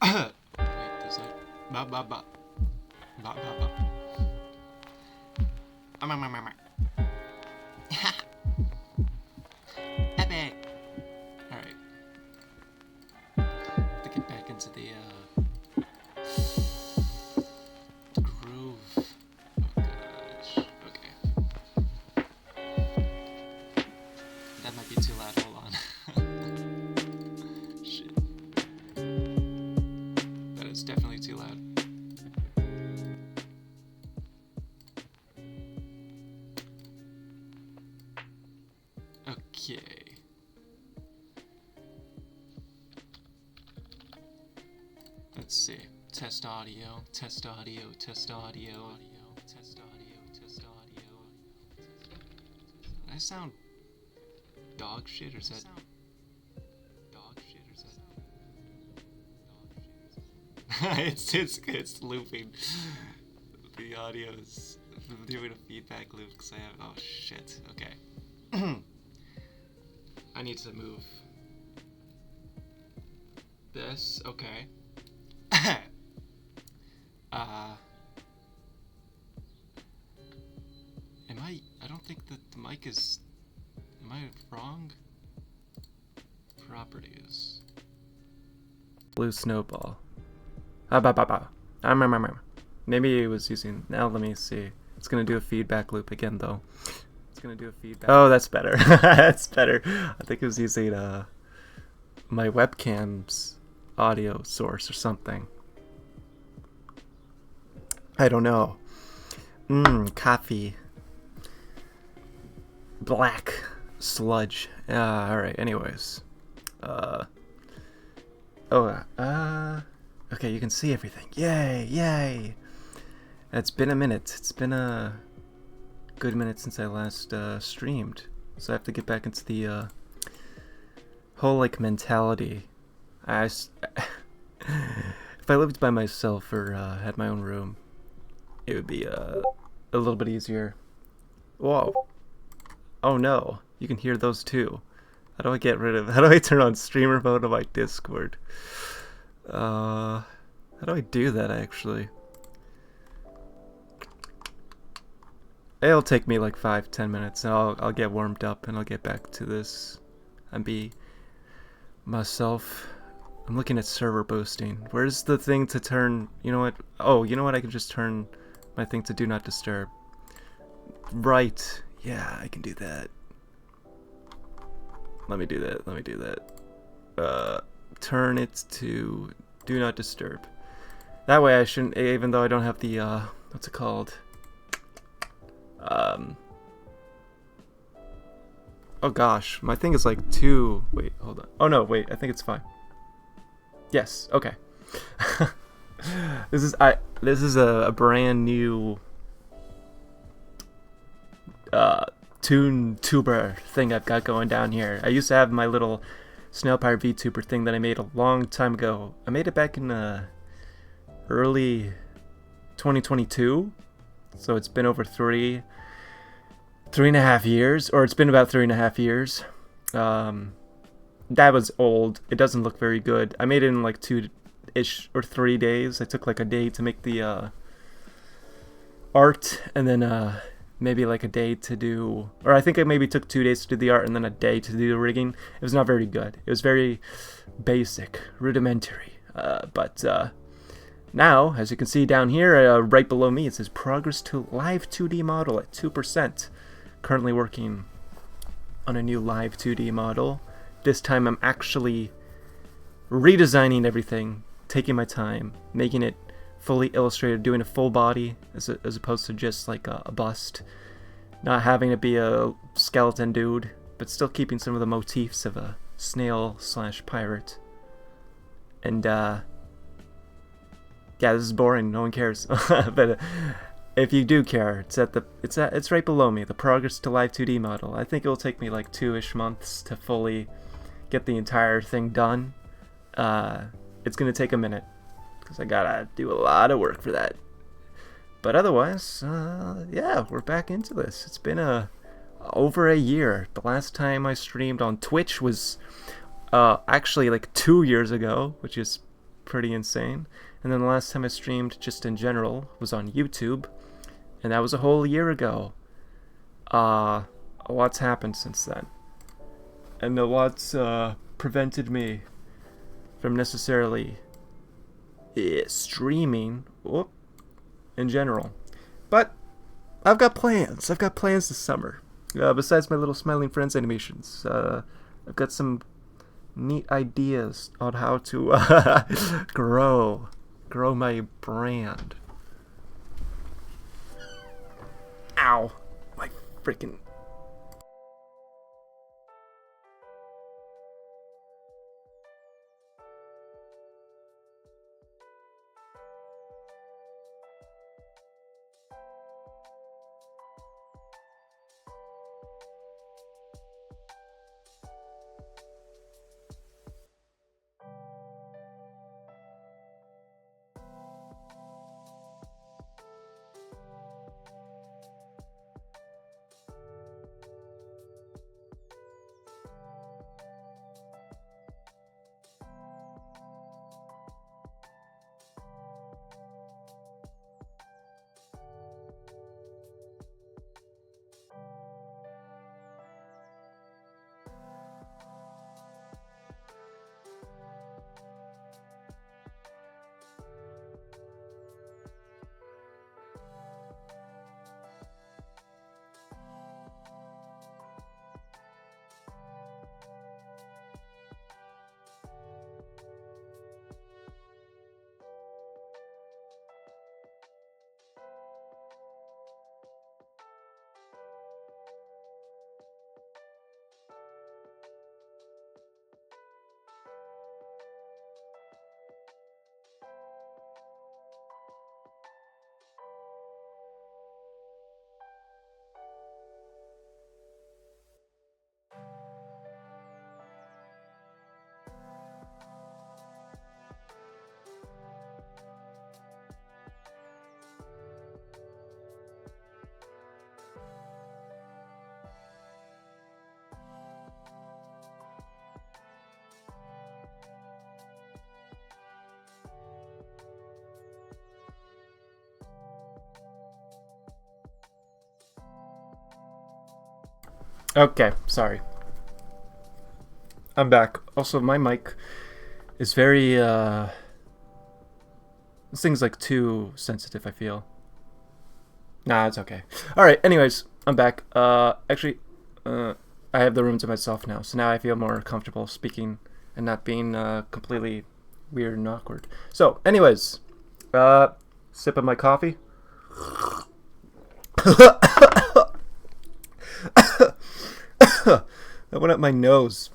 Wait, there's like ba ba ba ba ba ba. Epic. All right. To get back into the groove. Oh gosh. Okay. That might be too loud. Hold on. Shit. That is definitely too loud. Okay. Let's see. Test audio, test audio, test audio, test audio, test audio. Did I sound dog shit, or is that dog shit, or is that dog shit? It's looping. The audio is doing a feedback loop because I have. Oh shit. Okay. I need to move this. Okay. I don't think that the mic is. Am I wrong? Properties. Blue snowball. Maybe it was using. Now let me see. It's gonna do a feedback loop again though. It's gonna do a feedback. Oh, that's better. That's better. I think it was using my webcam's audio source or something. I don't know. Coffee. Black sludge. Alright, anyways. Okay, you can see everything. Yay, yay! It's been a minute. It's been a good minute since I last streamed. So I have to get back into the whole, like, mentality. If I lived by myself or had my own room, it would be a little bit easier. Whoa. Oh no, you can hear those too. How do I turn on streamer mode on my Discord? How do I do that actually? It'll take me like 5-10 minutes and I'll get warmed up and I'll get back to this and be myself. I'm looking at server boosting. Where's the thing to turn... You know what? Oh, you know what? I can just turn my thing to do not disturb. Right. Yeah, I can do that. Let me do that. Turn it to do not disturb. That way I shouldn't... Even though I don't have the... what's it called? Oh gosh, my thing is like too... Wait, hold on. Oh no, wait, I think it's fine. Yes, okay. This is a brand new tuber thing I've got going down here. I used to have my little snail pirate VTuber thing that I made a long time ago. I made it back in early 2022, so it's been over three and a half years, or it's been about 3.5 years. That was old. It doesn't look very good. I made it in like 2-ish or 3 days. I took like a day to make the art, and then maybe like a day to do, or I think I maybe took 2 days to do the art and then a day to do the rigging. It was not very good. It was very basic, rudimentary. But now, as you can see down here, right below me, it says progress to live 2D model at 2%. Currently working on a new live 2D model. This time I'm actually redesigning everything, taking my time, making it fully illustrated, doing a full body as opposed to just like a bust. Not having it be a skeleton dude, but still keeping some of the motifs of a snail/pirate. And yeah, this is boring. No one cares. But if you do care, it's right below me. The progress to live 2D model. I think it will take me like 2-ish months to fully get the entire thing done. It's gonna take a minute because I gotta do a lot of work for that. But otherwise, yeah, we're back into this. It's been over a year. The last time I streamed on Twitch was actually like 2 years ago, which is pretty insane. And then the last time I streamed just in general was on YouTube, and that was a whole year ago. A lot's happened since then, and a lot's prevented me from necessarily streaming in general. But I've got plans. I've got plans this summer. Besides my little Smiling Friends animations, I've got some neat ideas on how to grow my brand. Ow, my freaking... Okay, sorry. I'm back. Also, my mic is very, this thing's like too sensitive, I feel. Nah, it's okay. Alright, anyways, I'm back. Actually, I have the room to myself now, so now I feel more comfortable speaking and not being completely weird and awkward. So, anyways, sip of my coffee. That went up my nose.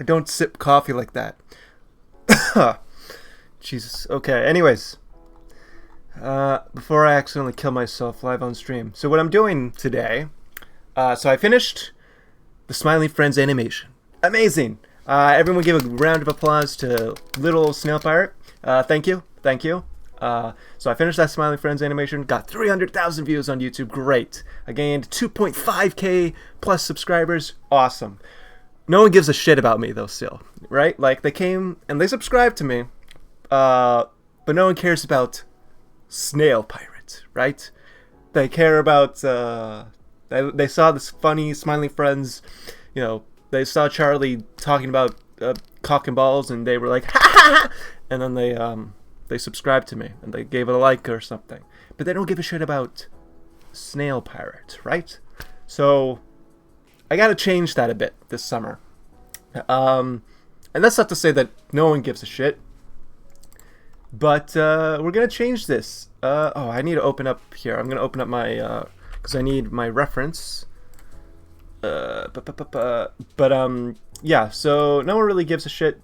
I don't sip coffee like that. Jesus. Okay, anyways. Before I accidentally kill myself live on stream. So what I'm doing today, so I finished the Smiling Friends animation. Amazing! Everyone give a round of applause to Little Snail Pirate. Thank you. Thank you. So I finished that Smiling Friends animation, got 300,000 views on YouTube. Great. I gained 2.5k plus subscribers. Awesome. No one gives a shit about me though still, right? Like they came and they subscribed to me, but no one cares about Snail Pirate, right? They care about, they saw this funny Smiling Friends, you know, they saw Charlie talking about cock and balls and they were like, ha ha ha! And then they subscribed to me and they gave it a like or something. But they don't give a shit about Snail Pirate, right? So I gotta change that a bit this summer. And that's not to say that no one gives a shit. But we're gonna change this. Oh, I need to open up here. I'm gonna open up my because I need my reference. Yeah. So no one really gives a shit.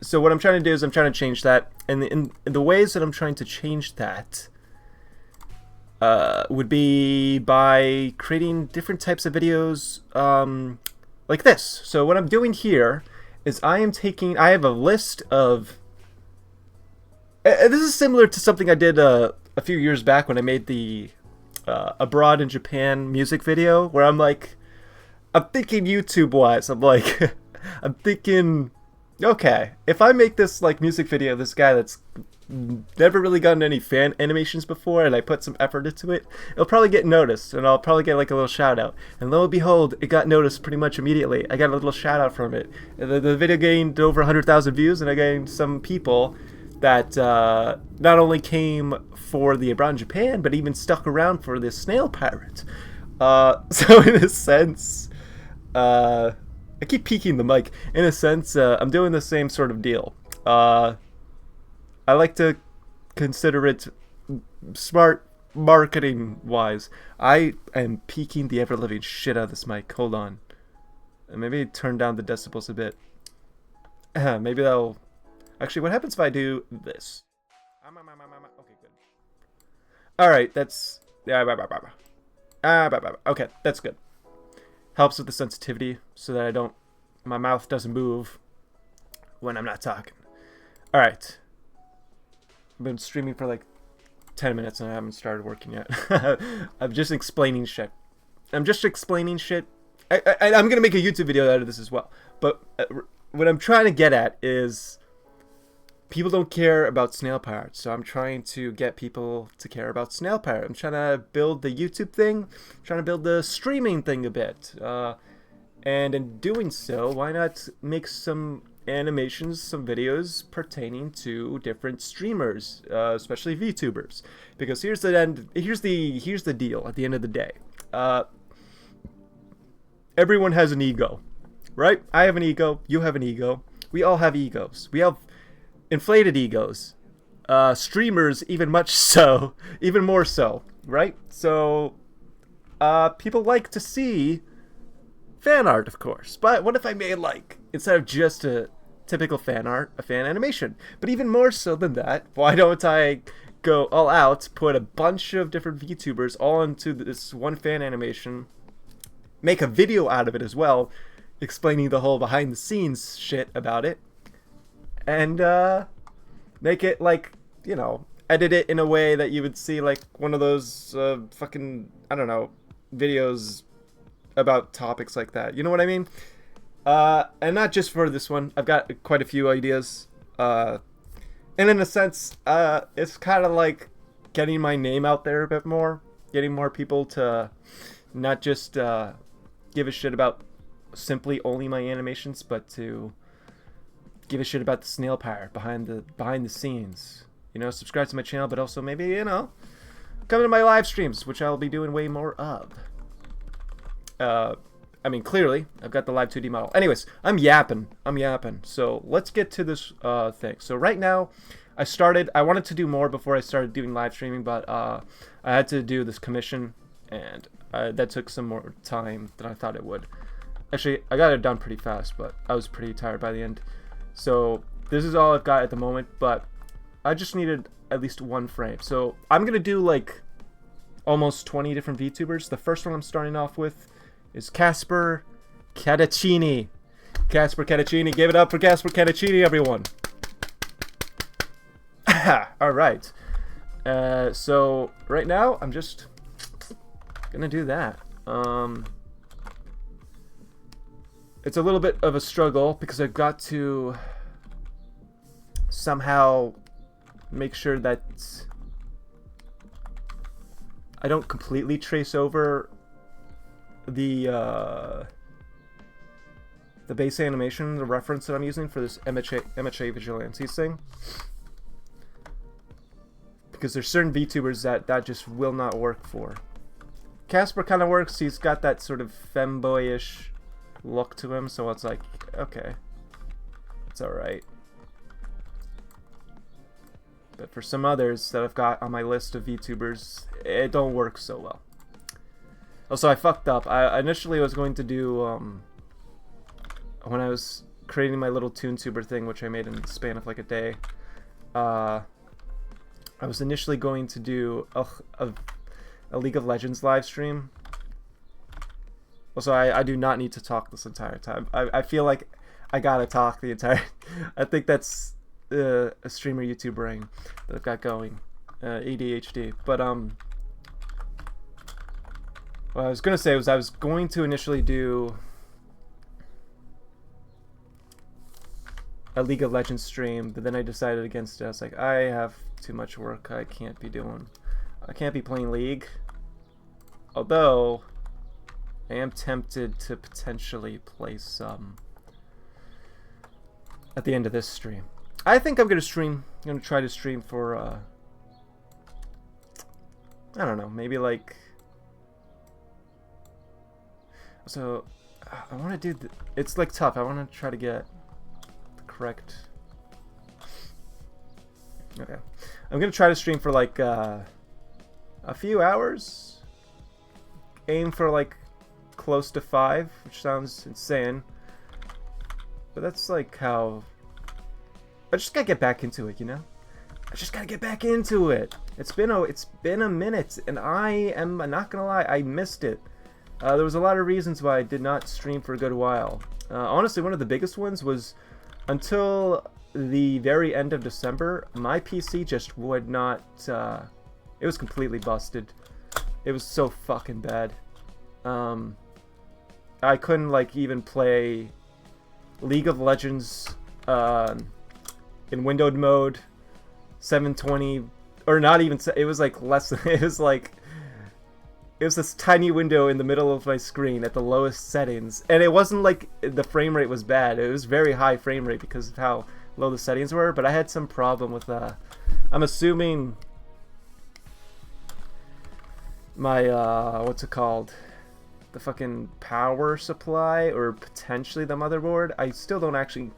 So what I'm trying to do is I'm trying to change that, and in the ways that I'm trying to change that would be by creating different types of videos like this. So what I'm doing here is I have a list of. This is similar to something I did a few years back when I made the Abroad in Japan music video, where I'm thinking YouTube-wise. I'm like, I'm thinking, okay, if I make this like music video of this guy that's never really gotten any fan animations before, and I put some effort into it, it'll probably get noticed, and I'll probably get like a little shout out. And lo and behold, it got noticed pretty much immediately. I got a little shout out from it. The video gained over 100,000 views, and I gained some people that not only came for the Abroad in Japan, but even stuck around for this Snail Pirate. So in a sense, I keep peeking the mic. In a sense, I'm doing the same sort of deal. I like to consider it smart marketing-wise. I am peeking the ever-living shit out of this mic. Hold on. Maybe turn down the decibels a bit. Maybe that'll... Actually, what happens if I do this? Okay, good. Alright, that's... Okay, that's good. Helps with the sensitivity so that my mouth doesn't move when I'm not talking. Alright. I've been streaming for like 10 minutes and I haven't started working yet. I'm just explaining shit. I'm going to make a YouTube video out of this as well. But what I'm trying to get at is people don't care about Snail Pirate. So I'm trying to get people to care about Snail Pirate. I'm trying to build the YouTube thing. I'm trying to build the streaming thing a bit. And in doing so, why not make some animations, some videos pertaining to different streamers, especially Vtubers, because here's the deal. At the end of the day, everyone has an ego, right? I have an ego. You have an ego. We all have egos. We have inflated egos. Streamers even more so, right? So people like to see fan art, of course, but what if I made, like, instead of just a typical fan art, a fan animation? But even more so than that, why don't I go all out, put a bunch of different VTubers all into this one fan animation, make a video out of it as well, explaining the whole behind the scenes shit about it, and make it, like, you know, edit it in a way that you would see like one of those fucking, I don't know, videos about topics like that. You know what I mean? And not just for this one. I've got quite a few ideas. And in a sense, it's kind of like getting my name out there a bit more. Getting more people to not just give a shit about simply only my animations, but to give a shit about the snail pirate behind the scenes. You know, subscribe to my channel, but also maybe, you know, come to my live streams, which I'll be doing way more of. I mean, clearly, I've got the live 2D model. Anyways, I'm yapping. So let's get to this thing. So right now, I wanted to do more before I started doing live streaming, but I had to do this commission, and that took some more time than I thought it would. Actually, I got it done pretty fast, but I was pretty tired by the end. So this is all I've got at the moment, but I just needed at least one frame. So I'm going to do like almost 20 different VTubers. The first one I'm starting off with is Casper Cataccini. Casper Cataccini. Give it up for Casper Cataccini, everyone. Alright. So right now, I'm just going to do that. It's a little bit of a struggle because I've got to somehow make sure that I don't completely trace over the base animation, the reference that I'm using for this MHA Vigilantes thing. Because there's certain VTubers that just will not work for. Casper kind of works. He's got that sort of femboyish look to him, so it's like, okay, it's alright. But for some others that I've got on my list of VTubers, it don't work so well. Also, I fucked up. I initially was going to do, when I was creating my little ToonTuber thing, which I made in the span of like a day, I was initially going to do a League of Legends live stream. Also, I do not need to talk this entire time. I feel like I gotta talk the entire... I think that's a streamer YouTube brain that I've got going. ADHD. But, what I was gonna say was I was going to initially do a League of Legends stream, but then I decided against it. I was like, I have too much work I can't be doing. I can't be playing League. Although, I am tempted to potentially play some at the end of this stream. I think I'm gonna stream. I'm gonna try to stream for I don't know, maybe like. So I want to do. It's like tough. I want to try to get the correct. Okay, I'm gonna try to stream for like a few hours. Aim for like close to 5, which sounds insane, but that's like how I just gotta get back into it, you know. I just gotta get back into it. It's been a minute, and I am not gonna lie, I missed it. There was a lot of reasons why I did not stream for a good while. Honestly, one of the biggest ones was until the very end of December, my PC just would not. It was completely busted. It was so fucking bad. I couldn't like even play League of Legends in windowed mode, 720, or not even. It was like less. It was this tiny window in the middle of my screen at the lowest settings, and it wasn't like the frame rate was bad. It was very high frame rate because of how low the settings were. But I had some problem with I'm assuming my what's it called? The fucking power supply, or potentially the motherboard. I still don't actually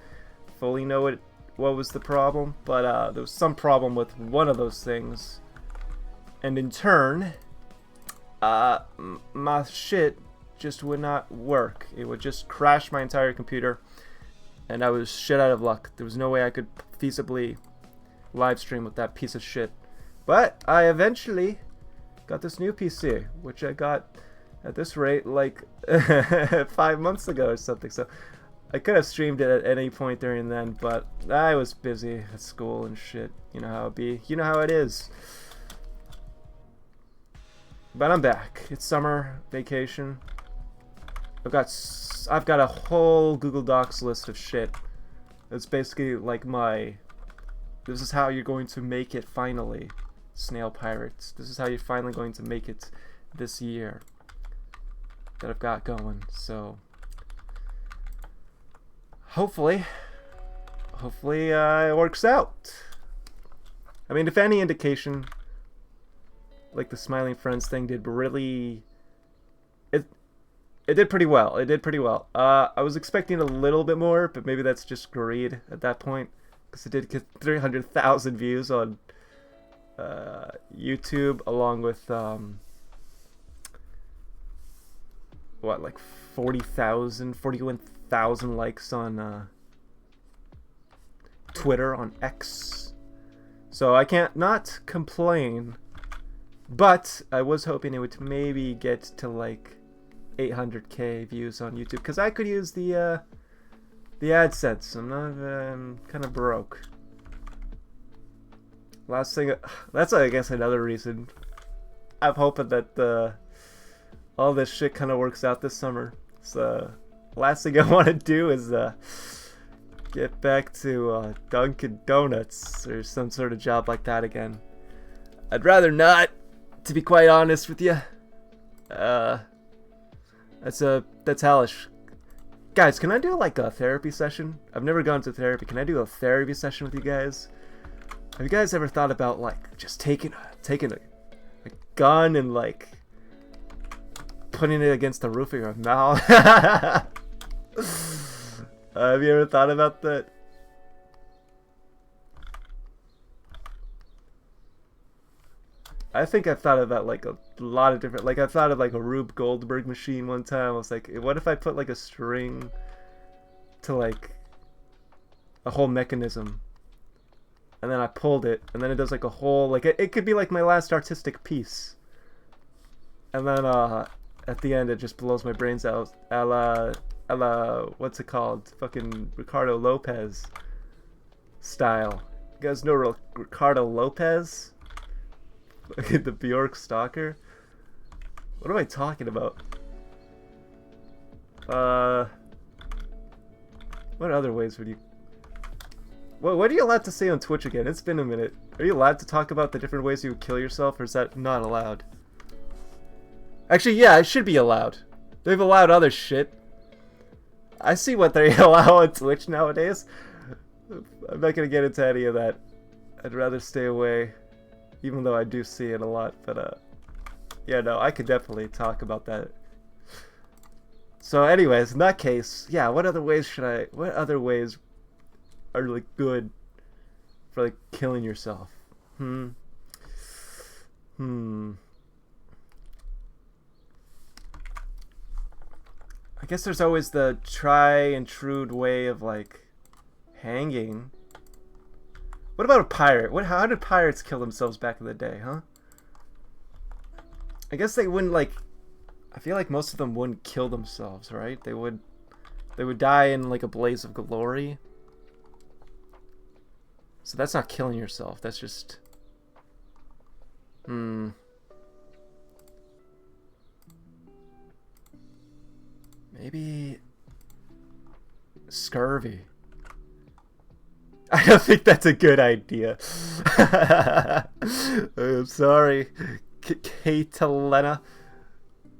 fully know what was the problem, but there was some problem with one of those things, and in turn, my shit just would not work. It would just crash my entire computer, and I was shit out of luck. There was no way I could feasibly live stream with that piece of shit. But I eventually got this new PC, which I got at this rate like 5 months ago or something. So I could have streamed it at any point during then, but I was busy at school and shit. You know how it be. You know how it is. But I'm back. It's summer vacation. I've got a whole Google Docs list of shit. It's basically like this is how you're going to make it finally, Snail Pirates. This is how you're finally going to make it this year that I've got going. So hopefully hopefully it works out. I mean, if any indication, like the Smiling Friends thing did really... It did pretty well. It did pretty well. I was expecting a little bit more, but maybe that's just greed at that point. Because it did get 300,000 views on YouTube, along with, what, like 41,000 likes on Twitter, on X. So I can't not complain. But I was hoping it would maybe get to like 800k views on YouTube, because I could use the AdSense. I'm kind of broke. Last thing, that's I guess another reason I'm hoping that all this shit kind of works out this summer. So last thing I want to do is get back to Dunkin' Donuts or some sort of job like that again. I'd rather not, to be quite honest with you. That's hellish. Guys, can I do like a therapy session? I've never gone to therapy. Can I do a therapy session with you guys? Have you guys ever thought about like just taking a gun and like putting it against the roof of your mouth? Have you ever thought about that? I think I've thought about like a lot of different, like I thought of like a Rube Goldberg machine one time. I was like, what if I put like a string to like a whole mechanism, and then I pulled it, and then it does like a whole, like it could be like my last artistic piece, and then at the end it just blows my brains out, a la what's it called, fucking Ricardo Lopez style. You guys know Ricardo Lopez? The Bjork stalker? What am I talking about? What other ways would you... What are you allowed to say on Twitch again? It's been a minute. Are you allowed to talk about the different ways you would kill yourself, or is that not allowed? Actually, yeah, it should be allowed. They've allowed other shit. I see what they allow on Twitch nowadays. I'm not gonna get into any of that. I'd rather stay away. Even though I do see it a lot, but yeah, no, I could definitely talk about that. So anyways, in that case, yeah, what other ways are like good for like killing yourself? I guess there's always the try and true way of like hanging. What about a pirate? How did pirates kill themselves back in the day, huh? I guess they wouldn't like... I feel like most of them wouldn't kill themselves, right? They would die in like a blaze of glory. So that's not killing yourself. That's just... Maybe... scurvy. I don't think that's a good idea. I'm sorry, Katelena.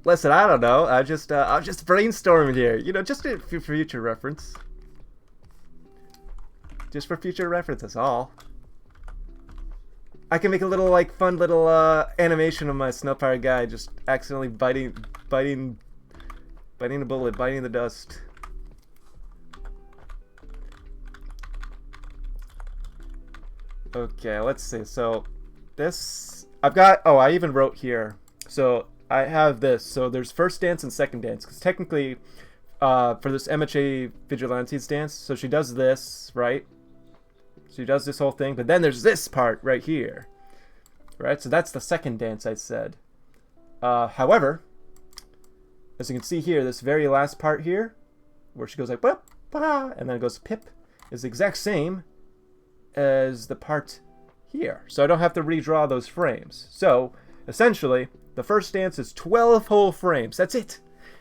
Listen, I don't know. I'm just brainstorming here. You know, just for future reference. Just for future reference, that's all. I can make a little like fun little animation of my snow pirate guy just accidentally biting a bullet, biting the dust. Okay, let's see. So this I've got, oh, I even wrote here. So I have this. So there's first dance and second dance, because technically for this MHA Vigilantes dance, so she does this, right? She does this whole thing, but then there's this part right here, right? So that's the second dance I said. However, as you can see here, this very last part here, where she goes like bah, bah, and then it goes pip, is the exact same as the part here. So I don't have to redraw those frames. So essentially, the first dance is 12 whole frames. That's it.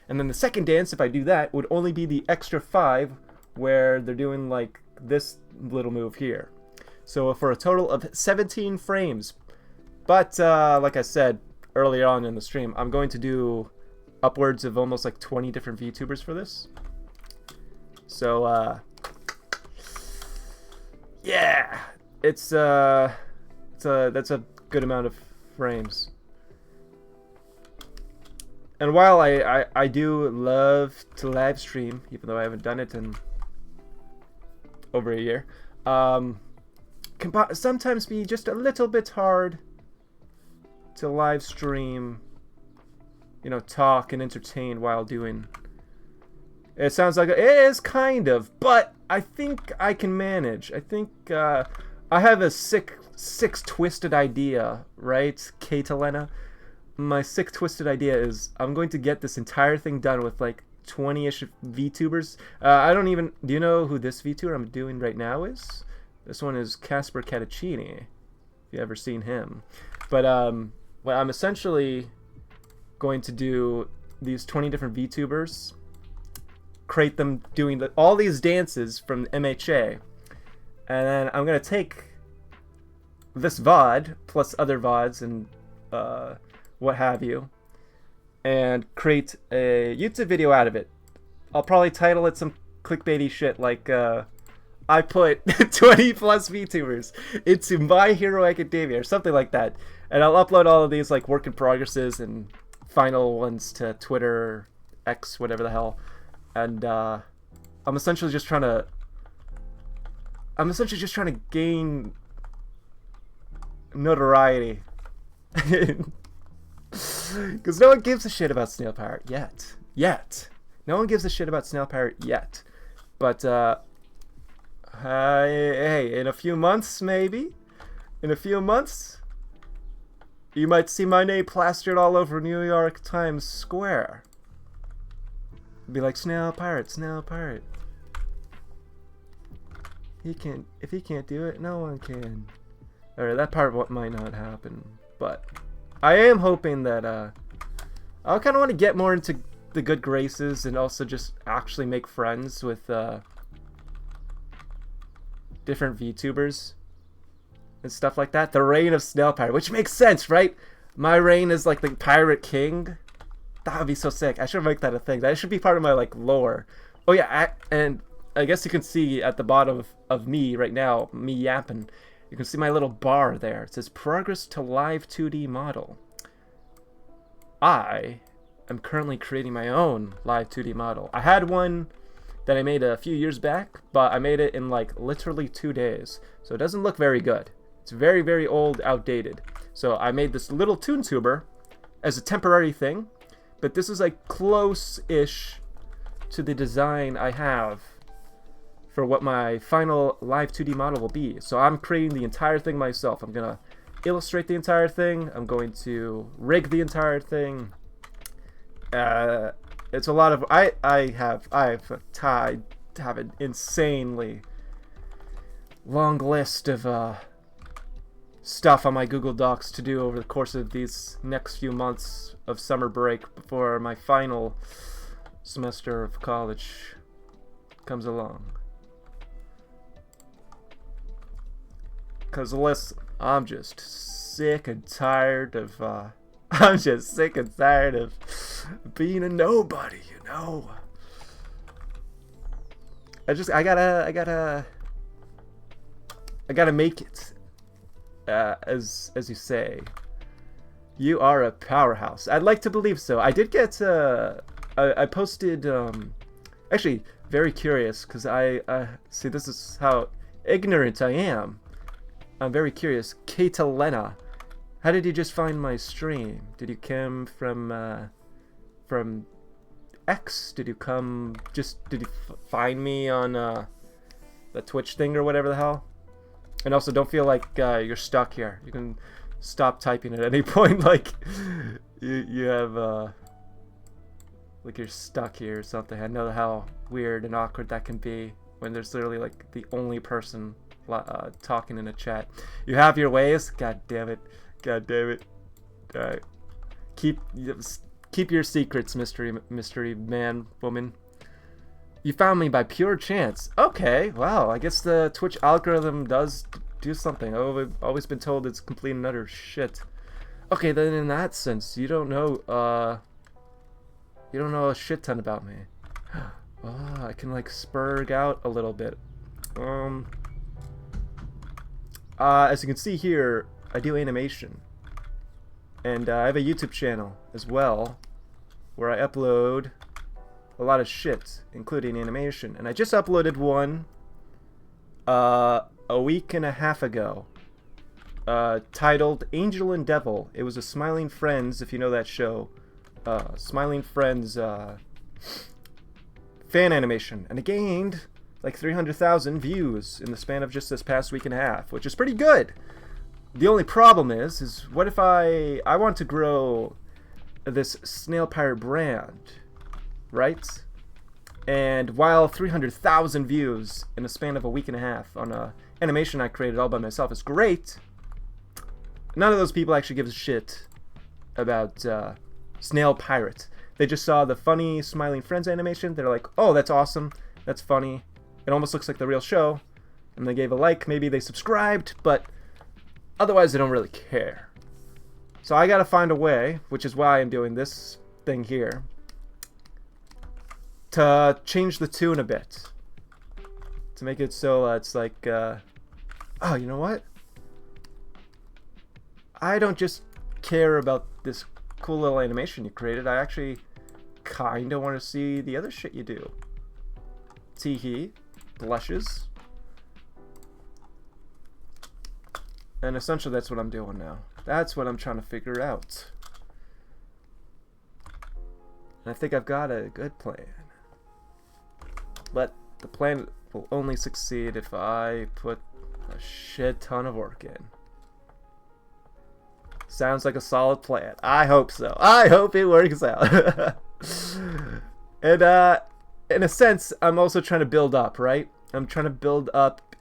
And then the second dance, if I do that, would only be the extra 5 where they're doing like this little move here. So for a total of 17 frames. But like I said earlier on in the stream, I'm going to do upwards of almost like 20 different VTubers for this. So Yeah, it's that's a good amount of frames. And while I do love to live stream, even though I haven't done it in over a year, can sometimes be just a little bit hard to live stream, you know, talk and entertain while doing. It sounds like it is kind of, but I think I can manage. I think I have a sick twisted idea, right, Kate Elena? My sick twisted idea is I'm going to get this entire thing done with like 20-ish Vtubers. I don't even... Do you know who this Vtuber I'm doing right now is? This one is Casper Catacchini, if you ever seen him. But well, I'm essentially going to do these 20 different Vtubers, create them doing all these dances from MHA, and then I'm going to take this VOD, plus other VODs and what have you, and create a YouTube video out of it. I'll probably title it some clickbaity shit like I put 20 plus VTubers into My Hero Academia or something like that, and I'll upload all of these like work in progresses and final ones to Twitter, X, whatever the hell, and I'm essentially just trying to gain notoriety. Because no one gives a shit about Snail Pirate yet. No one gives a shit about Snail Pirate yet. But hey, in a few months, maybe, in a few months, you might see my name plastered all over New York Times Square. Be like, Snail Pirate, Snail Pirate. If he can't do it, no one can. Alright, that part might not happen, but I am hoping that I kind of want to get more into the good graces and also just actually make friends with different VTubers and stuff like that. The reign of Snail Pirate, which makes sense, right? My reign is like the Pirate King. That would be so sick. I should make that a thing. That should be part of my like lore. Oh yeah, and I guess you can see at the bottom of me right now, me yapping. You can see my little bar there. It says Progress to Live 2D Model. I am currently creating my own live 2D model. I had one that I made a few years back, but I made it in like literally 2 days. So it doesn't look very good. It's very, very old, outdated. So I made this little ToonTuber as a temporary thing, but this is like close-ish to the design I have for what my final live 2D model will be. So I'm creating the entire thing myself. I'm gonna illustrate the entire thing. I'm going to rig the entire thing. It's a lot of I have an insanely long list of stuff on my Google Docs to do over the course of these next few months of summer break before my final semester of college comes along. Because listen, I'm just sick and tired of being a nobody, you know. I gotta make it. As you say, you are a powerhouse. I'd like to believe so. I did get I posted actually very curious because I see, this is how ignorant I am. I'm very curious. Kate Elena, how did you just find my stream? Did you come from X? Did you find me on the Twitch thing or whatever the hell? And also, don't feel like you're stuck here. You can stop typing at any point. Like you have like you're stuck here or something. I know how weird and awkward that can be when there's literally like the only person talking in a chat. You have your ways. God damn it. God damn it. All right. Keep your secrets, mystery man, woman. You found me by pure chance. Okay, wow. I guess the Twitch algorithm does do something. I've always been told it's complete and utter shit. Okay, then in that sense, you don't know a shit ton about me. Oh, I can like spurg out a little bit. as you can see here, I do animation. And I have a YouTube channel as well, where I upload a lot of shit, including animation. And I just uploaded one a week and a half ago, titled Angel and Devil. It was a Smiling Friends, if you know that show, Smiling Friends fan animation. And it gained like 300,000 views in the span of just this past week and a half, which is pretty good. The only problem is what if I want to grow this Snail Pirate brand, right? And while 300,000 views in a span of a week and a half on a animation I created all by myself is great, none of those people actually give a shit about Snail Pirate. They just saw the funny Smiling Friends animation. They're like, oh, that's awesome, that's funny, it almost looks like the real show, and they gave a like, maybe they subscribed, but otherwise they don't really care. So I gotta find a way, which is why I'm doing this thing here, to change the tune a bit, to make it so it's like, oh, you know what? I don't just care about this cool little animation you created. I actually kind of want to see the other shit you do. Teehee, blushes. And essentially that's what I'm doing now. That's what I'm trying to figure out. And I think I've got a good plan. But the plan will only succeed if I put a shit ton of work in. Sounds like a solid plan. I hope so. I hope it works out. And in a sense, I'm also trying to build up, right? I'm trying to build up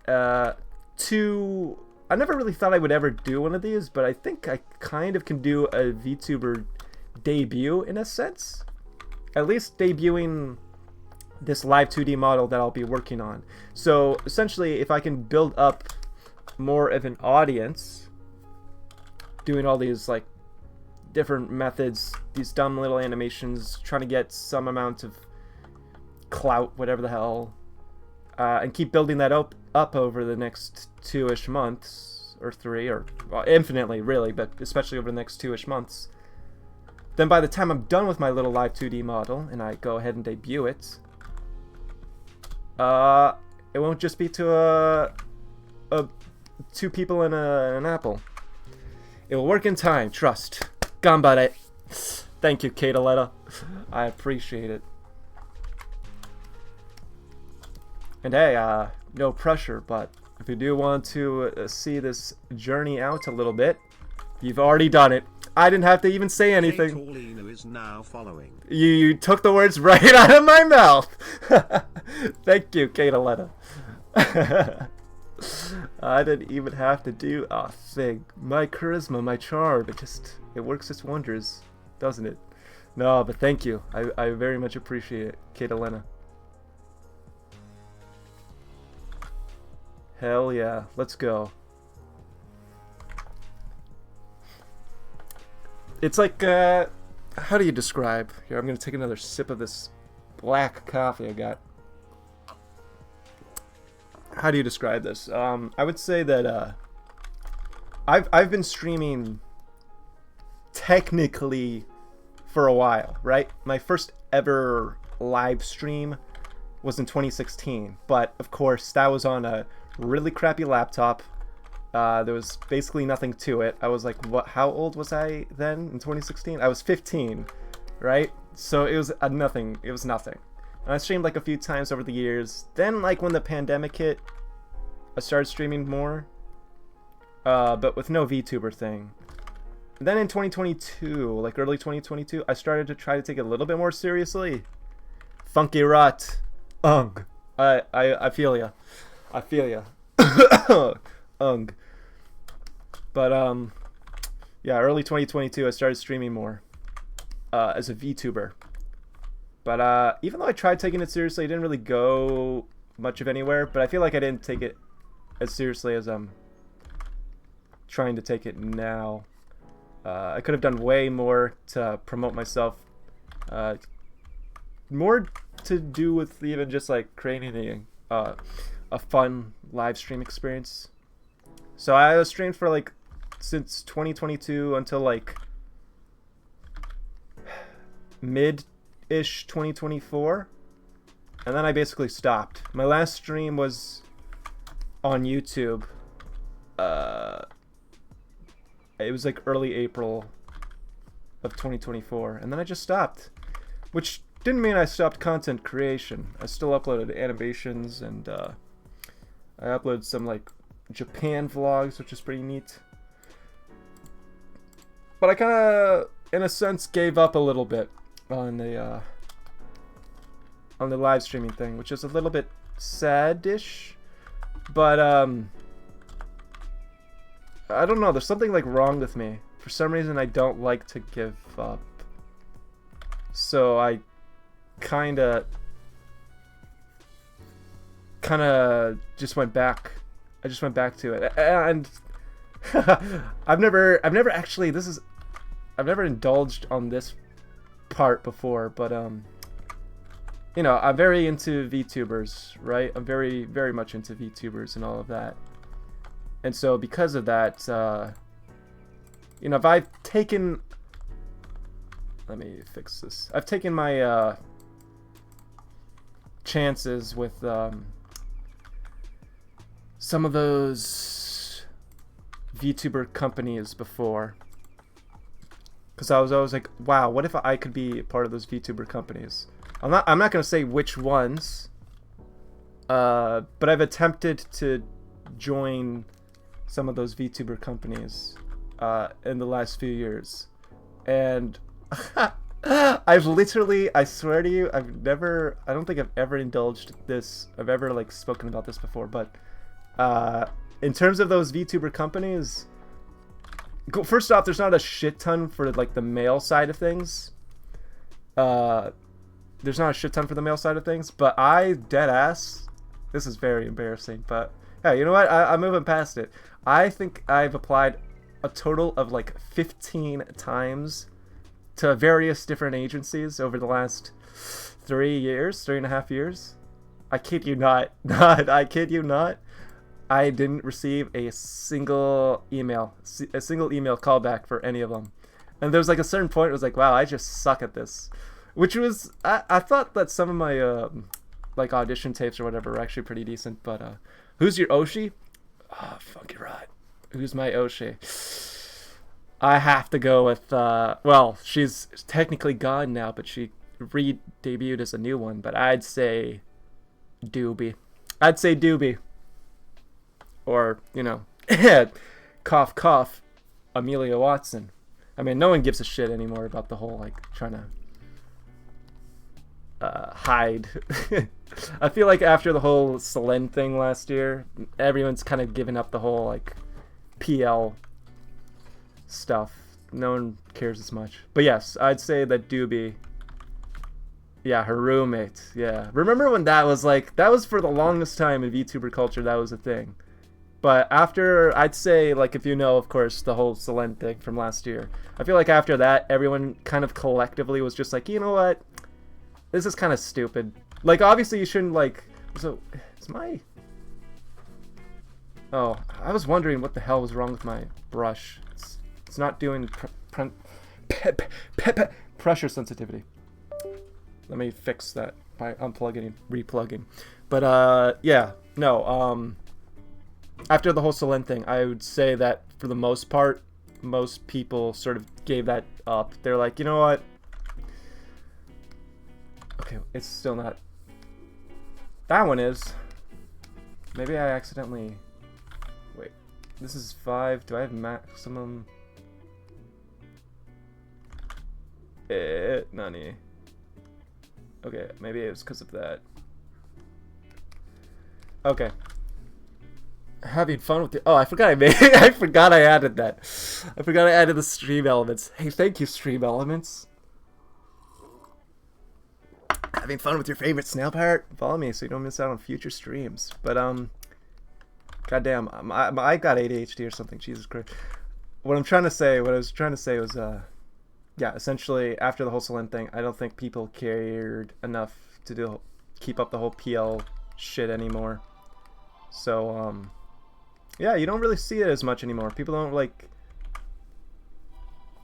to... I never really thought I would ever do one of these, but I think I kind of can do a VTuber debut in a sense. At least debuting this live 2D model that I'll be working on. So essentially, if I can build up more of an audience doing all these like different methods, these dumb little animations, trying to get some amount of clout, whatever the hell, and keep building that up over the next 2-ish months, or 3, or well, infinitely really, but especially over the next 2-ish months, then by the time I'm done with my little live 2D model and I go ahead and debut it, it won't just be to two people and an apple. It will work in time, trust. Ganbare. Thank you, Kataletta. I appreciate it. And hey, no pressure, but if you do want to see this journey out a little bit, you've already done it. I didn't have to even say anything. Is now following. You took the words right out of my mouth. Thank you, Kataletta. I didn't even have to do a thing. My charisma, my charm, it works its wonders, doesn't it? No, but thank you. I very much appreciate it, Kataletta. Hell yeah, let's go. It's like, how do you describe? Here, I'm gonna take another sip of this black coffee I got. How do you describe this? I would say that, I've been streaming technically for a while, right? My first ever live stream was in 2016, but of course that was on a really crappy laptop. There was basically nothing to it. I was like, what? How old was I then in 2016? I was 15, right? So it was nothing. It was nothing. And I streamed like a few times over the years. Then, like when the pandemic hit, I started streaming more, but with no VTuber thing. And then in 2022, like early 2022, I started to try to take it a little bit more seriously. Funky rot, I feel ya. I feel ya. But yeah, early 2022 I started streaming more as a VTuber. But even though I tried taking it seriously, it didn't really go much of anywhere. But I feel like I didn't take it as seriously as I'm trying to take it now. I could have done way more to promote myself. More to do with even just like creating a fun live stream experience. So I was streamed for like since 2022 until like mid-ish 2024, and then I basically stopped. My last stream was on YouTube. It was like early April of 2024, and then I just stopped, which didn't mean I stopped content creation. I still uploaded animations, and I uploaded some like Japan vlogs, which is pretty neat. But I kind of, in a sense, gave up a little bit on the live streaming thing, which is a little bit sad-ish. But I don't know. There's something like wrong with me. For some reason, I don't like to give up. So I kind of just went back. I just went back to it, and I've never actually. I've never indulged on this part before, but you know, I'm very into VTubers, right? I'm very, very much into VTubers and all of that. And so because of that, you know, if I've taken... Let me fix this. I've taken my chances with some of those VTuber companies before. Because I was always like, wow, what if I could be part of those VTuber companies? I'm not going to say which ones, but I've attempted to join some of those VTuber companies in the last few years, and I've literally, I swear to you, I don't think I've ever indulged this. I've ever like spoken about this before, but in terms of those VTuber companies, first off, there's not a shit ton for like the male side of things. There's not a shit ton for the male side of things, but I dead ass. This is very embarrassing, but hey, you know what? I'm moving past it. I think I've applied a total of like 15 times to various different agencies over the last 3.5 years. I kid you not. I kid you not. I didn't receive a single email callback for any of them. And there was like a certain point, it was like, wow, I just suck at this. Which was, I thought that some of my like audition tapes or whatever were actually pretty decent, but who's your Oshi? Oh, fuck, you're right. Who's my Oshi? I have to go with, well, she's technically gone now, but she re-debuted as a new one, but I'd say Doobie. Or, you know, cough, cough, Amelia Watson. I mean, no one gives a shit anymore about the whole, like, trying to hide. I feel like after the whole Selene thing last year, everyone's kind of given up the whole, like, PL stuff. No one cares as much. But yes, I'd say that Doobie, yeah, her roommate, yeah. Remember when that was, like, that was for the longest time in VTuber culture, that was a thing. But after, I'd say, like, if you know, of course, the whole Selene thing from last year, I feel like after that, everyone kind of collectively was just like, you know what? This is kind of stupid. Like, obviously, you shouldn't, like... So, it's my... Oh, I was wondering what the hell was wrong with my brush. It's not doing pressure sensitivity. Let me fix that by unplugging and replugging. But, yeah. No, after the whole Selene thing, I would say that for the most part, most people sort of gave that up. They're like, you know what? Okay, it's still not. That one is. Maybe I accidentally. Wait, this is 5. Do I have maximum? Nani. Okay, maybe it was because of that. Okay. Having fun with the... Oh, I forgot I made it. I forgot I added that. I forgot I added the stream elements. Hey, thank you, stream elements. Having fun with your favorite snail parrot? Follow me so you don't miss out on future streams. But, goddamn, I got ADHD or something. Jesus Christ. What I was trying to say was, yeah, essentially, after the whole Selene thing, I don't think people cared enough to keep up the whole PL shit anymore. So, Yeah, you don't really see it as much anymore. People don't like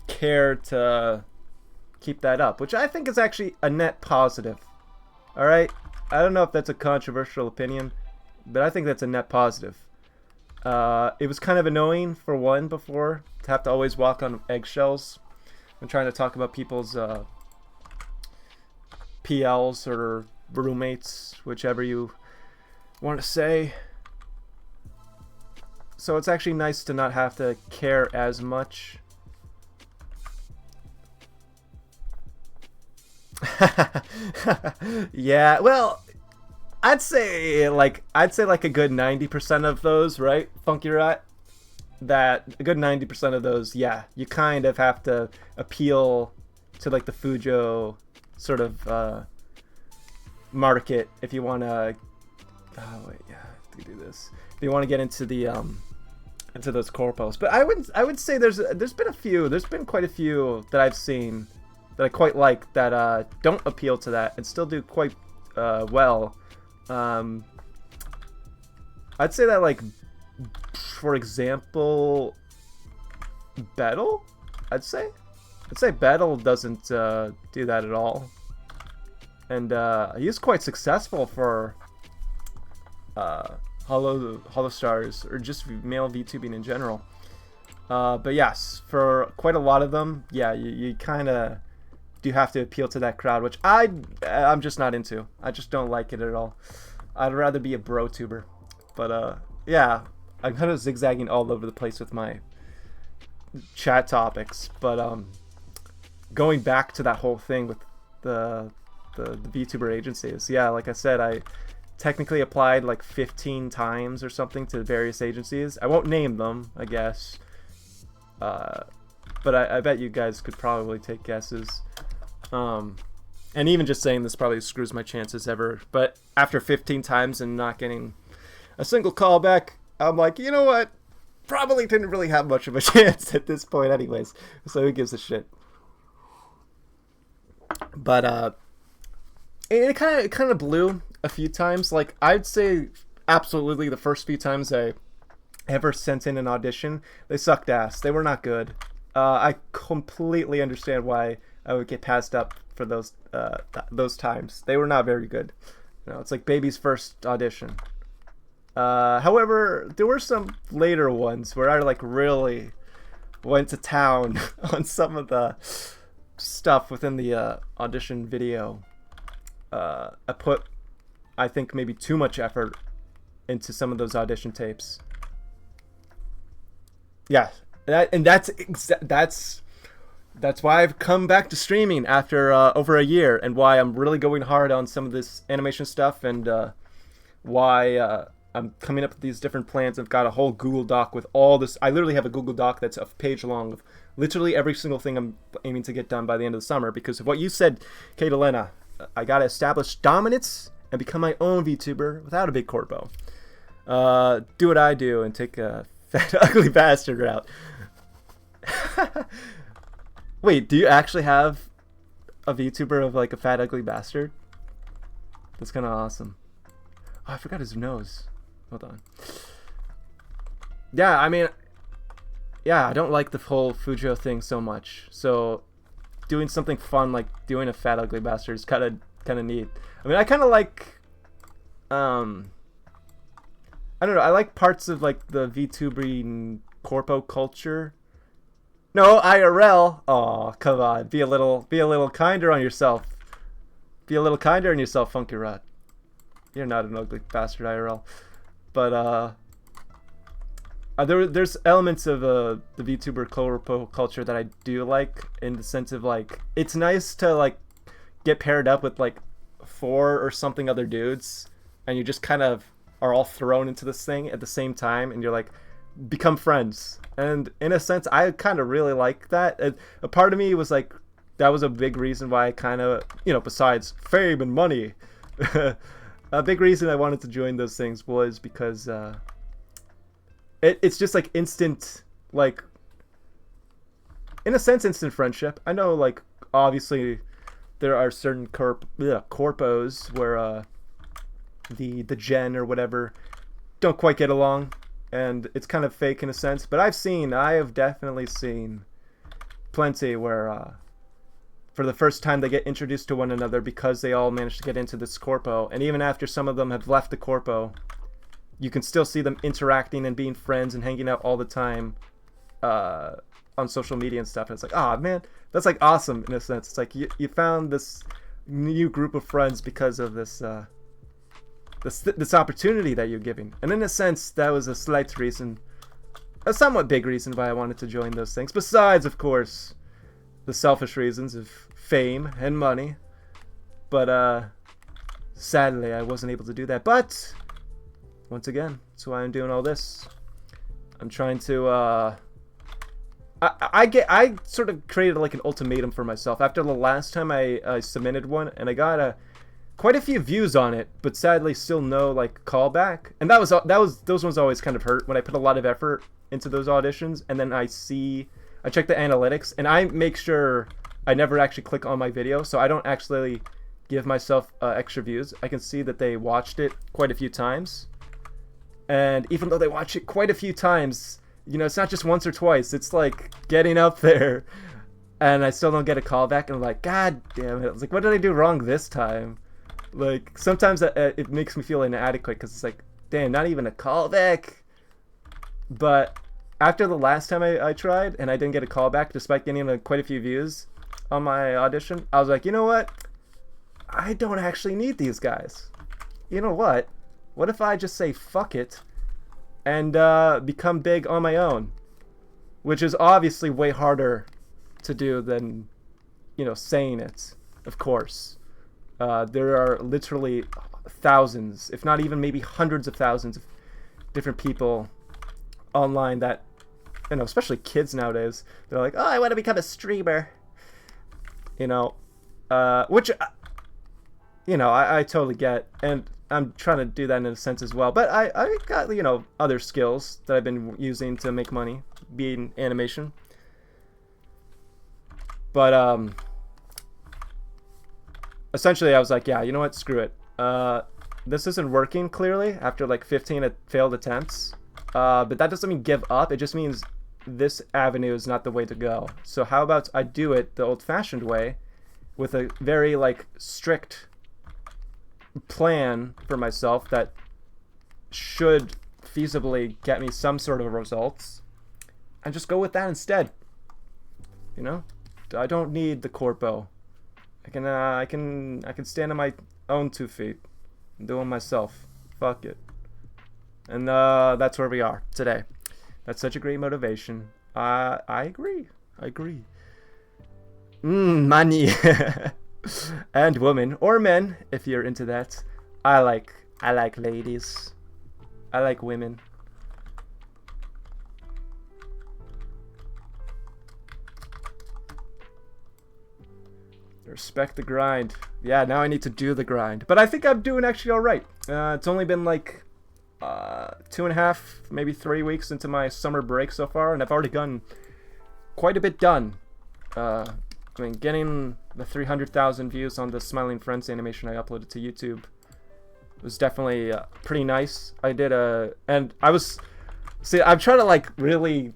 care to keep that up, which I think is actually a net positive. All right, I don't know if that's a controversial opinion, but I think that's a net positive. It was kind of annoying for one before to have to always walk on eggshells when trying to talk about people's PLs or roommates, whichever you want to say. So it's actually nice to not have to care as much. Yeah, well, I'd say like a good 90% of those, right? Funky Rat? That a good 90% of those, yeah, you kind of have to appeal to like the Fujo sort of market if you want to. Oh wait, yeah, I have to do this. If you want to get into the into those corpos, but I would say there's been a few. There's been quite a few that I've seen that I quite like that don't appeal to that and still do quite well. I'd say that, like, for example, Battle. I'd say Battle doesn't do that at all, and he's quite successful for Hollow Stars or just male VTubing in general. But yes, for quite a lot of them, yeah, you kind of do have to appeal to that crowd, which I'm just not into. I just don't like it at all. I'd rather be a bro tuber. But yeah, I'm kind of zigzagging all over the place with my chat topics. But going back to that whole thing with the VTuber agencies, yeah, like I said, I technically applied like 15 times or something to various agencies. I won't name them, I guess. But I bet you guys could probably take guesses. And even just saying this probably screws my chances ever. But after 15 times and not getting a single call back, I'm like, you know what? Probably didn't really have much of a chance at this point anyways. So who gives a shit? But it kind of blew a few times. Like, I'd say absolutely the first few times I ever sent in an audition, they sucked ass. They were not good. I completely understand why I would get passed up for those times. They were not very good. You know, it's like baby's first audition. However, there were some later ones where I like really went to town on some of the stuff within the audition video. I put, I think, maybe too much effort into some of those audition tapes. Yeah, that's why I've come back to streaming after over a year, and why I'm really going hard on some of this animation stuff, and why I'm coming up with these different plans. I've got a whole Google Doc with all this. I literally have a Google Doc that's a page long of literally every single thing I'm aiming to get done by the end of the summer, because of what you said, Kate Elena. I gotta establish dominance and become my own VTuber without a big corpo. Do what I do and take a fat ugly bastard route. Wait, do you actually have a VTuber of like a fat ugly bastard? That's kind of awesome. Oh, I forgot his nose. Hold on. Yeah, I mean, yeah, I don't like the whole Fujo thing so much. So doing something fun like doing a fat ugly bastard is kind of neat. I mean, I kind of like I don't know, I like parts of like the VTubing corpo culture. No, IRL. Oh, come on. Be a little kinder on yourself. Be a little kinder on yourself, Funky Rat. You're not an ugly bastard, IRL. But there's elements of the VTuber corpo culture that I do like, in the sense of like, it's nice to like get paired up with like 4 or something other dudes, and you just kind of are all thrown into this thing at the same time, and you're like, become friends. And in a sense, I kind of really like that. A part of me was like, that was a big reason why I kind of, you know, besides fame and money, a big reason I wanted to join those things was because it's just like instant, like, in a sense, instant friendship. I know, like, obviously there are certain corpos where the gen or whatever don't quite get along, and it's kind of fake in a sense. But I have definitely seen plenty where for the first time they get introduced to one another because they all managed to get into this corpo, and even after some of them have left the corpo, you can still see them interacting and being friends and hanging out all the time on social media and stuff. And it's like, oh man, that's like awesome in a sense. It's like you found this new group of friends because of this this opportunity that you're giving. And in a sense, that was a slight reason, a somewhat big reason why I wanted to join those things. Besides, of course, the selfish reasons of fame and money. But sadly, I wasn't able to do that. But once again, that's why I'm doing all this. I'm trying to I sort of created like an ultimatum for myself after the last time I submitted one, and I got quite a few views on it, but sadly still no like callback. And those ones always kind of hurt when I put a lot of effort into those auditions, and then I check the analytics, and I make sure I never actually click on my video, so I don't actually give myself extra views. I can see that they watched it quite a few times, and even though they watch it quite a few times, you know, it's not just once or twice, it's like getting up there, and I still don't get a callback, and I'm like, god damn it. I was like, what did I do wrong this time? Like, sometimes it makes me feel inadequate, because it's like, damn, not even a callback. But after the last time I tried, and I didn't get a callback, despite getting quite a few views on my audition, I was like, you know what? I don't actually need these guys. You know what? What if I just say fuck it and become big on my own? Which is obviously way harder to do than, you know, saying it, of course. There are literally thousands, if not even maybe hundreds of thousands of different people online that, you know, especially kids nowadays, they're like, oh, I want to become a streamer. You know, which, you know, I totally get, and I'm trying to do that in a sense as well. But I got, you know, other skills that I've been using to make money, being animation. But essentially I was like, yeah, you know what, screw it. This isn't working clearly after like 15 failed attempts. But that doesn't mean give up. It just means this avenue is not the way to go. So how about I do it the old-fashioned way with a very like strict plan for myself that should feasibly get me some sort of results, and just go with that instead. You know, I don't need the corpo. I can stand on my own 2 feet and do it myself. Fuck it. And that's where we are today. That's such a great motivation. I agree. Money. And women or men, if you're into that. I like ladies. I like women. Respect the grind. Yeah, now I need to do the grind. But I think I'm doing actually alright. It's only been like 2.5, maybe 3 weeks into my summer break so far, and I've already gotten quite a bit done. I mean, getting the 300,000 views on the Smiling Friends animation I uploaded to YouTube was definitely pretty nice. I did and I was, see, I'm trying to like really,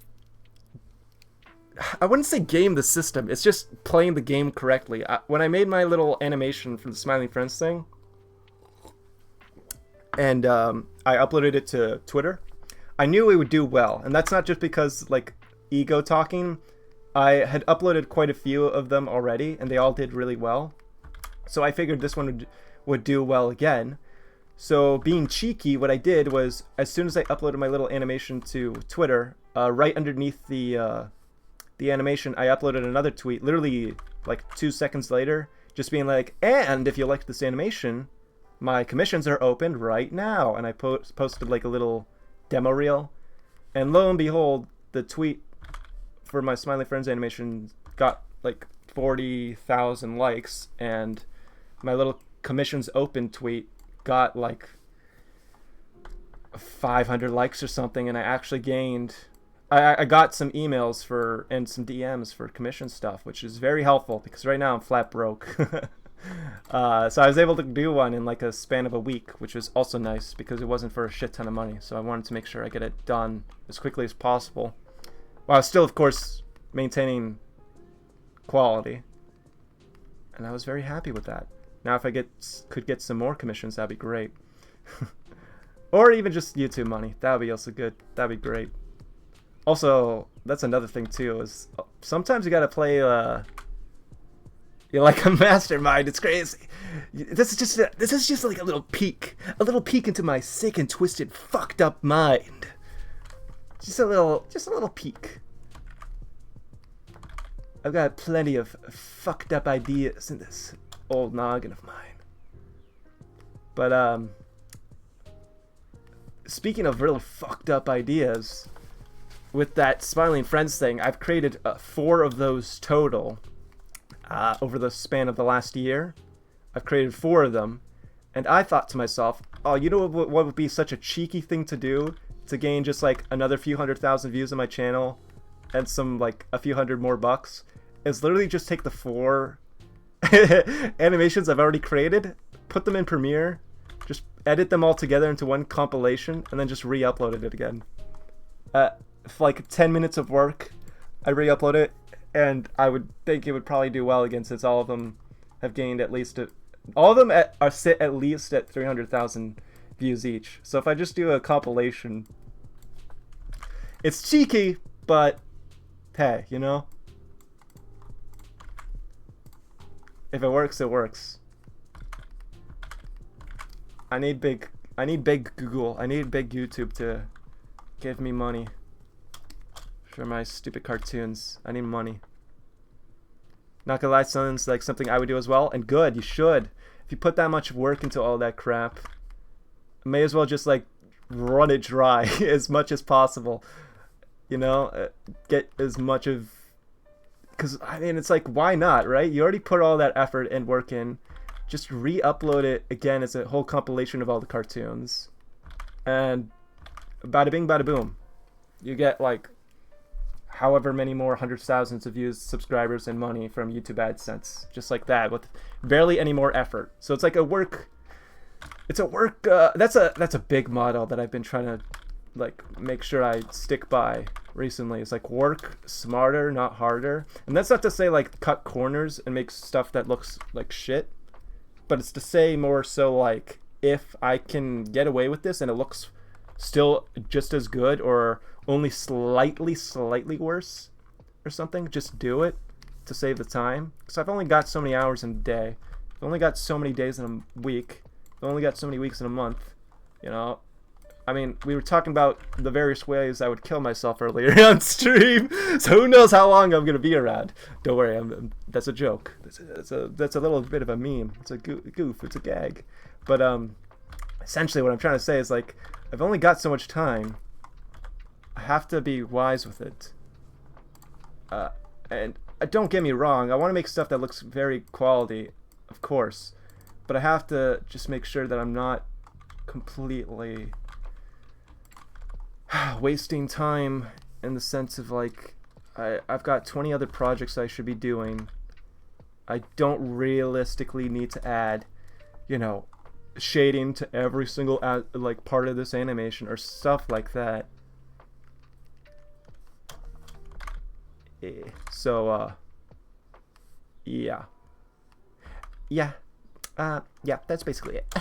I wouldn't say game the system, it's just playing the game correctly. When I made my little animation for the Smiling Friends thing, and I uploaded it to Twitter, I knew it would do well. And that's not just because, like, ego talking. I had uploaded quite a few of them already, and they all did really well. So I figured this one would do well again. So being cheeky, what I did was, as soon as I uploaded my little animation to Twitter, right underneath the animation, I uploaded another tweet, literally like 2 seconds later, just being like, and if you liked this animation, my commissions are open right now. And I posted like a little demo reel, and lo and behold, the tweet for my Smiling Friends animation got like 40,000 likes, and my little commissions open tweet got like 500 likes or something. And I actually gained, I got some emails and some DMs for commission stuff, which is very helpful because right now I'm flat broke. So I was able to do one in like a span of a week, which was also nice because it wasn't for a shit ton of money. So I wanted to make sure I get it done as quickly as possible, while still, of course, maintaining quality. And I was very happy with that. Now, if I could get some more commissions, that'd be great. Or even just YouTube money. That would be also good. That'd be great. Also, that's another thing too, is sometimes you gotta play you're like a mastermind. It's crazy. This is just like a little peek into my sick and twisted, fucked up mind. Just a little peek. I've got plenty of fucked up ideas in this old noggin of mine. But speaking of real fucked up ideas, with that Smiling Friends thing, I've created 4 of those total over the span of the last year. I've created 4 of them, and I thought to myself, oh, you know what would be such a cheeky thing to do to gain just like another few 100,000 views on my channel and some like a few hundred more bucks? Is literally just take the 4 animations I've already created, put them in Premiere, just edit them all together into one compilation, and then just re-uploaded it again. For like 10 minutes of work, I re-upload it, and I would think it would probably do well again, since all of them have gained at least all of them are sit at least at 300,000 views each. So if I just do a compilation, it's cheeky, but hey, you know, if it works, it works. I need big Google. I need big YouTube to give me money for my stupid cartoons. I need money. Not gonna lie, sounds like something I would do as well, and good, you should. If you put that much work into all that crap, may as well just like run it dry as much as possible. You know, get as much of, because I mean, it's like, why not, right? You already put all that effort and work in. Just re-upload it again as a whole compilation of all the cartoons, and bada bing, bada boom. You get like however many more hundreds of thousands of views, subscribers, and money from YouTube AdSense, just like that, with barely any more effort. So it's like a work. It's a work. That's a big model that I've been trying to like make sure I stick by recently. It's like work smarter, not harder. And that's not to say like cut corners and make stuff that looks like shit, but it's to say more so like, if I can get away with this and it looks still just as good or only slightly worse or something, just do it to save the time. Because I've only got so many hours in a day. I've only got so many days in a week. I've only got so many weeks in a month. You know? I mean, we were talking about the various ways I would kill myself earlier on stream, so who knows how long I'm gonna be around. Don't worry, that's a joke. That's a little bit of a meme. It's a goof. It's a gag. But essentially, what I'm trying to say is like, I've only got so much time. I have to be wise with it. And don't get me wrong, I want to make stuff that looks very quality, of course, but I have to just make sure that I'm not completely wasting time, in the sense of like, I've got 20 other projects I should be doing. I don't realistically need to add, you know, shading to every single like part of this animation or stuff like that. So yeah, that's basically it.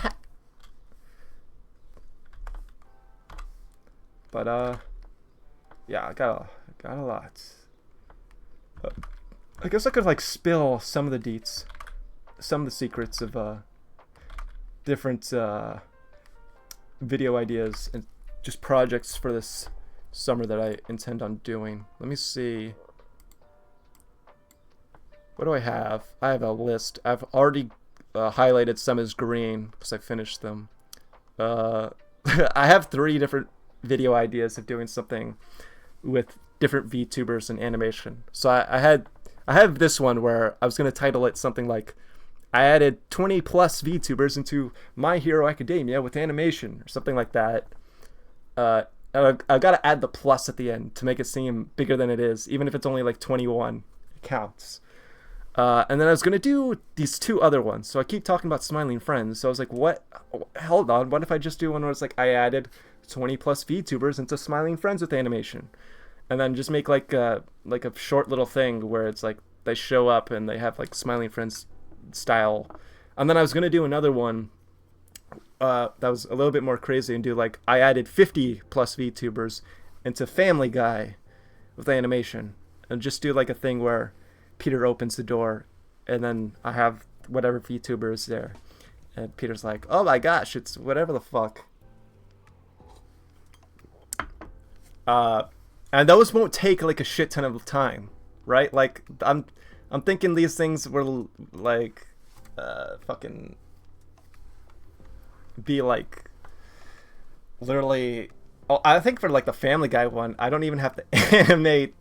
But yeah, I got a lot. I guess I could like spill some of the deets, some of the secrets of different video ideas and just projects for this summer that I intend on doing. Let me see. What do I have? I have a list. I've already highlighted some as green because I finished them. I have 3 different video ideas of doing something with different VTubers and animation. So I have this one where I was going to title it something like, I added 20 plus VTubers into My Hero Academia with animation, or something like that. I've got to add the plus at the end to make it seem bigger than it is, even if it's only like 21. It counts. And then I was gonna do these 2 other ones. So I keep talking about smiling friends. So I was like, what? Hold on. What if I just do one where it's like I added 20 plus VTubers into smiling friends with animation, and then just make like a short little thing where it's like they show up and they have like smiling friends style. And then I was gonna do another one that was a little bit more crazy and do like I added 50 plus VTubers into Family Guy with animation, and just do like a thing where Peter opens the door and then I have whatever VTuber is there, and Peter's like, oh my gosh, it's whatever the fuck. And those won't take like a shit ton of time, right? Like I'm thinking these things were like fucking be like literally. Oh, I think for like the Family Guy one, I don't even have to animate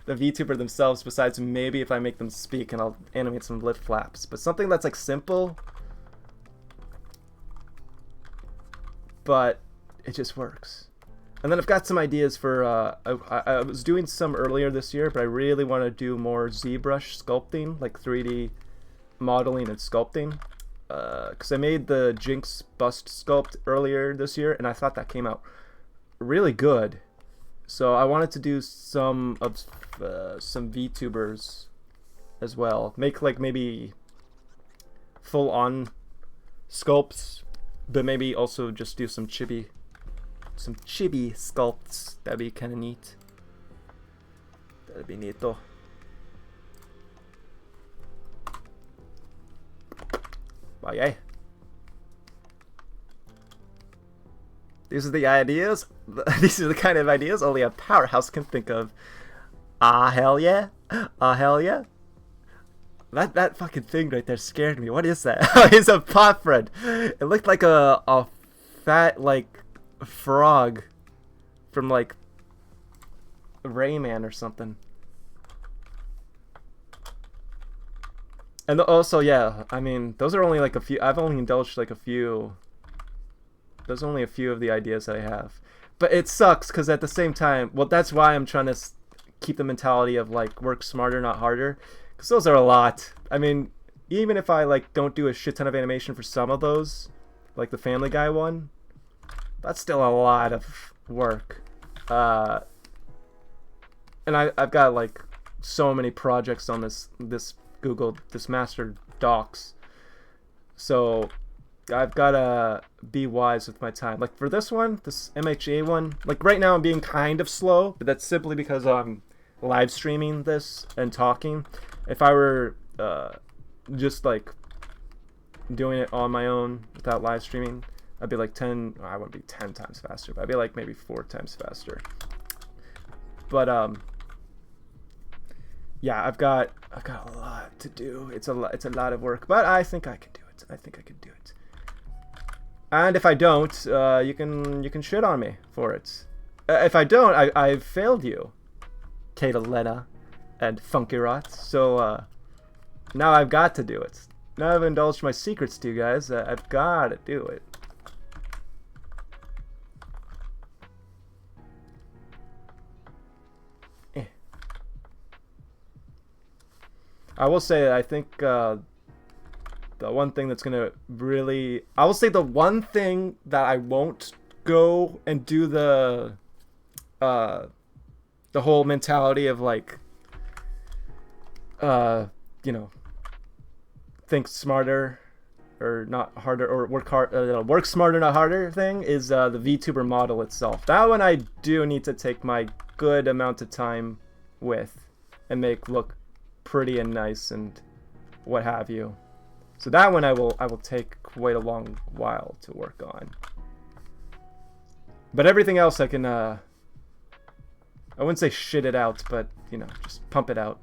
the VTuber themselves, besides maybe if I make them speak and I'll animate some lip flaps. But something that's like simple, but it just works. And then I've got some ideas for, I was doing some earlier this year, but I really want to do more ZBrush sculpting, like 3D modeling and sculpting. Because I made the Jinx bust sculpt earlier this year, and I thought that came out really good. So I wanted to do some VTubers as well. Make like maybe full-on sculpts, but maybe also just do some chibi sculpts. That'd be kind of neat. That'd be neato. But yeah. These are the ideas. These are the kind of ideas only a powerhouse can think of. Ah, hell yeah. Ah, hell yeah. That fucking thing right there scared me. What is that? It's a pot friend. It looked like a fat, like, frog from, like, Rayman or something. And also, yeah, I mean, those are only like a few. I've only indulged like a few. There's only a few of the ideas that I have. But it sucks because at the same time, well, that's why I'm trying to keep the mentality of like work smarter, not harder. Because those are a lot. I mean, even if I like don't do a shit ton of animation for some of those, like the Family Guy one, that's still a lot of work. And I've got like so many projects on this master docs. So I've gotta be wise with my time. Like for this one, this MHA one, like right now I'm being kind of slow, but that's simply because I'm live streaming this and talking. If I were just like doing it on my own without live streaming, I'd be like I wouldn't be 10 times faster, but I'd be like maybe 4 times faster. But yeah, I've got a lot to do. It's a lot of work, but I think I can do it. I think I can do it. And if I don't, you can shit on me for it. If I don't, I've failed you, Catalina and Funky Rot. So now I've got to do it. Now I've indulged my secrets to you guys. I've got to do it. I will say, I think the one thing that's gonna really, I will say the one thing that I won't go and do the whole mentality of like, you know, think smarter or not harder, or work smarter not harder thing is the VTuber model itself. That one I do need to take my good amount of time with and make look pretty and nice and what have you. So that one I will take quite a long while to work on. But everything else I can I wouldn't say shit it out, but you know, just pump it out.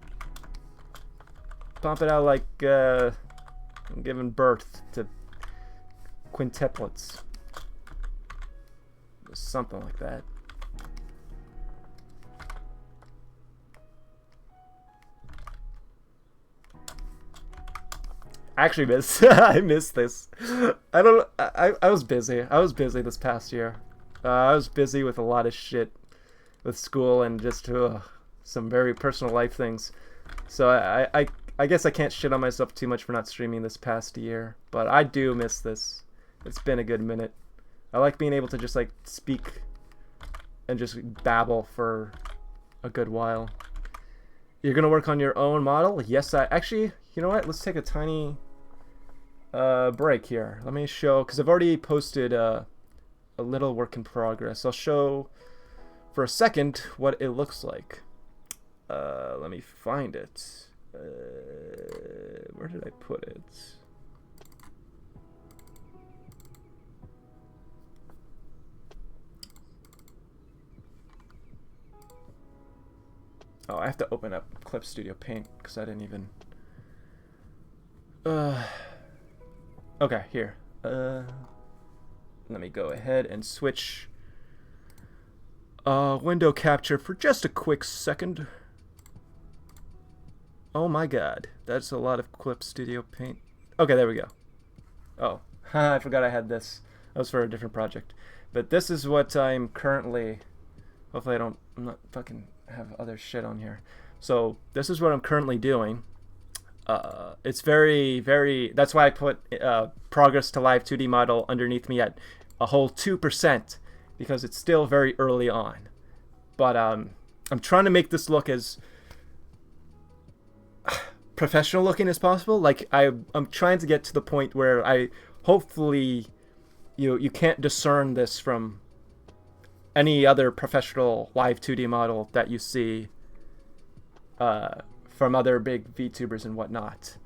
Pump it out like giving birth to quintuplets. Something like that. I actually miss I missed this. I was busy. I was busy this past year. I was busy with a lot of shit with school and just some very personal life things. So I guess I can't shit on myself too much for not streaming this past year, but I do miss this. It's been a good minute. I like being able to just like speak and just babble for a good while. You're gonna work on your own model? Yes, I actually. You know what? Let's take a tiny break here. Let me show, because I've already posted a little work in progress. I'll show for a second what it looks like. Let me find it. Where did I put it? Oh, I have to open up Clip Studio Paint because I didn't even. Okay, here. Let me go ahead and switch window capture for just a quick second. Oh my god, that's a lot of Clip Studio Paint. Okay, there we go. Oh, I forgot I had this. That was for a different project. But this is what I'm currently. Hopefully I'm not fucking have other shit on here. So this is what I'm currently doing. It's very. That's why I put progress to live 2D model underneath me at a whole 2% because it's still very early on. But I'm trying to make this look as professional looking as possible. Like I'm trying to get to the point where I hopefully you can't discern this from any other professional live 2D model that you see from other big VTubers and whatnot.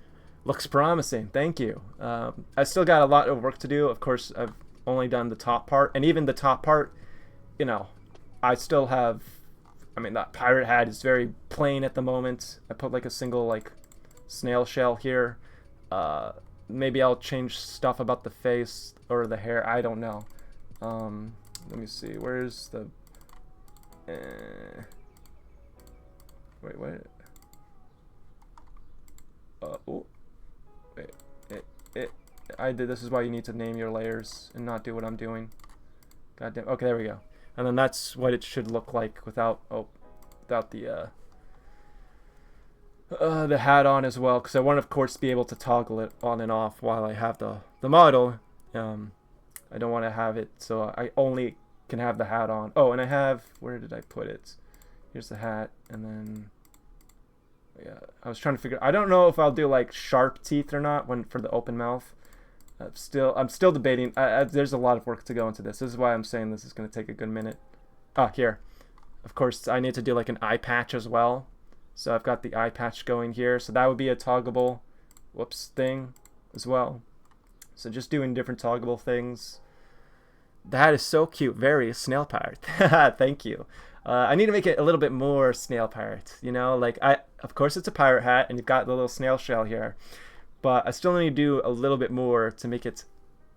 Looks promising. Thank you. I still got a lot of work to do. Of course, I've only done the top part, and even the top part, you know, I still have. I mean, that pirate hat is very plain at the moment. I put like a single like snail shell here. Maybe I'll change stuff about the face or the hair. I don't know. Let me see. Where's the? Wait, what? Oh, wait. I did. This is why you need to name your layers and not do what I'm doing. God damn. Okay, there we go. And then that's what it should look like without without the hat on as well, because I want, of course, to be able to toggle it on and off while I have the model. I don't want to have it so I only can have the hat on. Oh, and I have, where did I put it? Here's the hat, and then yeah, I was trying to figure. I don't know if I'll do like sharp teeth or not for the open mouth. I'm still debating. There's a lot of work to go into this. This is why I'm saying this is going to take a good minute. Ah, here. Of course, I need to do like an eye patch as well. So I've got the eye patch going here. So that would be a toggable, thing as well. So just doing different toggable things. That is so cute. Very snail pirate. Thank you. I need to make it a little bit more snail pirate. You know, like of course it's a pirate hat and you've got the little snail shell here. But I still need to do a little bit more to make it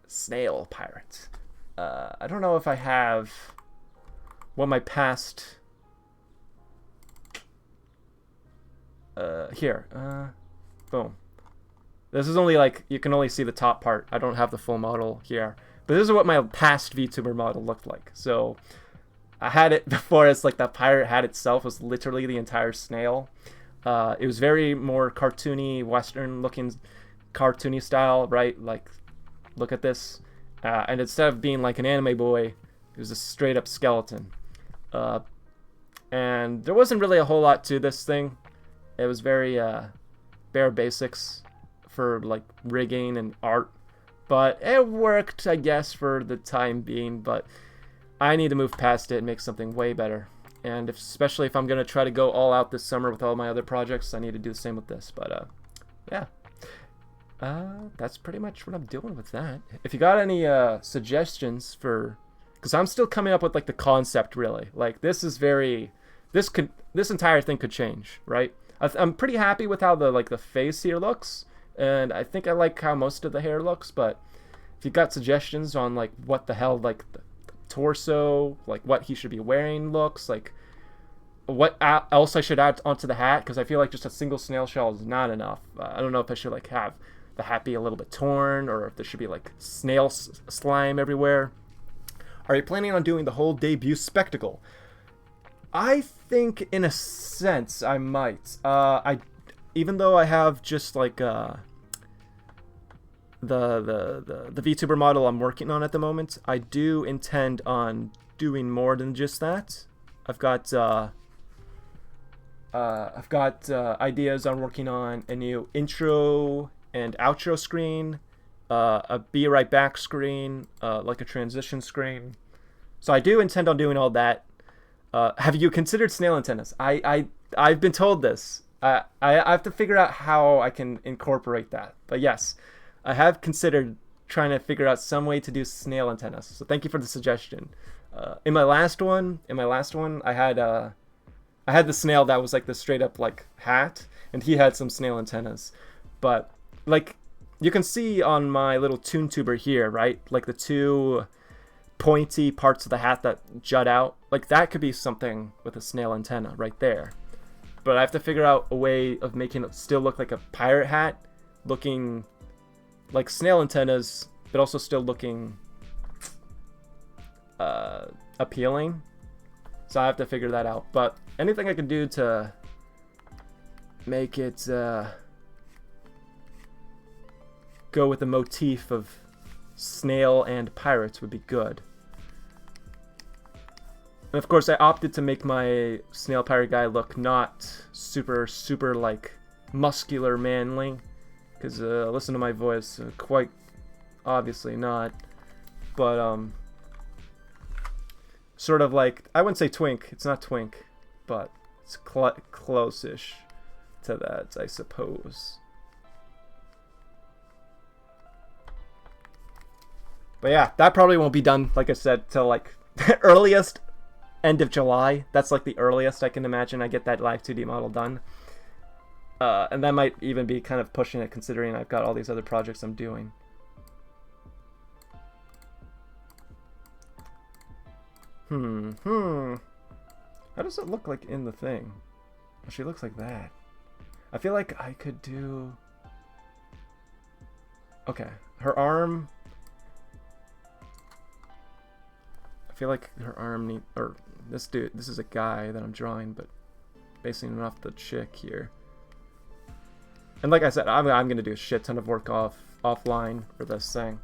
snail pirate. I don't know if I have what my past... here. Boom. This is only like, you can only see the top part. I don't have the full model here. But this is what my past VTuber model looked like. So I had it before as like the pirate hat itself was literally the entire snail. It was very more cartoony, Western looking, cartoony style, right? Like, look at this. And instead of being like an anime boy, it was a straight up skeleton. And there wasn't really a whole lot to this thing. It was very bare basics for like rigging and art. But it worked, I guess, for the time being. But I need to move past it and make something way better. And especially if I'm going to try to go all out this summer with all my other projects, I need to do the same with this. But yeah, that's pretty much what I'm doing with that. If you got any suggestions for... Because I'm still coming up with like the concept, really. Like this is very... This entire thing could change, right? I'm pretty happy with how the face here looks. And I think I like how most of the hair looks. But if you got suggestions on like what the hell like... torso, like what he should be wearing looks like, what else I should add onto the hat, because I feel like just a single snail shell is not enough. I don't know if I should like have the hat be a little bit torn, or if there should be like snail slime everywhere. Are you planning on doing the whole debut spectacle? I think in a sense I might. even though I have just like the VTuber model I'm working on at the moment, I do intend on doing more than just that. I've got ideas on working on a new intro and outro screen, a be right back screen, like a transition screen. So I do intend on doing all that. Have you considered snail antennas? I've been told this. I have to figure out how I can incorporate that. But yes, I have considered trying to figure out some way to do snail antennas. So thank you for the suggestion. In my last one, I had the snail that was like the straight up like hat, and he had some snail antennas. But like you can see on my little Toontuber here, right? Like the two pointy parts of the hat that jut out, like that could be something with a snail antenna right there. But I have to figure out a way of making it still look like a pirate hat, looking like snail antennas, but also still looking appealing. So I have to figure that out. But anything I can do to make it go with the motif of snail and pirates would be good. And of course I opted to make my snail pirate guy look not super like muscular manly, because listen to my voice, quite obviously not, but sort of like, I wouldn't say twink, it's not twink, but it's close-ish to that, I suppose. But yeah, that probably won't be done, like I said, till like earliest end of July. That's like the earliest I can imagine I get that live 2D model done. And that might even be kind of pushing it, considering I've got all these other projects I'm doing. How does it look like in the thing? Oh, she looks like that. I feel like I could do... Okay, her arm... I feel like her arm need... Or this dude, this is a guy that I'm drawing, but basing it off the chick here. And like I said, I'm gonna do a shit ton of work offline for this thing.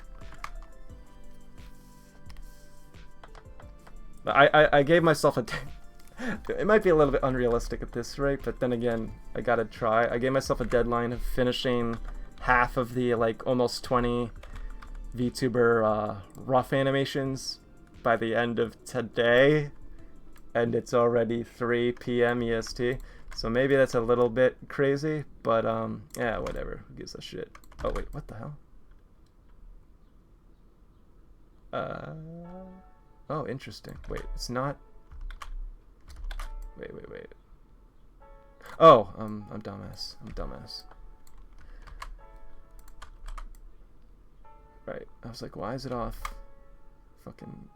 I gave myself a... It might be a little bit unrealistic at this rate, but then again, I gotta try. I gave myself a deadline of finishing half of the like almost 20 VTuber rough animations by the end of today, and it's already 3 p.m. EST, so maybe that's a little bit crazy, but yeah, whatever, who gives a shit. Oh wait, what the hell? Oh, interesting. Wait, it's not... Wait. Oh, I'm dumbass. Right, I was like, why is it off? Fucking...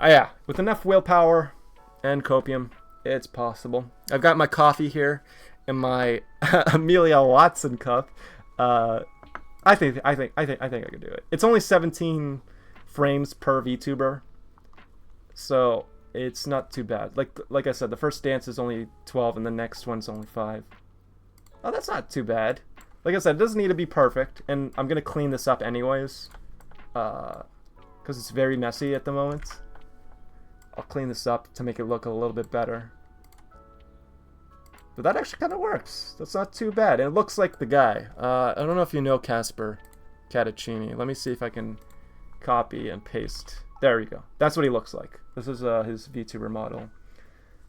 yeah, with enough willpower and copium, it's possible. I've got my coffee here in my Amelia Watson cup. I think I can do it. It's only 17 frames per VTuber, so it's not too bad. Like I said, the first dance is only 12, and the next one's only 5. Oh, that's not too bad. Like I said, it doesn't need to be perfect, and I'm gonna clean this up anyways, because it's very messy at the moment. I'll clean this up to make it look a little bit better. But that actually kind of works. That's not too bad. And it looks like the guy. I don't know if you know Casper Catacini. Let me see if I can copy and paste. There we go. That's what he looks like. This is his VTuber model.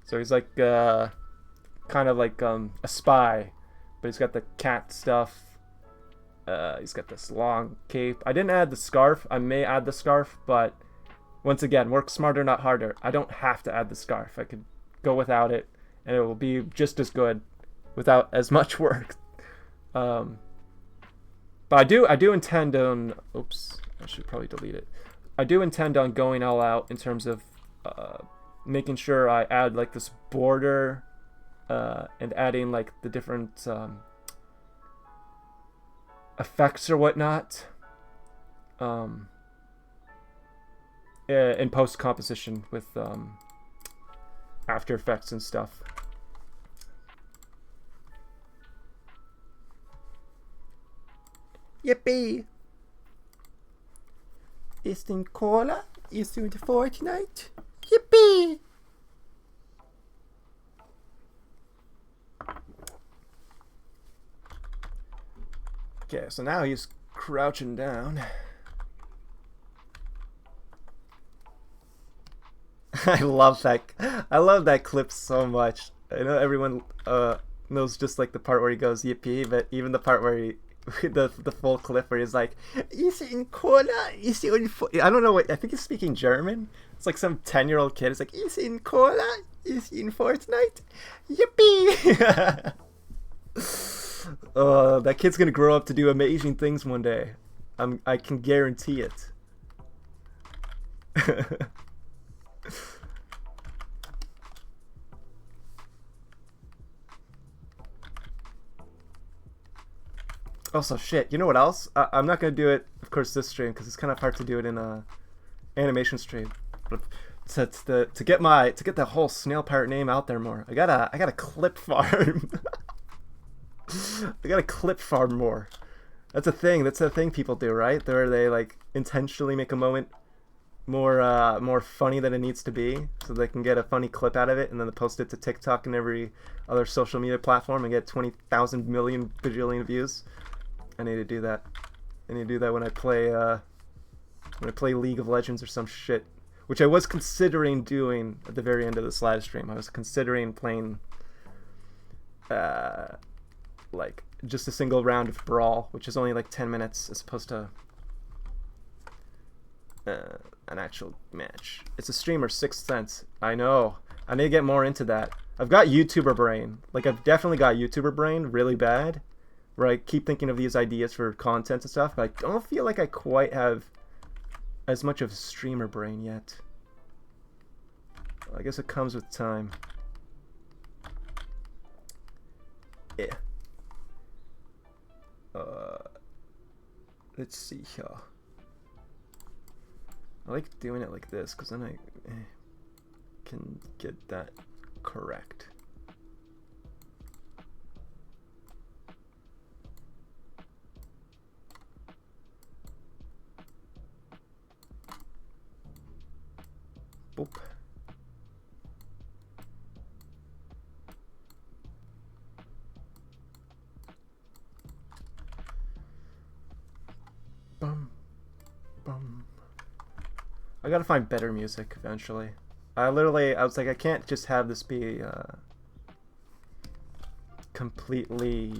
So he's like kind of like a spy, but he's got the cat stuff. He's got this long cape. I didn't add the scarf. I may add the scarf, but once again, work smarter, not harder. I don't have to add the scarf. I could go without it, and it will be just as good without as much work. But I do intend on... Oops, I should probably delete it. I do intend on going all out in terms of making sure I add like this border and adding like the different effects or whatnot. in post composition with After Effects and stuff. Yippee! Ist in Cola? Ist in Fortnite? Yippee! Okay, so now he's crouching down. I love that clip so much. I know everyone knows just like the part where he goes yippee, but even the part where he the full clip where he's like, "Is in cola? Is in I don't know what, I think he's speaking German. It's like some 10-year-old kid. It's like, "Is in cola? Is in Fortnite? Yippee!" That kid's gonna grow up to do amazing things one day. I can guarantee it. Also, shit, you know what else? I'm not gonna do it, of course, this stream, because it's kind of hard to do it in a animation stream. But to get the whole snail pirate name out there more, I gotta clip farm. I gotta clip farm more. That's a thing. That's a thing people do, right? Where they like intentionally make a moment more funny than it needs to be, so they can get a funny clip out of it, and then they post it to TikTok and every other social media platform and get 20,000 million bajillion views. I need to do that. I need to do that when I play League of Legends or some shit, which I was considering doing at the very end of this live stream. I was considering playing like just a single round of Brawl, which is only like 10 minutes as opposed to an actual match. It's a streamer, 6th Sense. I know. I need to get more into that. I've got YouTuber brain. Like, I've definitely got YouTuber brain really bad, where I keep thinking of these ideas for content and stuff, but I don't feel like I quite have as much of streamer brain yet. I guess it comes with time. Yeah. Let's see here. I like doing it like this because then I can get that correct. Boop. Bum, bum. I gotta find better music eventually. I was like, I can't just have this be completely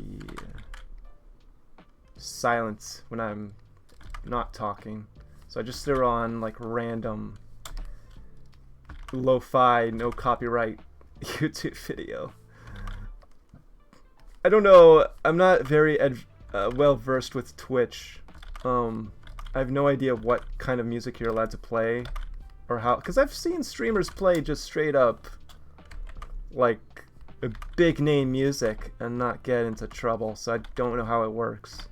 silent when I'm not talking. So I just threw on like random lo-fi, no copyright YouTube video. I don't know, I'm not very well versed with Twitch. I have no idea what kind of music you're allowed to play or how, because I've seen streamers play just straight up like a big name music and not get into trouble, so I don't know how it works.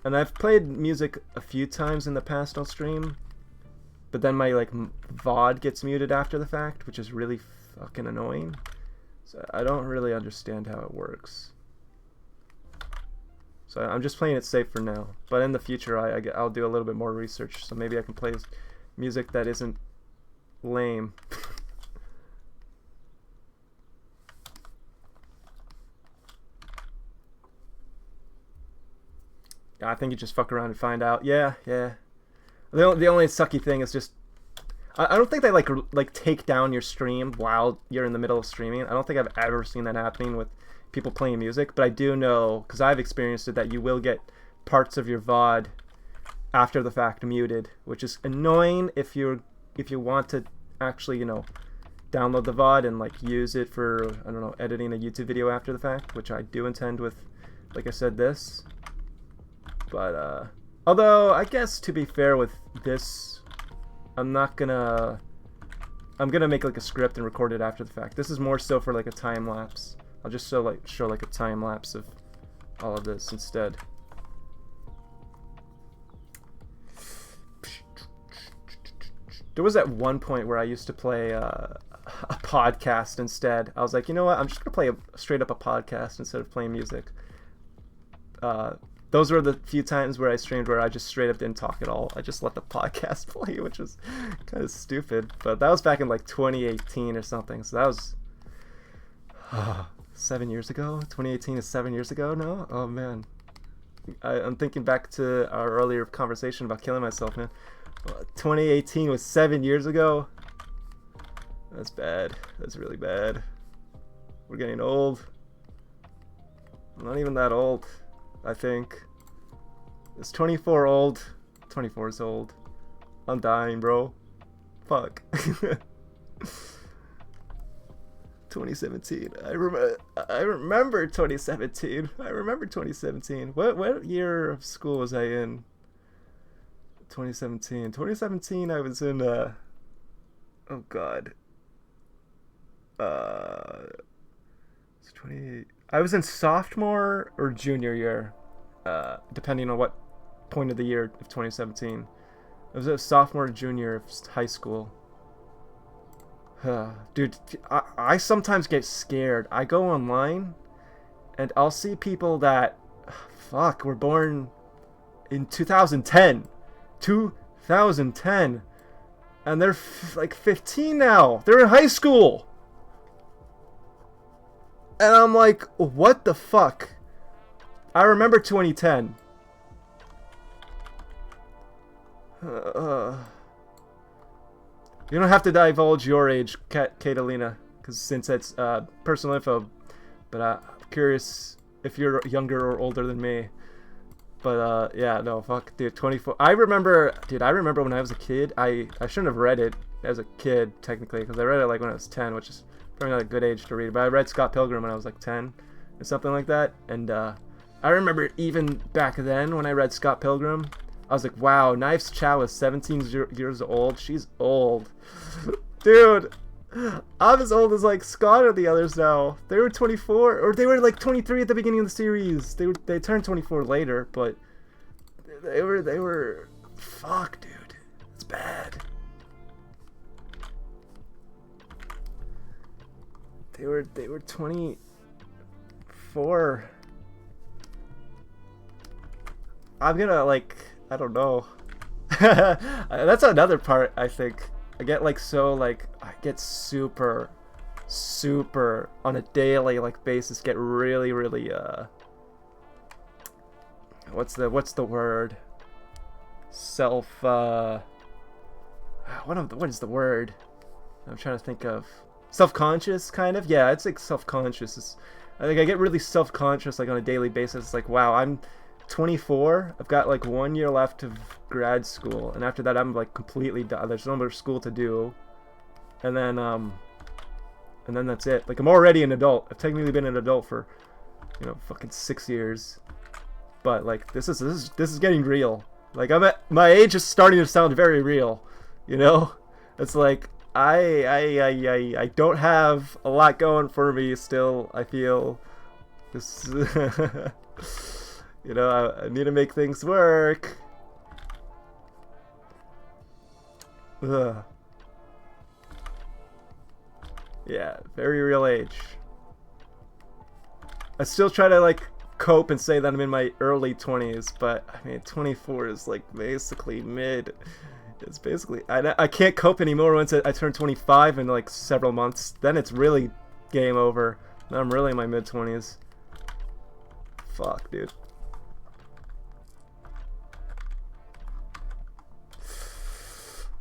And I've played music a few times in the past on stream, but then my like VOD gets muted after the fact, which is really fucking annoying. So I don't really understand how it works. So I'm just playing it safe for now. But in the future, I'll do a little bit more research, so maybe I can play music that isn't lame. I think you just fuck around and find out. Yeah. The only sucky thing is just I don't think they like take down your stream while you're in the middle of streaming. I don't think I've ever seen that happening with people playing music, but I do know, because I've experienced it, that you will get parts of your VOD after the fact muted, which is annoying if you want to actually, you know, download the VOD and like use it for, I don't know, editing a YouTube video after the fact, which I do intend with, like I said, this. But although I guess to be fair with this, I'm gonna make like a script and record it after the fact. This is more so for like a time lapse. I'll just show like a time lapse of all of this instead. There was at one point where I used to play a podcast instead. I was like, you know what? I'm just gonna play straight up a podcast instead of playing music. Those were the few times where I streamed where I just straight up didn't talk at all. I just let the podcast play, which was kind of stupid. But that was back in like 2018 or something. So that was 7 years ago. 2018 is 7 years ago now. Oh man, I'm thinking back to our earlier conversation about killing myself, man. 2018 was 7 years ago. That's bad. That's really bad. We're getting old. I'm not even that old, I think. Is 24 old? 24 is old. I'm dying, bro. Fuck. 2017. I remember 2017. I remember 2017. What year of school was I in? 2017. 2017 I was in oh god. 28. I was in sophomore or junior year, depending on what point of the year of 2017. I was a sophomore or junior of high school. Dude, I sometimes get scared. I go online, and I'll see people that, fuck, were born in 2010. 2010. And they're like 15 now. They're in high school. And I'm like, what the fuck? I remember 2010. You don't have to divulge your age, Catalina, because since it's personal info. But I'm curious if you're younger or older than me. But yeah, no, fuck, dude, 24. I remember when I was a kid. I shouldn't have read it as a kid technically, because I read it like when I was 10, which is probably not a good age to read. But I read Scott Pilgrim when I was like 10 or something like that. And I remember even back then when I read Scott Pilgrim, I was like, wow, Knives Chow is 17 years old. She's old. Dude, I'm as old as like Scott and the others now. They were 24, or they were like 23 at the beginning of the series. They turned 24 later, but they were fuck, dude. It's bad. They were 24. I'm gonna like, I don't know. That's another part, I think. I get like so like I get super on a daily like basis, get really what's the word? What is the word? I'm trying to think of. Self-conscious, kind of. Yeah, it's like self-conscious. I think I get really self-conscious like on a daily basis. It's like, wow, I'm 24. I've got like 1 year left of grad school, and after that I'm like completely done. There's no more school to do, and then that's it. Like, I'm already an adult. I've technically been an adult for, you know, fucking 6 years, but like this is getting real. Like, my age is starting to sound very real, you know. It's like I don't have a lot going for me still. I feel this. You know, I need to make things work. Ugh. Yeah, very real age. I still try to like cope and say that I'm in my early 20s, but I mean 24 is like basically mid. It's basically I can't cope anymore once I turn 25 in like several months. Then it's really game over. Now I'm really in my mid 20s. Fuck, dude.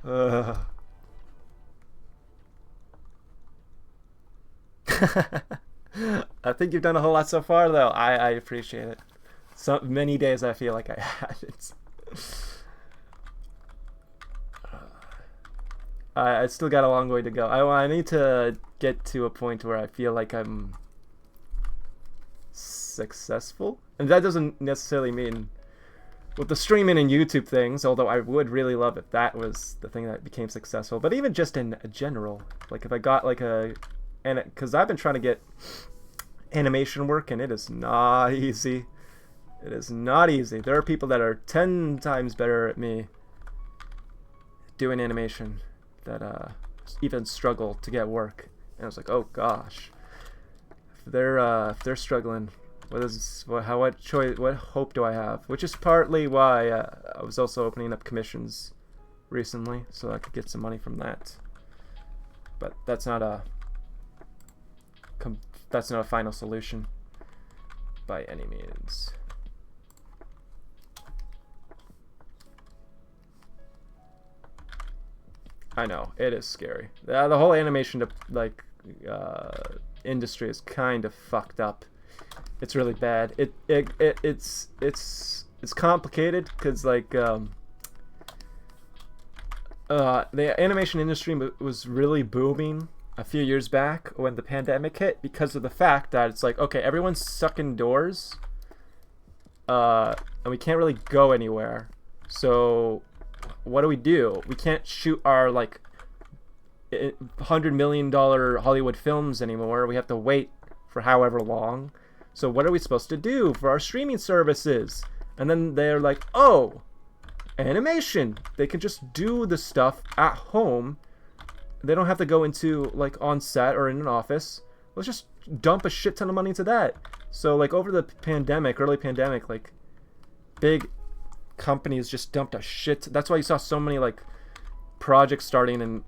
I think you've done a whole lot so far, though. I appreciate it. So many days I feel like I haven't. I still got a long way to go. I need to get to a point where I feel like I'm successful, and that doesn't necessarily mean with the streaming and YouTube things, although I would really love if that was the thing that became successful. But even just in general, like if I got like because I've been trying to get animation work, and it is not easy. It is not easy. There are people that are 10 times better at me doing animation, that even struggle to get work. And I was like, oh gosh, if they're struggling, what hope do I have? Which is partly why I was also opening up commissions recently, so I could get some money from that. But that's not a final solution by any means. I know, it is scary. The whole animation industry is kind of fucked up. It's really bad. It's complicated because like the animation industry was really booming a few years back when the pandemic hit, because of the fact that it's like, okay, everyone's stuck indoors, and we can't really go anywhere. So what do? We can't shoot our like $100 million Hollywood films anymore. We have to wait for however long. So what are we supposed to do for our streaming services? And then they're like, oh, animation. They can just do the stuff at home. They don't have to go into like on set or in an office. Let's just dump a shit ton of money into that. So like over the early pandemic, like big companies just dumped a shit. That's why you saw so many like projects starting and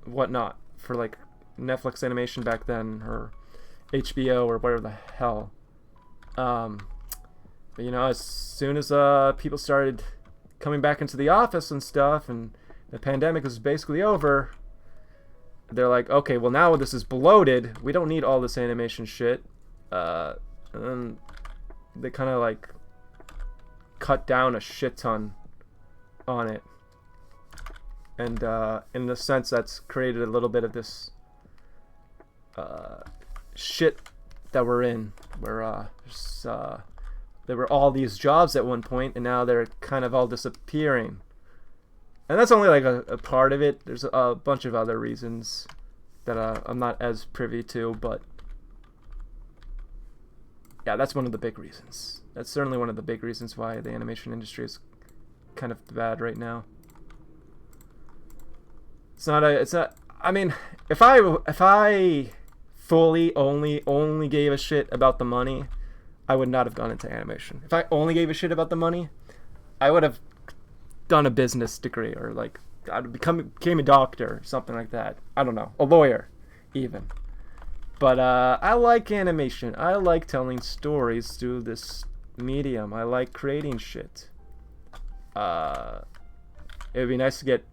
whatnot for like Netflix animation back then, or HBO or whatever the hell. But you know, as soon as people started coming back into the office and stuff, and the pandemic was basically over, they're like, okay, well now this is bloated. We don't need all this animation shit. And then they kind of like cut down a shit ton on it. And in the sense, that's created a little bit of this shit that we're in, where there were all these jobs at one point, and now they're kind of all disappearing. And that's only like a part of it. There's a bunch of other reasons that I'm not as privy to, but yeah, that's one of the big reasons. That's certainly one of the big reasons why the animation industry is kind of bad right now. It's not. I mean, if I fully only gave a shit about the money, I would not have gone into animation. If I only gave a shit about the money, I would have done a business degree, or like I'd became a doctor or something like that. I don't know, a lawyer even. But I like animation. I like telling stories through this medium. I like creating shit. It would be nice to get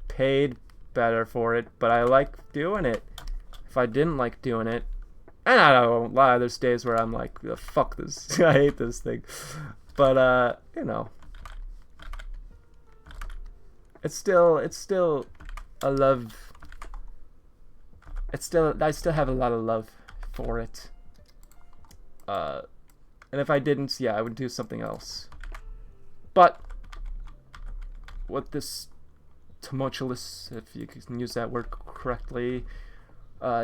paid better for it, but I like doing it. If I didn't like doing it, and I don't lie, there's days where I'm like, fuck this, I hate this thing. But you know, it's still a love. I still have a lot of love for it. And if I didn't, yeah, I would do something else. But what this tumultuous, if you can use that word correctly,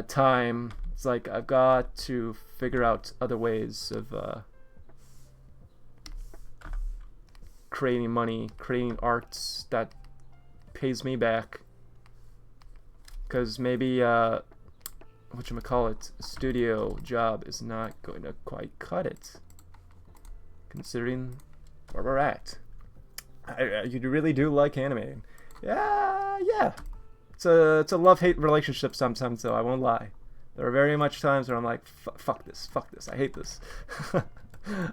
time, it's like I've got to figure out other ways of creating money, creating arts that pays me back. Because maybe whatchamacallit, a studio job is not going to quite cut it, considering where we're at. You really do like animating. Yeah. It's a love-hate relationship sometimes, though, I won't lie. There are very much times where I'm like, fuck this, I hate this.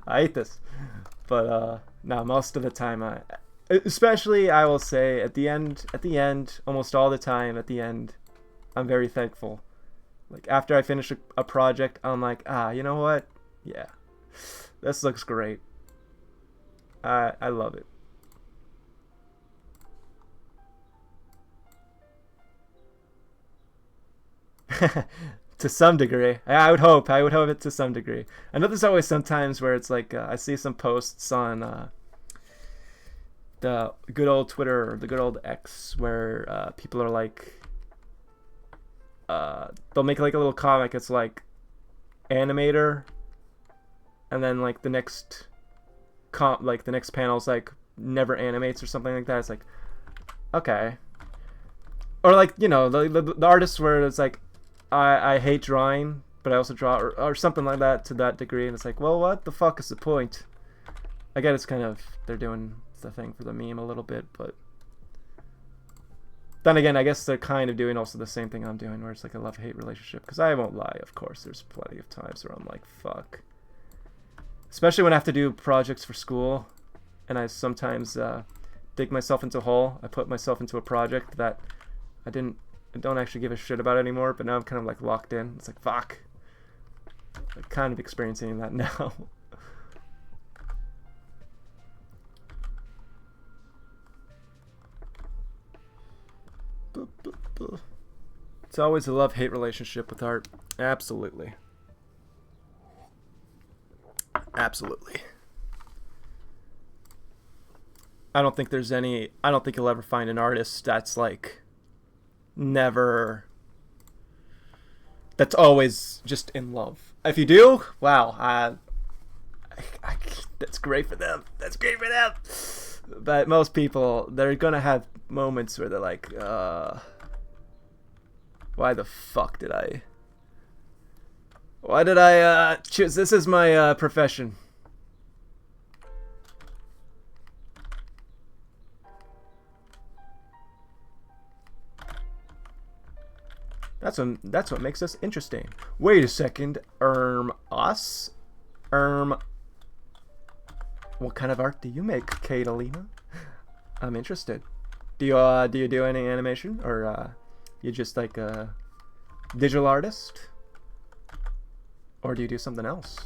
I hate this. But no, most of the time, especially I will say at the end, almost all the time at the end, I'm very thankful. Like after I finish a project, I'm like, you know what? Yeah, this looks great. I love it. To some degree, I would hope it to some degree. I know there's always sometimes where it's like I see some posts on the good old Twitter or the good old X where people are like, they'll make like a little comic. It's like animator, and then like the next panel's like never animates or something like that. It's like, okay, Or like, you know, the artists where it's like, I hate drawing, but I also draw, or something like that to that degree, and it's like, well, what the fuck is the point? I get it's kind of, they're doing the thing for the meme a little bit, but then again, I guess they're kind of doing also the same thing I'm doing, where it's like a love-hate relationship, because I won't lie, of course, there's plenty of times where I'm like, fuck. Especially when I have to do projects for school, and I sometimes dig myself into a hole. I put myself into a project that I don't actually give a shit about anymore, but now I'm kind of like locked in. It's like, fuck. I'm kind of experiencing that now. It's always a love-hate relationship with art. Absolutely. Absolutely. I don't think you'll ever find an artist that's like never, that's always just in love. If you do, wow, that's great for them. That's great for them. But most people, they're gonna have moments where they're like, why the fuck did I choose? This is my profession. That's what makes us interesting. Wait a second. Us? What kind of art do you make, Catalina? I'm interested. Do you do any animation, or you just like a digital artist, or do you do something else?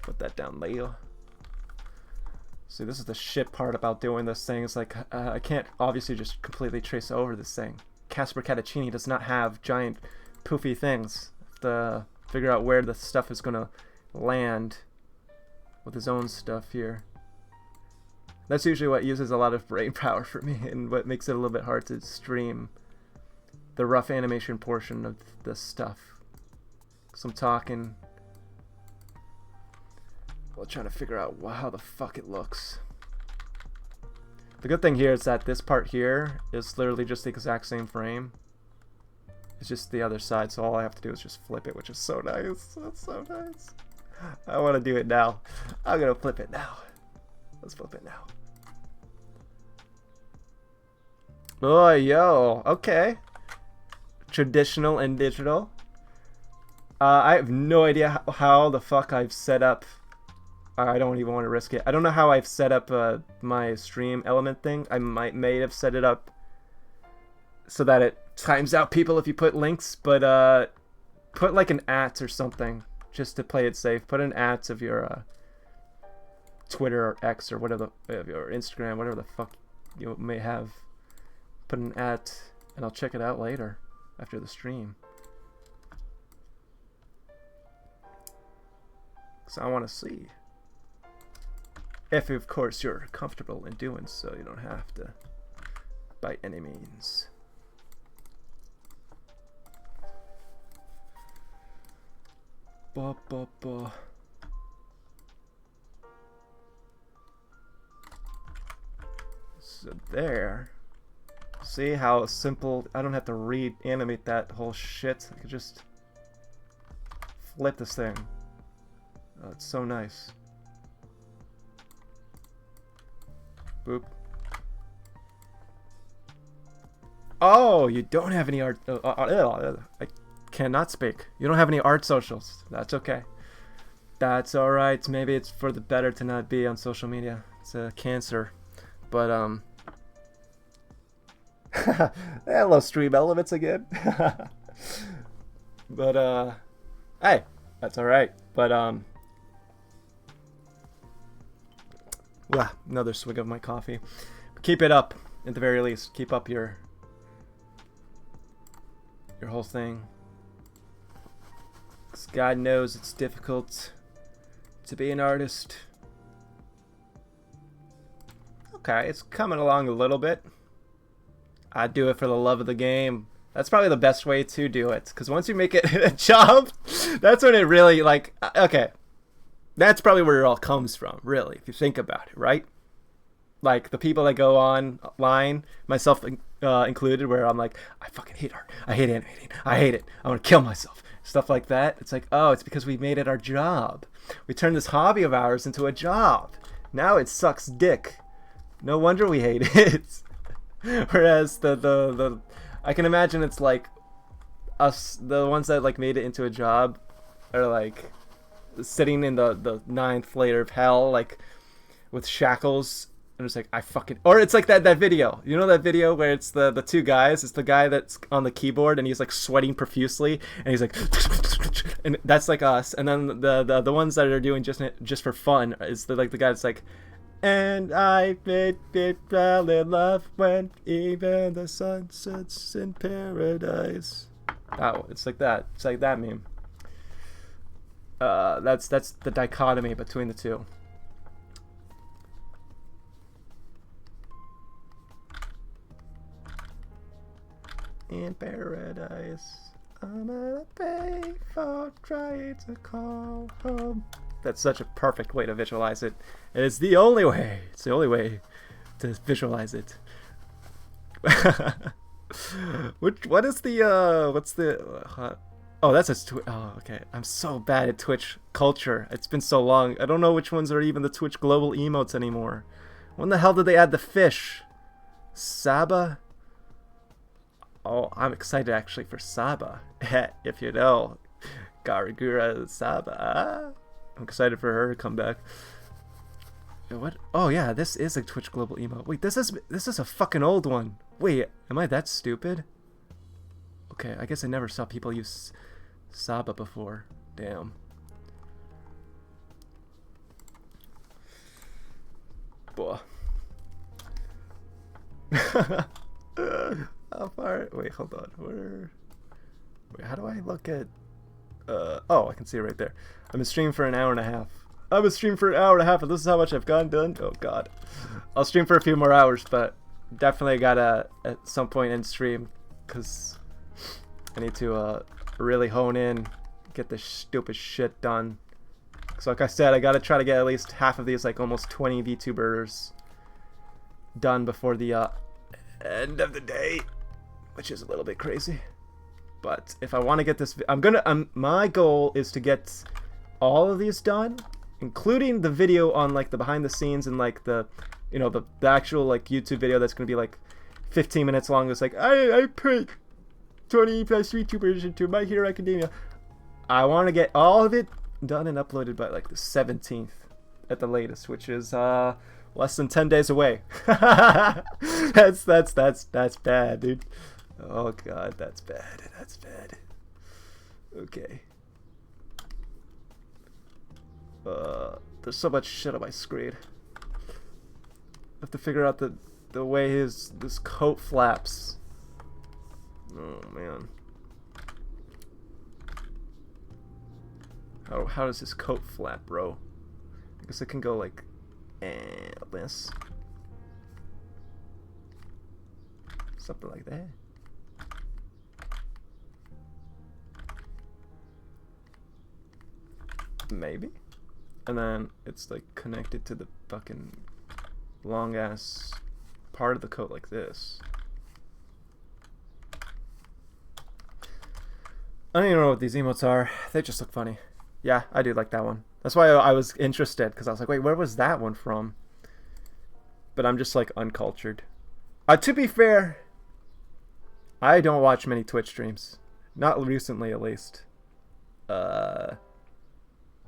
Put that down later. See, this is the shit part about doing this thing. It's like, I can't obviously just completely trace over this thing. Casper Catacini does not have giant poofy things. I have to figure out where the stuff is going to land with his own stuff here. That's usually what uses a lot of brain power for me, and what makes it a little bit hard to stream the rough animation portion of this stuff. So I'm talking... while trying to figure out how the fuck it looks. The good thing here is that this part here is literally just the exact same frame. It's just the other side, so all I have to do is just flip it, which is so nice. That's so nice. I want to do it now. I'm gonna flip it now. Let's flip it now. Oh, yo. Okay. Traditional and digital. I have no idea how the fuck I've set up... I don't even want to risk it. I don't know how I've set up my stream element thing. I may have set it up so that it times out people if you put links, but put like an @ or something just to play it safe. Put an @ of your Twitter or X or whatever, or Instagram, whatever the fuck you may have. Put an @ and I'll check it out later after the stream. So I want to see. If, of course, you're comfortable in doing so, you don't have to by any means. Ba, ba, ba. So there. See how simple, I don't have to animate that whole shit. I could just flip this thing. Oh, it's so nice. Boop. Oh, you don't have any art. I cannot speak. You don't have any art socials. That's okay. That's alright. Maybe it's for the better to not be on social media. It's a cancer. But, hello, stream elements again. But, hey, that's alright. But, another swig of my coffee. Keep it up, at the very least. Keep up your whole thing. 'Cause God knows it's difficult to be an artist. Okay, it's coming along a little bit. I do it for the love of the game. That's probably the best way to do it. Because once you make it a job, that's when it really, like, okay. That's probably where it all comes from, really, if you think about it, right? Like the people that go online, myself included, where I'm like, I fucking hate art. I hate animating. I hate it. I want to kill myself. Stuff like that. It's like, oh, it's because we made it our job. We turned this hobby of ours into a job. Now it sucks dick. No wonder we hate it. Whereas the I can imagine it's like us, the ones that like made it into a job, are like sitting in the ninth layer of hell, like with shackles. And it's like, I fucking, or it's like that video. You know that video where it's the two guys? It's the guy that's on the keyboard and he's like sweating profusely and he's like, and that's like us. And then the ones that are doing just for fun is the guy that's like, and I fell in love when even the sun sets in paradise. Oh, it's like that. It's like that meme. That's the dichotomy between the two. In paradise, I'm gonna pay for trying to call home. That's such a perfect way to visualize it. It's the only way. It's the only way to visualize it. What is the what's the oh, that's a oh, okay. I'm so bad at Twitch culture. It's been so long. I don't know which ones are even the Twitch global emotes anymore. When the hell did they add the fish? Saba? Oh, I'm excited actually for Saba. If you know, Garigura Saba. I'm excited for her to come back. What? Oh yeah, this is a Twitch global emote. Wait, this is a fucking old one. Wait, am I that stupid? Okay, I guess I never saw people use Saba before. Damn. Boy. How far? Wait, hold on. Wait, how do I look at? Oh, I can see it right there. I'm a stream for an hour and a half. I'm a stream for an hour and a half, and this is how much I've done. Oh god. I'll stream for a few more hours, but definitely gotta at some point end stream, cause I need to really hone in, get this stupid shit done. So like I said, I gotta try to get at least half of these, like almost 20 VTubers done before the end of the day, which is a little bit crazy. But if I want to get this, my goal is to get all of these done, including the video on like the behind the scenes and like the, you know, the actual like YouTube video that's gonna be like 15 minutes long. It's like I put 20 plus VTubers into My Hero Academia. I want to get all of it done and uploaded by like the 17th at the latest, which is less than 10 days away. That's bad, dude. Oh god, that's bad. That's bad. Okay. There's so much shit on my screen. I have to figure out the way this coat flaps. Oh man. How does this coat flap, bro? I guess it can go like this. Something like that. Maybe. And then it's like connected to the fucking long ass part of the coat like this. I don't even know what these emotes are. They just look funny. Yeah, I do like that one. That's why I was interested, because I was like, wait, where was that one from? But I'm just like uncultured. To be fair, I don't watch many Twitch streams. Not recently, at least. I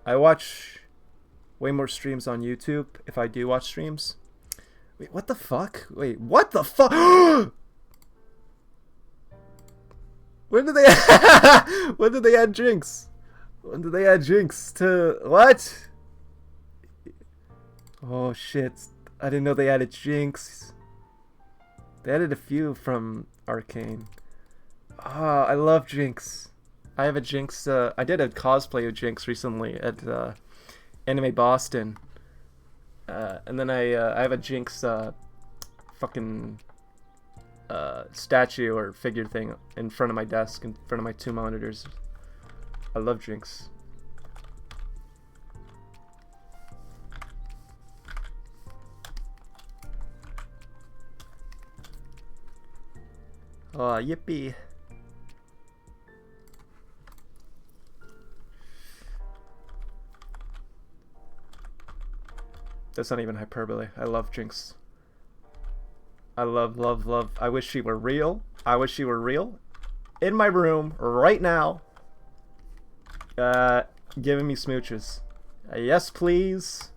watch way more streams on YouTube if I do watch streams. Wait, what the fuck? Wait, what the fuck? When did they add drinks? When did they add drinks to what? Oh shit. I didn't know they added drinks. They added a few from Arcane. Ah, I love Jinx. I have a Jinx. I did a cosplay of Jinx recently at Anime Boston, and then I have a Jinx fucking statue or figure thing in front of my desk, in front of my 2 monitors. I love Jinx. Oh, yippee. That's not even hyperbole. I love Jinx. I love, love, love. I wish she were real. I wish she were real. In my room right now. Giving me smooches. Yes, please.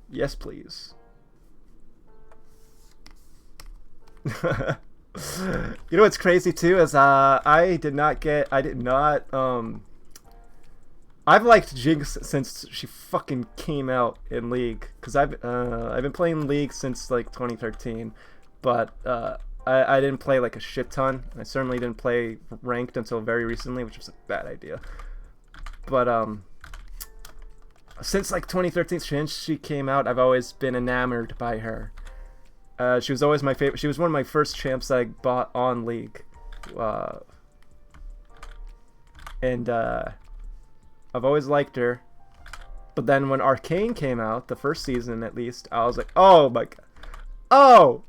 Yes, please. You know what's crazy too is I've liked Jinx since she fucking came out in League, because I've been playing League since like 2013, but I didn't play like a shit ton. I certainly didn't play ranked until very recently, which was a bad idea. But since like 2013, since she came out, I've always been enamored by her. She was always my favorite. She was one of my first champs I bought on League, and I've always liked her. But then when Arcane came out, the first season at least, I was like, oh my god,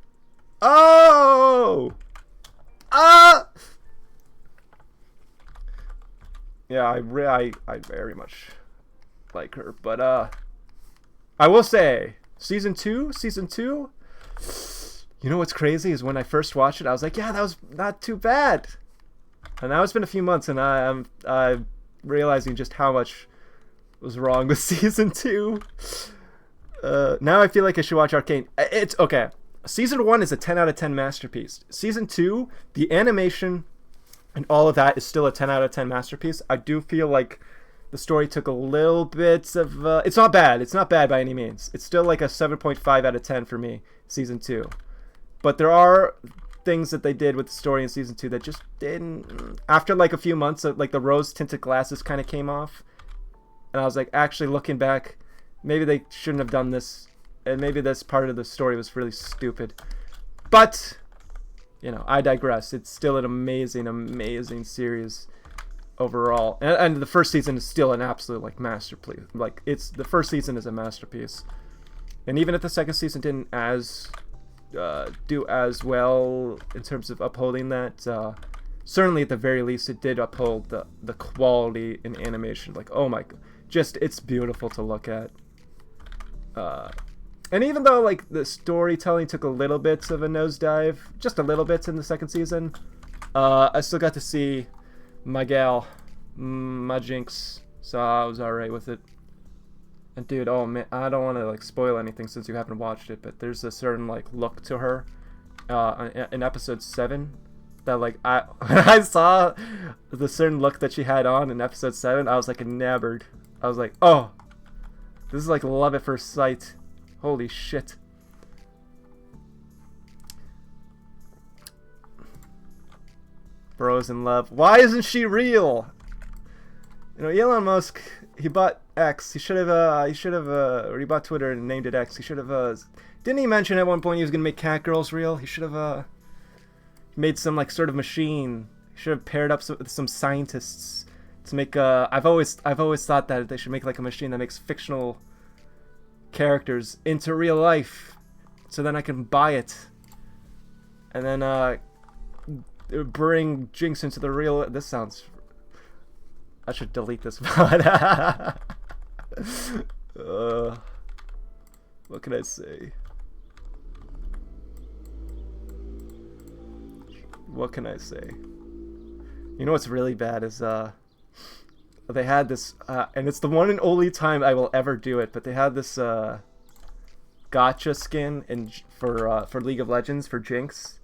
yeah, I very much like her. But I will say, season two. You know what's crazy is when I first watched it, I was like, yeah, that was not too bad. And now it's been a few months, and I'm realizing just how much was wrong with season 2. Now I feel like I should watch Arcane. It's okay. Season 1 is a 10 out of 10 masterpiece. Season 2, the animation and all of that is still a 10 out of 10 masterpiece. I do feel like the story took a little bit of... it's not bad. It's not bad by any means. It's still like a 7.5 out of 10 for me, Season 2. But there are things that they did with the story in Season 2 that just didn't... After like a few months, like the rose-tinted glasses kind of came off. And I was like, actually looking back, maybe they shouldn't have done this. And maybe this part of the story was really stupid. But, you know, I digress. It's still an amazing, amazing series overall. And the first season is still an absolute, like, masterpiece. Like, the first season is a masterpiece. And even if the second season didn't do as well in terms of upholding that, certainly at the very least it did uphold the quality in animation. Like, oh my god, just, it's beautiful to look at. And even though like the storytelling took a little bit of a nosedive, just a little bit in the second season, I still got to see my gal, my Jinx, so I was alright with it. And dude, oh man, I don't want to like spoil anything since you haven't watched it, but there's a certain like look to her in episode 7 that like when I saw the certain look that she had on in episode 7, I was like enamored. I was like, oh, this is like love at first sight. Holy shit. Bros in love. Why isn't she real? You know, Elon Musk, he bought X. He should have, or he bought Twitter and named it X. He should have, didn't he mention at one point he was going to make Catgirls real? He should have, made some, like, sort of machine. He should have paired up with some scientists to make, I've always thought that they should make, like, a machine that makes fictional characters into real life, so then I can buy it, and then bring Jinx into the real. This sounds. I should delete this pod. What can I say? What can I say? You know what's really bad is they had this, and it's the one and only time I will ever do it, but they had this gacha skin for League of Legends for Jinx,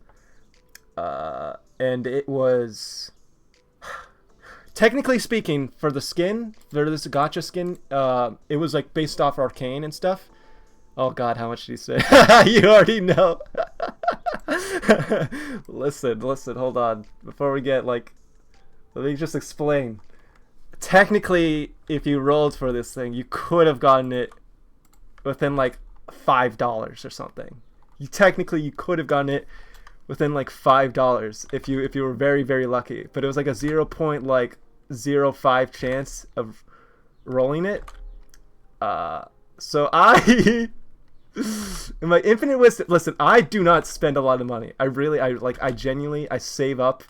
and it was, technically speaking, for the skin, for this gacha skin, it was like based off Arcane and stuff. Oh god, how much did he say? You already know. Listen, hold on. Before we get, like, let me just explain. Technically, if you rolled for this thing, you could have gotten it within like $5 or something. You could have gotten it within like $5 if you were very, very lucky. But it was like a 0.05 chance of rolling it. So I In my infinite wisdom, listen, I do not spend a lot of money. I genuinely, I save up.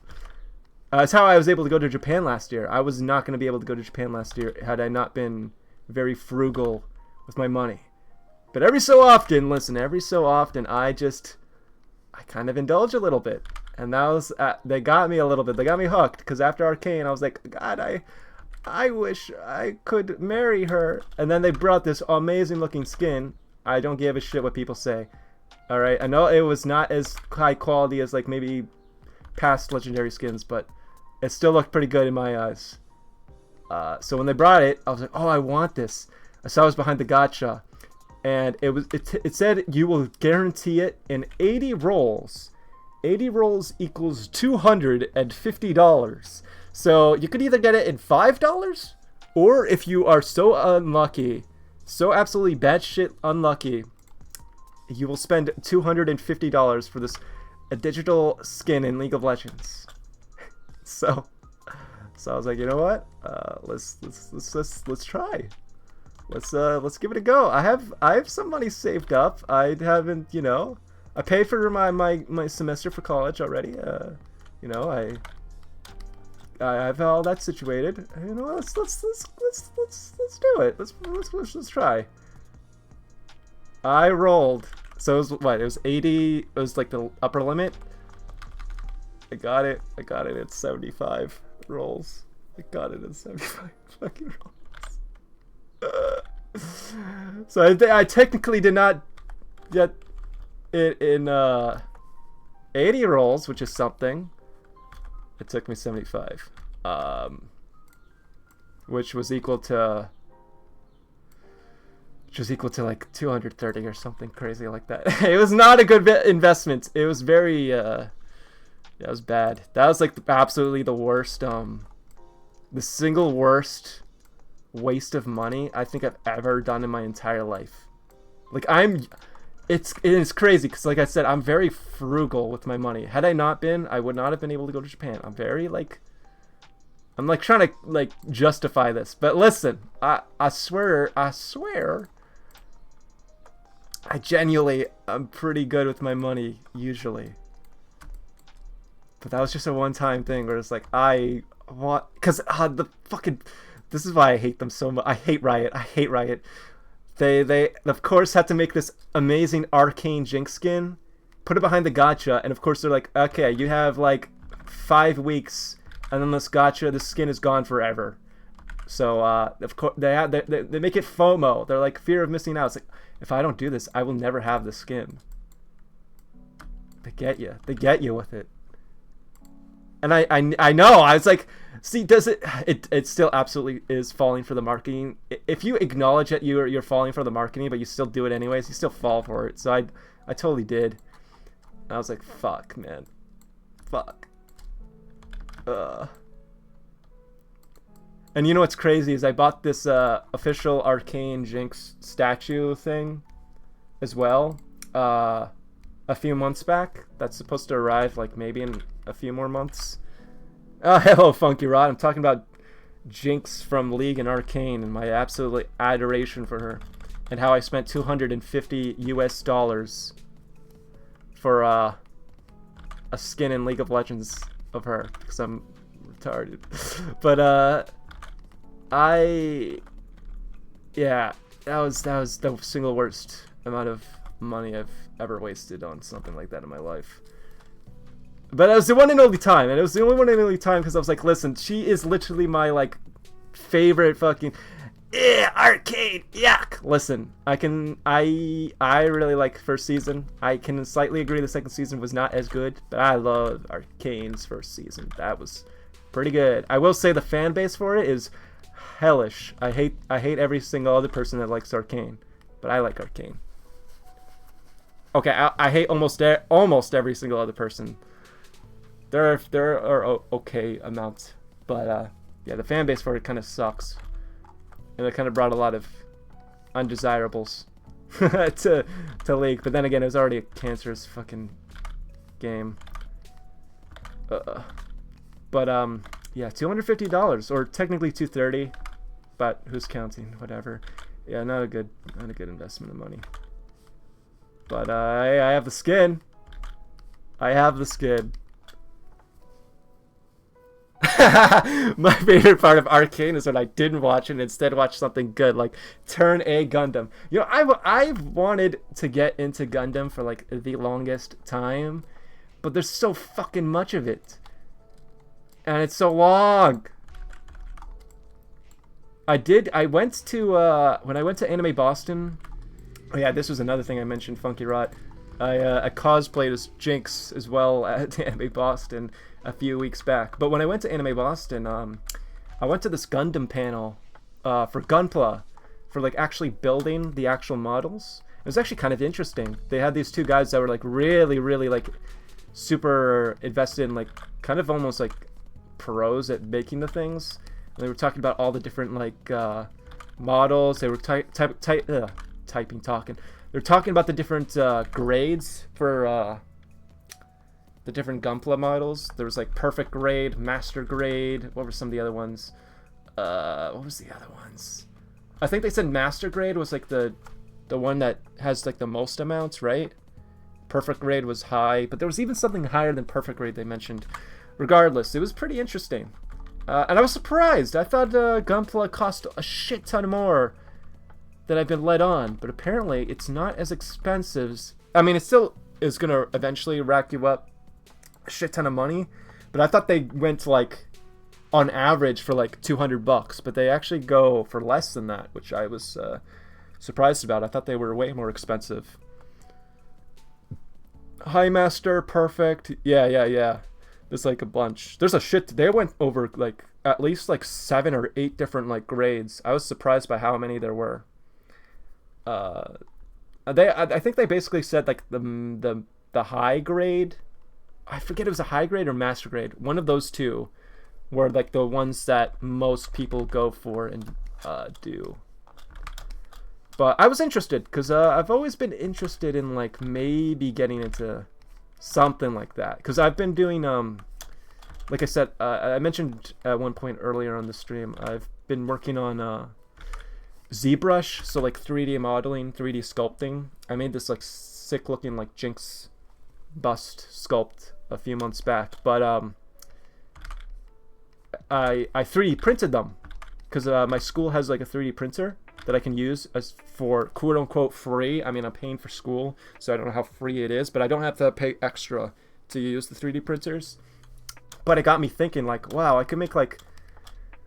That's how I was able to go to Japan last year. I was not going to be able to go to Japan last year had I not been very frugal with my money. But every so often, listen, I kind of indulge a little bit. And that was, they got me a little bit. They got me hooked. Because after Arcane, I was like, God, I wish I could marry her. And then they brought this amazing looking skin. I don't give a shit what people say. Alright, I know it was not as high quality as like maybe past legendary skins, but it still looked pretty good in my eyes. So when they brought it, I was like, oh, I want this. So I was behind the gacha. And it said you will guarantee it in 80 rolls. 80 rolls equals $250. So you could either get it in $5, or if you are so unlucky, so absolutely batshit unlucky, you will spend $250 for this a digital skin in League of Legends. So I was like, you know what? Let's try. Let's give it a go. I have some money saved up. I haven't, you know, I paid for my semester for college already. You know, I have all that situated. You know, let's do it. Let's try. I rolled. So it was what? It was 80. It was like the upper limit. I got it at 75 rolls. I got it at 75 fucking rolls. So I technically did not get it in 80 rolls, which is something. It took me 75, which was equal to like 230 or something crazy like that. It was not a good investment. It was very yeah, it was bad. That was like absolutely the worst, the single worst waste of money I think I've ever done in my entire life. Like it's crazy because, like I said, I'm very frugal with my money. Had I not been, I would not have been able to go to Japan. I'm very I'm trying to justify this, but listen, I swear, I genuinely, I'm pretty good with my money usually. But that was just a one-time thing where it's like because this is why I hate them so much. I hate Riot. They of course had to make this amazing Arcane Jinx skin, put it behind the gacha, and of course they're like, okay, you have like 5 weeks, and then this skin is gone forever. So of course they make it FOMO. They're like, fear of missing out. It's like, if I don't do this, I will never have the skin. They get you with it. And I know, I was like, see, does it still absolutely is falling for the marketing. If you acknowledge that you're falling for the marketing, but you still do it anyways, you still fall for it. So I totally did. I was like, fuck, man. Fuck. And you know what's crazy is I bought this official Arcane Jinx statue thing as well a few months back. That's supposed to arrive like maybe in a few more months. Oh, hello, Funky Rod. I'm talking about Jinx from League and Arcane and my absolute adoration for her, and how I spent $250 for a skin in League of Legends of her because I'm retarded. But yeah, that was the single worst amount of money I've ever wasted on something like that in my life. But it was the one and only time, and it was the only one and only time because I was like, listen, she is literally my like favorite fucking Arcane, yuck. Listen, I really like first season. I can slightly agree the second season was not as good, but I love Arcane's first season. That was pretty good. I will say the fan base for it is hellish. I hate every single other person that likes Arcane, but I like Arcane. Okay, I hate almost every single other person. There are okay amounts, but yeah, the fan base for it kind of sucks, and it kind of brought a lot of undesirables to League. But then again, it was already a cancerous fucking game. But yeah, $250 or technically $230, but who's counting? Whatever. Yeah, not a good investment of money. But I have the skin. I have the skin. My favorite part of Arcane is when I didn't watch it and instead watched something good, like Turn A Gundam. You know, I've wanted to get into Gundam for like the longest time, but there's so fucking much of it. And it's so long. I went to, when I went to Anime Boston, oh yeah, this was another thing I mentioned, Funky Rot. I cosplayed as Jinx as well at Anime Boston a few weeks back. But when I went to Anime Boston, I went to this Gundam panel for Gunpla, for like actually building the actual models. It was actually kind of interesting. They had these two guys that were like really, really like super invested in like kind of almost like pros at making the things. And they were talking about all the different like models. They were talking. They're talking about the different grades for the different Gunpla models. There was like perfect grade, master grade. What were some of the other ones? What was the other ones? I think they said master grade was like the one that has like the most amounts, right? Perfect grade was high, but there was even something higher than perfect grade they mentioned. Regardless, it was pretty interesting. And I was surprised. I thought Gunpla cost a shit ton more than I've been led on, but apparently it's not as expensive. I mean, it still is going to eventually rack you up a shit ton of money, but I thought they went like on average for like $200, but they actually go for less than that, which I was surprised about. I thought they were way more expensive. High Master, perfect. Yeah. There's like a bunch. There's a shit. They went over like at least like 7 or 8 different like grades. I was surprised by how many there were. I think they basically said like the high grade. I forget if it was a high grade or master grade. One of those two were like the ones that most people go for and do. But I was interested because I've always been interested in like maybe getting into something like that, because I've been doing like I said, I mentioned at one point earlier on the stream, I've been working on ZBrush, so like 3D modeling, 3D sculpting. I made this like sick looking like Jinx bust sculpt a few months back, but I 3D printed them because my school has like a 3D printer that I can use as for quote unquote free. I mean, I'm paying for school, so I don't know how free it is, but I don't have to pay extra to use the 3D printers. But it got me thinking like, wow, I could make like,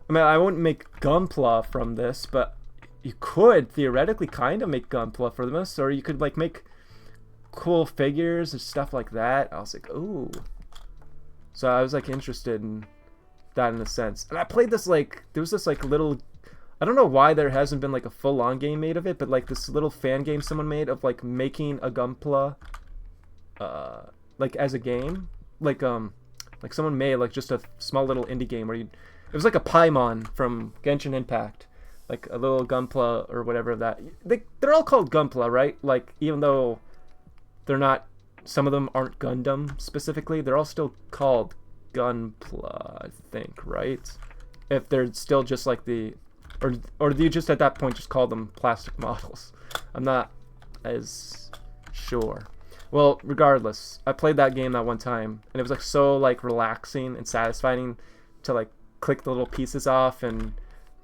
I mean, I wouldn't make Gunpla from this, but you could theoretically kind of make Gunpla from this, or you could like make cool figures and stuff like that. I was like, ooh. So I was like interested in that in a sense. And I played this like, there was this like little, I don't know why there hasn't been like a full-on game made of it, but like this little fan game someone made of like making a Gunpla like as a game. Like someone made like just a small little indie game where it was like a Paimon from Genshin Impact. Like a little Gunpla or whatever that. They're all called Gunpla, right? Like even though they're not, some of them aren't Gundam specifically, they're all still called Gunpla, I think, right? If they're still just like the, or do you just at that point just call them plastic models? I'm not as sure. Well, regardless, I played that game that one time, and it was like so like relaxing and satisfying to like click the little pieces off and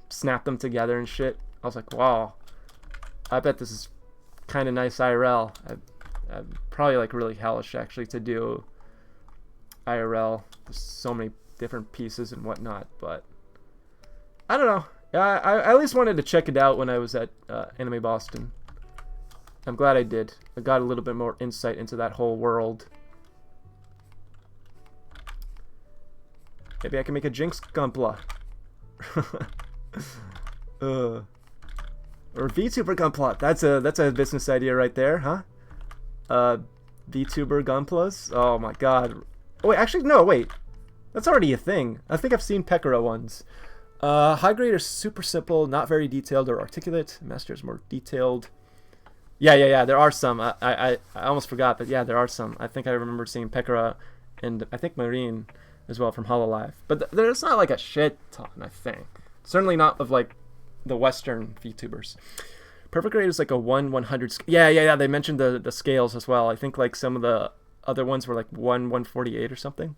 snap them together and shit. I was like, wow, I bet this is kind of nice IRL. I'm probably like really hellish actually to do IRL. There's so many different pieces and whatnot, but I don't know. I at least wanted to check it out when I was at Anime Boston. I'm glad I did. I got a little bit more insight into that whole world. Maybe I can make a Jinx Gunpla. Or VTuber Gunpla. That's a business idea right there, huh? VTuber Gunplas. Oh my god. Oh wait, actually no, wait. That's already a thing. I think I've seen Pekora ones. High grade are super simple, not very detailed or articulate. Master is more detailed. Yeah. There are some. I almost forgot, but yeah, there are some. I think I remember seeing Pekora and I think Marine as well from Hololive. But there's not like a shit ton, I think. Certainly not of like the Western VTubers. Perfect grade is like a 1/100. Yeah. They mentioned the scales as well. I think like some of the other ones were like 1/148 or something.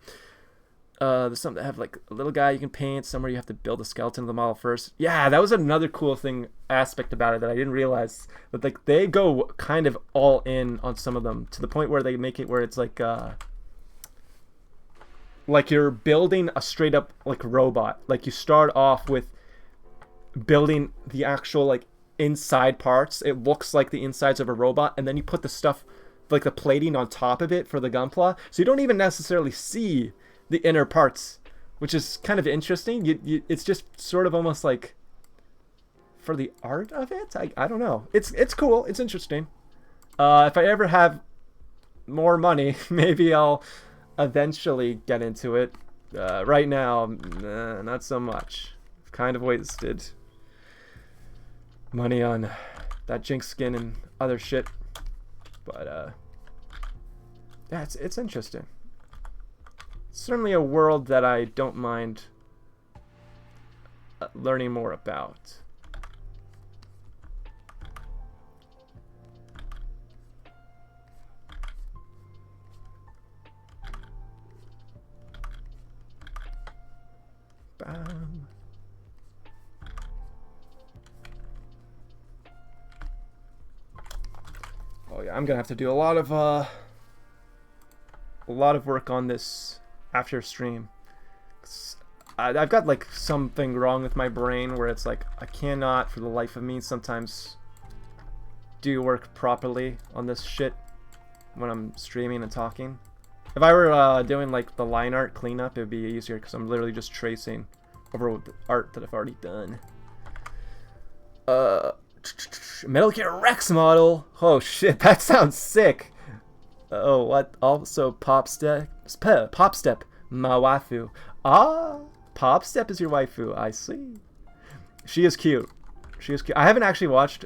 There's some that have like a little guy you can paint. Somewhere you have to build a skeleton of the model first. Yeah, that was another cool thing aspect about it that I didn't realize. That like they go kind of all in on some of them to the point where they make it where it's like you're building a straight up like robot. Like you start off with building the actual like inside parts. It looks like the insides of a robot, and then you put the stuff like the plating on top of it for the gunpla. So you don't even necessarily see the inner parts, which is kind of interesting. It's just sort of almost like for the art of it. I don't know. It's cool. It's interesting. If I ever have more money, maybe I'll eventually get into it. Right now, not so much. I've kind of wasted money on that Jinx skin and other shit. But yeah, it's interesting. Certainly a world that I don't mind learning more about. Bam. Oh yeah, I'm gonna have to do a lot of work on this after stream. I've got like something wrong with my brain where it's like I cannot for the life of me sometimes do work properly on this shit when I'm streaming and talking. If I were doing like the line art cleanup, it would be easier because I'm literally just tracing over the art that I've already done. Metal Gear Rex model. Oh shit, that sounds sick. Oh, what? Also, Pop Step, my waifu. Ah, Pop Step is your waifu. I see. She is cute. She is cute. I haven't actually watched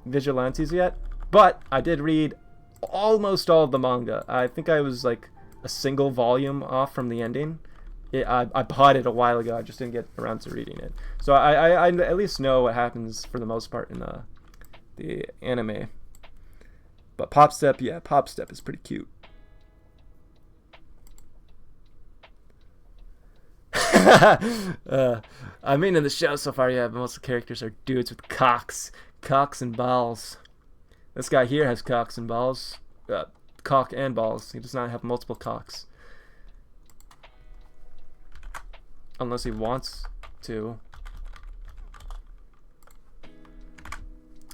Vigilantes yet, but I did read almost all of the manga. I think I was like a single volume off from the ending. I bought it a while ago. I just didn't get around to reading it. So I at least know what happens for the most part in the anime. But Pop Step, yeah, Pop Step is pretty cute. I mean, in the show so far, yeah, most of the characters are dudes with cocks and balls. This guy here has cocks and balls. Cock and balls. He does not have multiple cocks. Unless he wants to.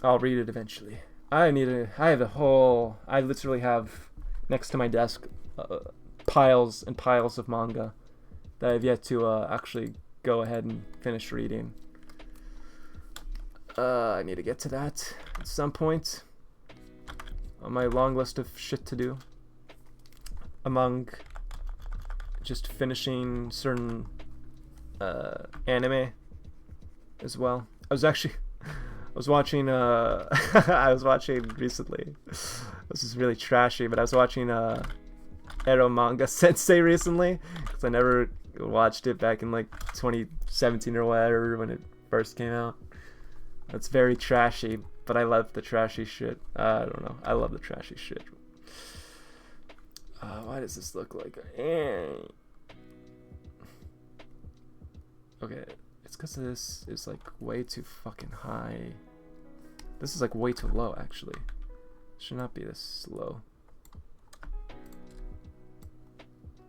I'll read it eventually. I literally have next to my desk piles and piles of manga that I've yet to actually go ahead and finish reading. I need to get to that at some point on my long list of shit to do. Among just finishing certain anime as well. I was watching I was watching recently. This is really trashy, but I was watching Ero Manga Sensei recently because I never watched it back in like 2017 or whatever when it first came out. It's very trashy, but I love the trashy shit. I don't know. I love the trashy shit. Why does this look like? Okay, it's because this is like way too fucking high. This is like way too low, actually. Should not be this low.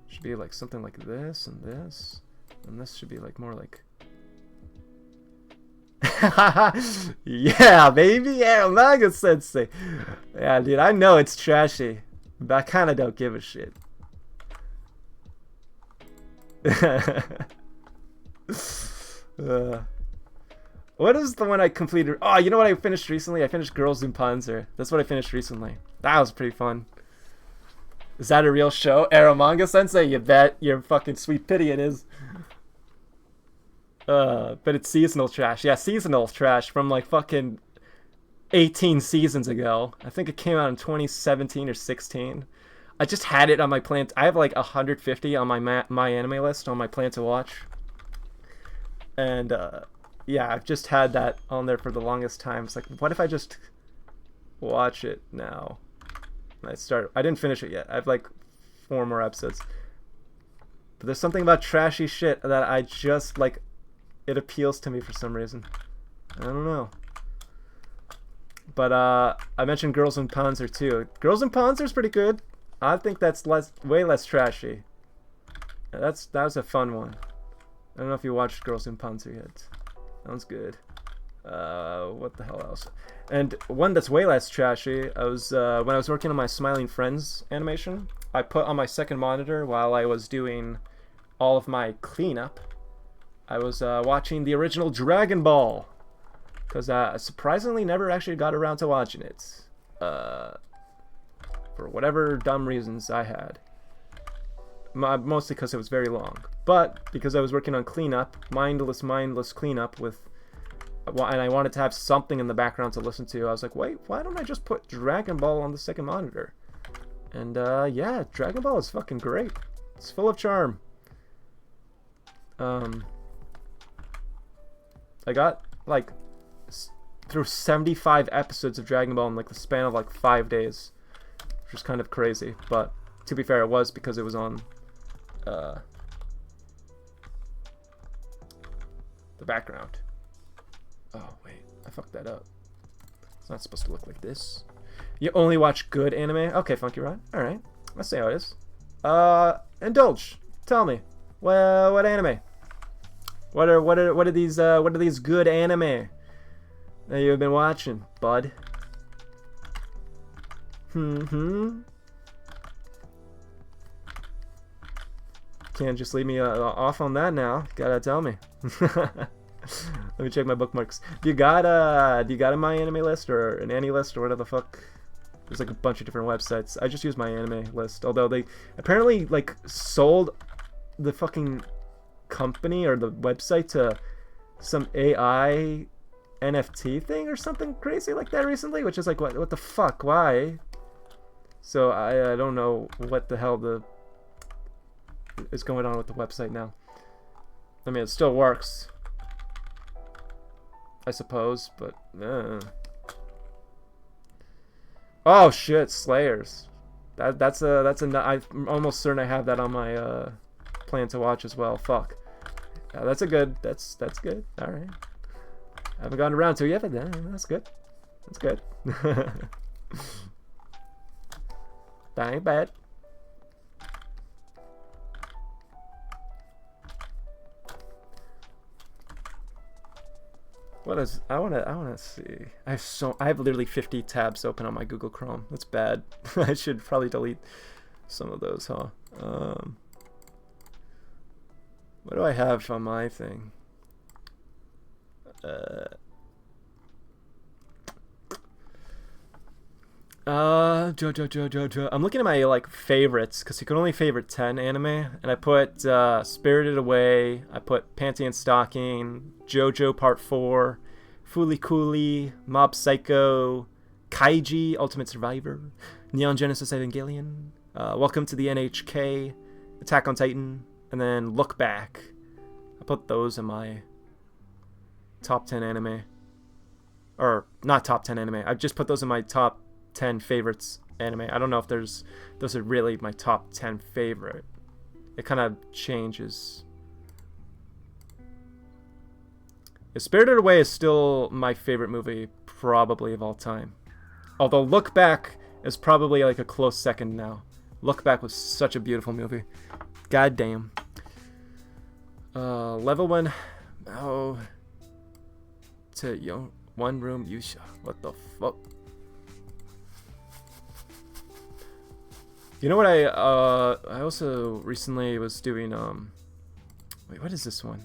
Should be like something like this, and this should be like more like. Yeah, baby, yeah, Manga Sensei. Yeah, dude, I know it's trashy, but I kind of don't give a shit. What is the one I completed? Oh, you know what I finished recently? I finished Girls in Panzer. That's what I finished recently. That was pretty fun. Is that a real show? Ero Manga Sensei? You bet. You're fucking sweet pity it is. But it's seasonal trash. Yeah, seasonal trash from like fucking 18 seasons ago. I think it came out in 2017 or 16. I just had it on my plan. I have like 150 on my anime list on my plan to watch. And yeah, I've just had that on there for the longest time. It's like, what if I just watch it now? And I didn't finish it yet. I have like 4 more episodes. But there's something about trashy shit that I just like. It appeals to me for some reason. I don't know. But I mentioned Girls and Panzer too. Girls and Panzer is pretty good. I think that's way less trashy. That was a fun one. I don't know if you watched Girls in Panzer yet. That one's good. What the hell else? And one that's way less trashy. I was when I was working on my Smiling Friends animation. I put on my second monitor while I was doing all of my cleanup. I was watching the original Dragon Ball, because I surprisingly never actually got around to watching it. For whatever dumb reasons I had. Mostly because it was very long. But because I was working on cleanup, mindless cleanup with... And I wanted to have something in the background to listen to. I was like, wait, why don't I just put Dragon Ball on the second monitor? And yeah, Dragon Ball is fucking great. It's full of charm. I got like through 75 episodes of Dragon Ball in like the span of like 5 days, which was kind of crazy. But to be fair, it was because it was on the background. Oh wait, I fucked that up. It's not supposed to look like this. You only watch good anime? Okay, Funky Rod. All right, let's see how it is. Indulge. Tell me, well, what anime? What are these good anime that you've been watching, bud? Can't just leave me off on that now. Gotta tell me. Let me check my bookmarks. Do you got a My Anime list or an Annie list or whatever the fuck? There's like a bunch of different websites. I just use My Anime list, although they apparently like sold the fucking company or the website to some AI NFT thing or something crazy like that recently, which is like what the fuck, why? So I don't know what the hell is going on with the website now. I mean, it still works, I suppose, but oh shit, Slayers. That's I'm almost certain I have that on my plan to watch as well. Fuck. That's good. All right. I haven't gotten around to it yet, but that's good. That's good. That ain't bad. I wanna see. I have literally 50 tabs open on my Google Chrome. That's bad. I should probably delete some of those, huh? What do I have on my thing? I'm looking at my like favorites because you can only favorite 10 anime, and I put Spirited Away, I put Panty and Stocking, JoJo Part 4, Fooly Cooly, Mob Psycho, Kaiji Ultimate Survivor, Neon Genesis Evangelion, Welcome to the NHK, Attack on Titan, and then Look Back. I put those in my top 10 anime. Or, not top 10 anime. I just put those in my top 10 favorites anime. I don't know if those are really my top 10 favorite. It kind of changes. Spirited Away is still my favorite movie, probably, of all time. Although Look Back is probably like a close second now. Look Back was such a beautiful movie. God damn. Level 1. Oh. To One Room Yusha. What the fuck? You know what I also recently was doing, wait, what is this one?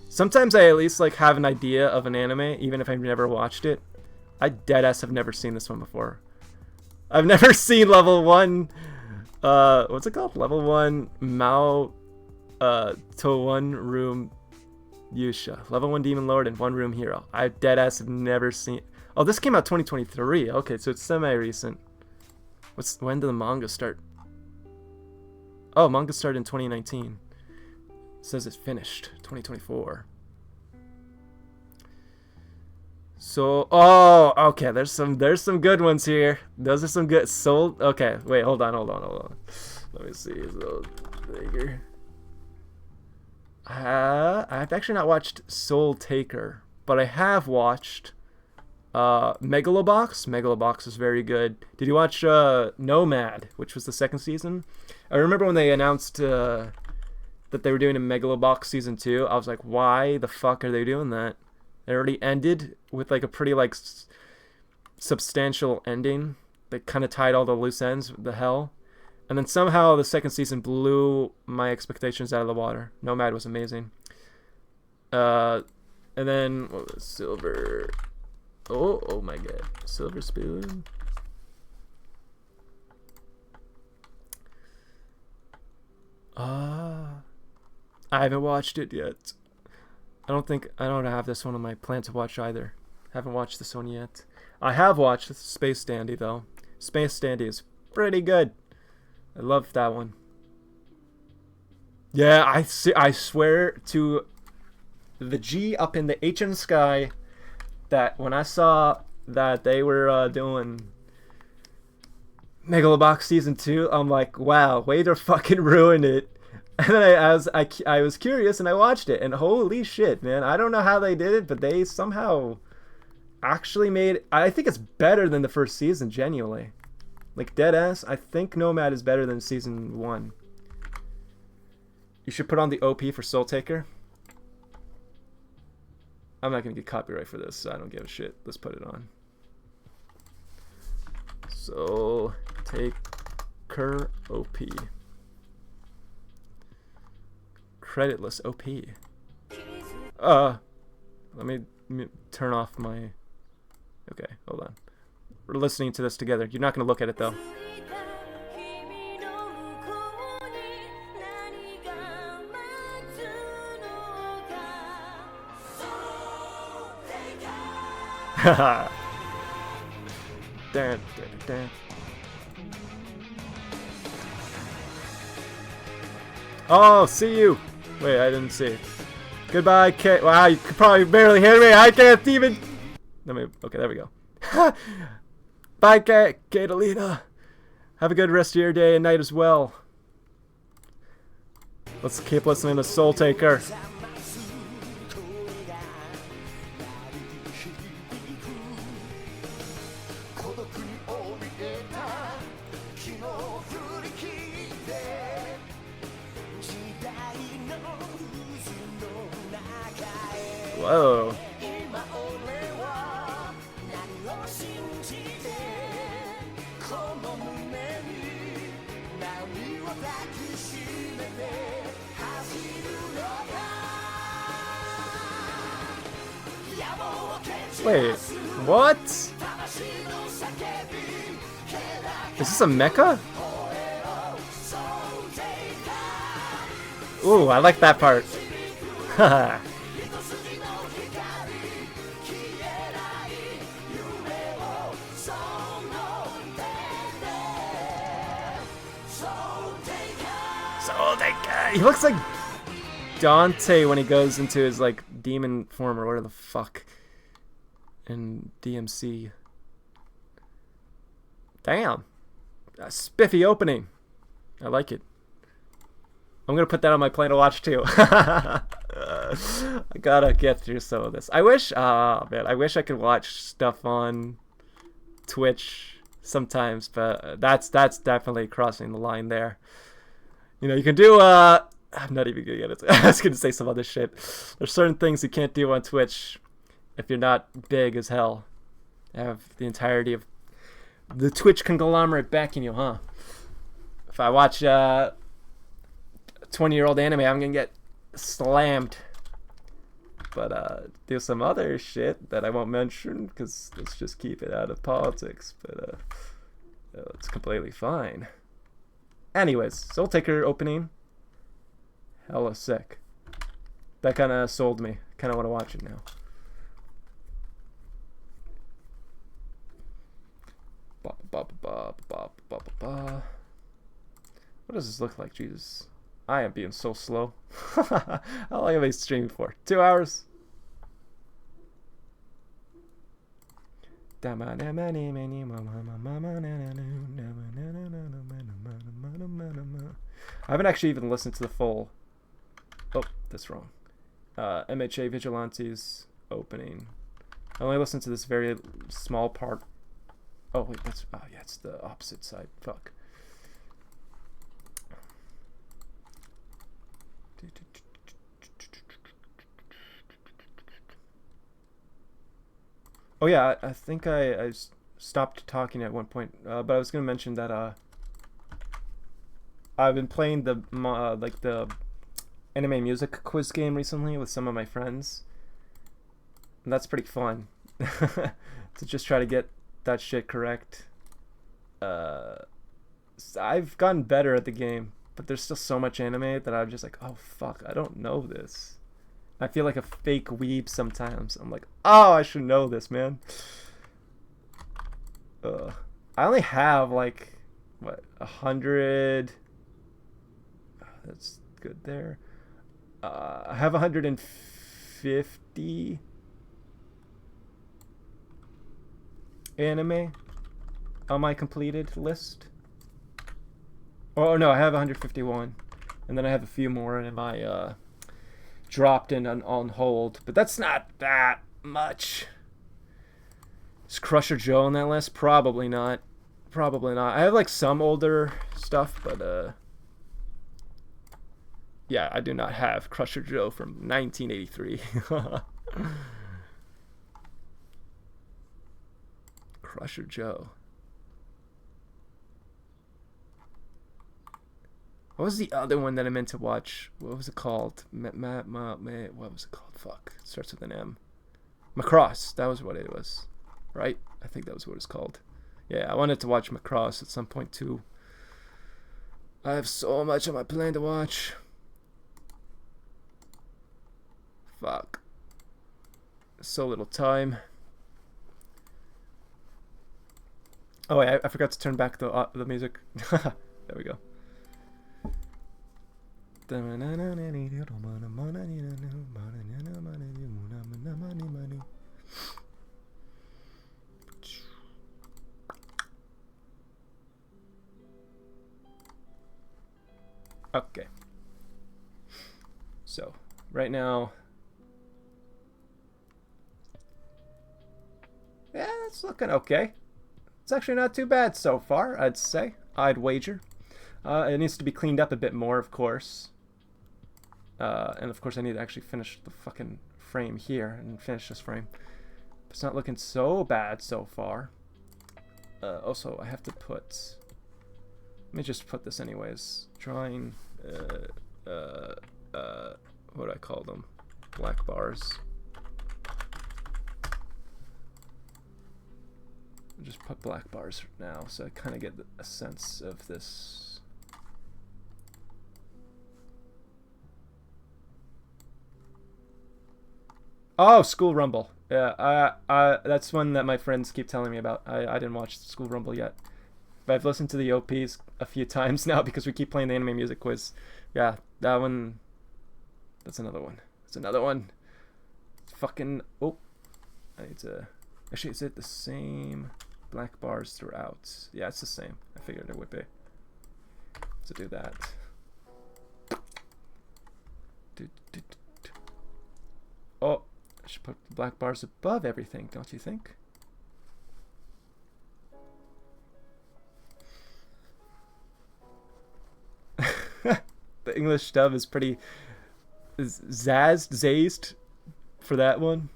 Sometimes I at least like have an idea of an anime, even if I've never watched it. I deadass have never seen this one before. I've never seen Level 1, what's it called? Level 1 Mao, to One Room Yusha. Level 1 Demon Lord and One Room Hero. I deadass have never seen... Oh, this came out 2023. Okay, so it's semi-recent. When did the manga start? Oh, manga started in 2019. says it's finished. 2024. So, oh, okay. There's some good ones here. Those are some good Soul. Okay, wait, hold on. Let me see. I've actually not watched Soul Taker, but I have watched Megalobox. Megalobox is very good. Did you watch Nomad, which was the second season? I remember when they announced that they were doing a Megalobox season 2. I was like, why the fuck are they doing that? It already ended with like a pretty like substantial ending that kind of tied all the loose ends. The hell. And then somehow the second season blew my expectations out of the water. Nomad was amazing. And then what was Silver? Oh my god, Silver Spoon. I haven't watched it yet. I don't have this one on my plan to watch either. Haven't watched this one yet. I have watched Space Dandy though. Space Dandy is pretty good. I love that one. Yeah, I swear to the G up in the HN sky that when I saw that they were doing Megalobox season 2, I'm like, wow, way to fucking ruin it. And then I was curious and I watched it, and holy shit, man, I don't know how they did it, but they somehow actually made, I think it's better than the first season, genuinely. Like, deadass, I think Nomad is better than season 1. You should put on the OP for Soul Taker. I'm not gonna get copyright for this, so I don't give a shit. Let's put it on. Soul Taker OP. Creditless OP. Let me turn off my... Okay, hold on. We're listening to this together. You're not gonna look at it though. Haha. Dun, dun, dun. Oh, see you. Wait, I didn't see. Goodbye, Kate. Wow, you could probably barely hear me. I can't even. Okay, there we go. Bye, Catalina. Have a good rest of your day and night as well. Let's keep listening to Soul Taker. Whoa. Wait, what? Is this a mecha? Ooh, I like that part. Haha. He looks like Dante when he goes into his like demon form or whatever the fuck in DMC. Damn, a spiffy opening. I like it. I'm gonna put that on my plan to watch too. I gotta get through some of this. I wish, man, I wish I could watch stuff on Twitch sometimes, but that's definitely crossing the line there. You know, you can do, I'm not even gonna get it. I was gonna say some other shit. There's certain things you can't do on Twitch if you're not big as hell. Have the entirety of the Twitch conglomerate backing you, huh? If I watch 20-year-old anime, I'm gonna get slammed. But do some other shit that I won't mention, because let's just keep it out of politics. But it's completely fine. Anyways, Soul Taker opening. Hella sick. That kind of sold me. Kind of want to watch it now. What does this look like? Jesus. I am being so slow. How long have I streamed for? 2 hours? I haven't actually even listened to the full... Oh, that's wrong. MHA Vigilantes opening. I only listened to this very small part. Oh, wait, that's... Oh, yeah, it's the opposite side. Fuck. Oh yeah, I think I stopped talking at one point, but I was gonna mention that I've been playing the like the anime music quiz game recently with some of my friends, and that's pretty fun to just try to get that shit correct. I've gotten better at the game, but there's still so much anime that I'm just like, oh fuck, I don't know this. I feel like a fake weeb sometimes. I'm like, oh, I should know this, man. I only have like, what, 100. That's good there. I have 150 anime on my completed list. Oh no, I have 151, and then I have a few more in my dropped in on hold, but that's not that much. Is Crusher Joe on that list? Probably not. Probably not. I have like some older stuff, but yeah, I do not have Crusher Joe from 1983. Crusher Joe. What was the other one that I meant to watch? What was it called? What was it called? Fuck. It starts with an M. Macross. That was what it was. Right? I think that was what it's called. Yeah, I wanted to watch Macross at some point too. I have so much on my plan to watch. Fuck. So little time. Oh, wait, I forgot to turn back the music. There we go. Okay. So, right now... Yeah, it's looking okay. It's actually not too bad so far, I'd say. I'd wager. It needs to be cleaned up a bit more, of course. And of course I need to actually finish the fucking frame here and finish this frame. It's not looking so bad so far. Also, I have to put... Let me just put this anyways. Drawing... what do I call them? Black bars. I'll just put black bars now so I kind of get a sense of this. Oh, School Rumble. Yeah, that's one that my friends keep telling me about. I didn't watch School Rumble yet. But I've listened to the OPs a few times now because we keep playing the anime music quiz. Yeah, that one. That's another one. That's another one. It's fucking... Oh. I need to... Actually, is it the same black bars throughout? Yeah, it's the same. I figured it would be. So do that. Oh. I should put the black bars above everything, don't you think? The English dub is pretty zazed for that one.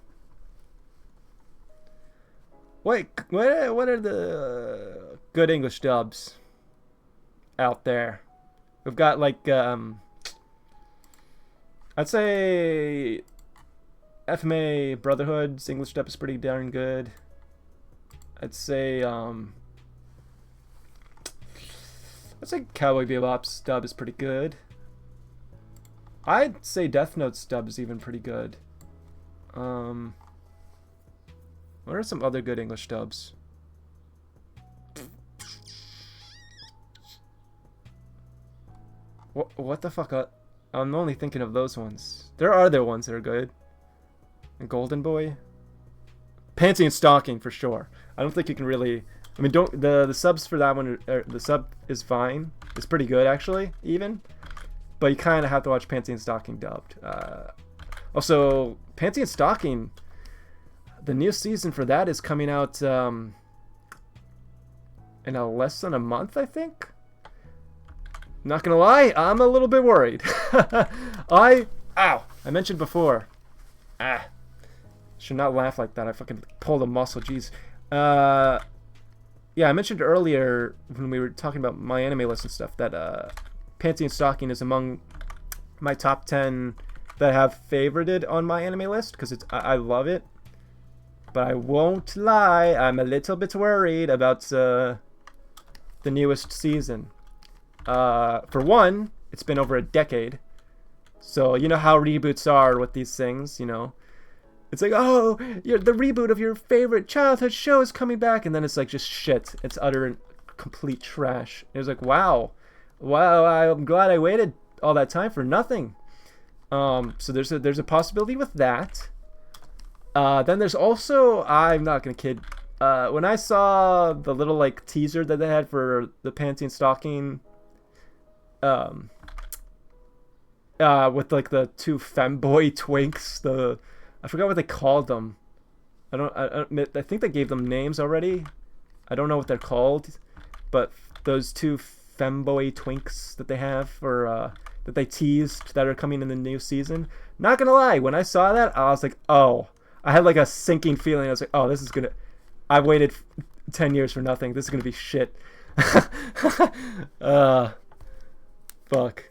Wait, what are the good English dubs out there? We've got like I'd say FMA Brotherhood's English dub is pretty darn good. I'd say Cowboy Bebop's dub is pretty good. I'd say Death Note's dub is even pretty good. What are some other good English dubs? what the fuck? I'm only thinking of those ones. There are other ones that are good. And Golden Boy, Panty and Stocking for sure. I don't think you can really. I mean, don't the subs for that one. The sub is fine. It's pretty good actually, even. But you kind of have to watch Panty and Stocking dubbed. Also, Panty and Stocking. The new season for that is coming out in less than a month, I think. Not gonna lie, I'm a little bit worried. I mentioned before. Should not laugh like that. I fucking pulled a muscle. Jeez. Yeah, I mentioned earlier when we were talking about my anime list and stuff that Panty and Stocking is among my top 10 that I have favorited on my anime list because I love it. But I won't lie, I'm a little bit worried about the newest season. For one, it's been over a decade. So you know how reboots are with these things, you know. It's like, oh, the reboot of your favorite childhood show is coming back, and then it's like just shit. It's utter and complete trash. It was like, wow, I'm glad I waited all that time for nothing. So there's a possibility with that. Then there's also, I'm not gonna kid. When I saw the little like teaser that they had for the Panty and Stocking, with like the two femboy twinks, I forgot what they called them. I think they gave them names already. I don't know what they're called, but those two femboy twinks that they have, or that they teased that are coming in the new season. Not gonna lie, when I saw that, I was like, oh, I had like a sinking feeling. I was like, oh, this is gonna. I waited 10 years for nothing. This is gonna be shit. Fuck.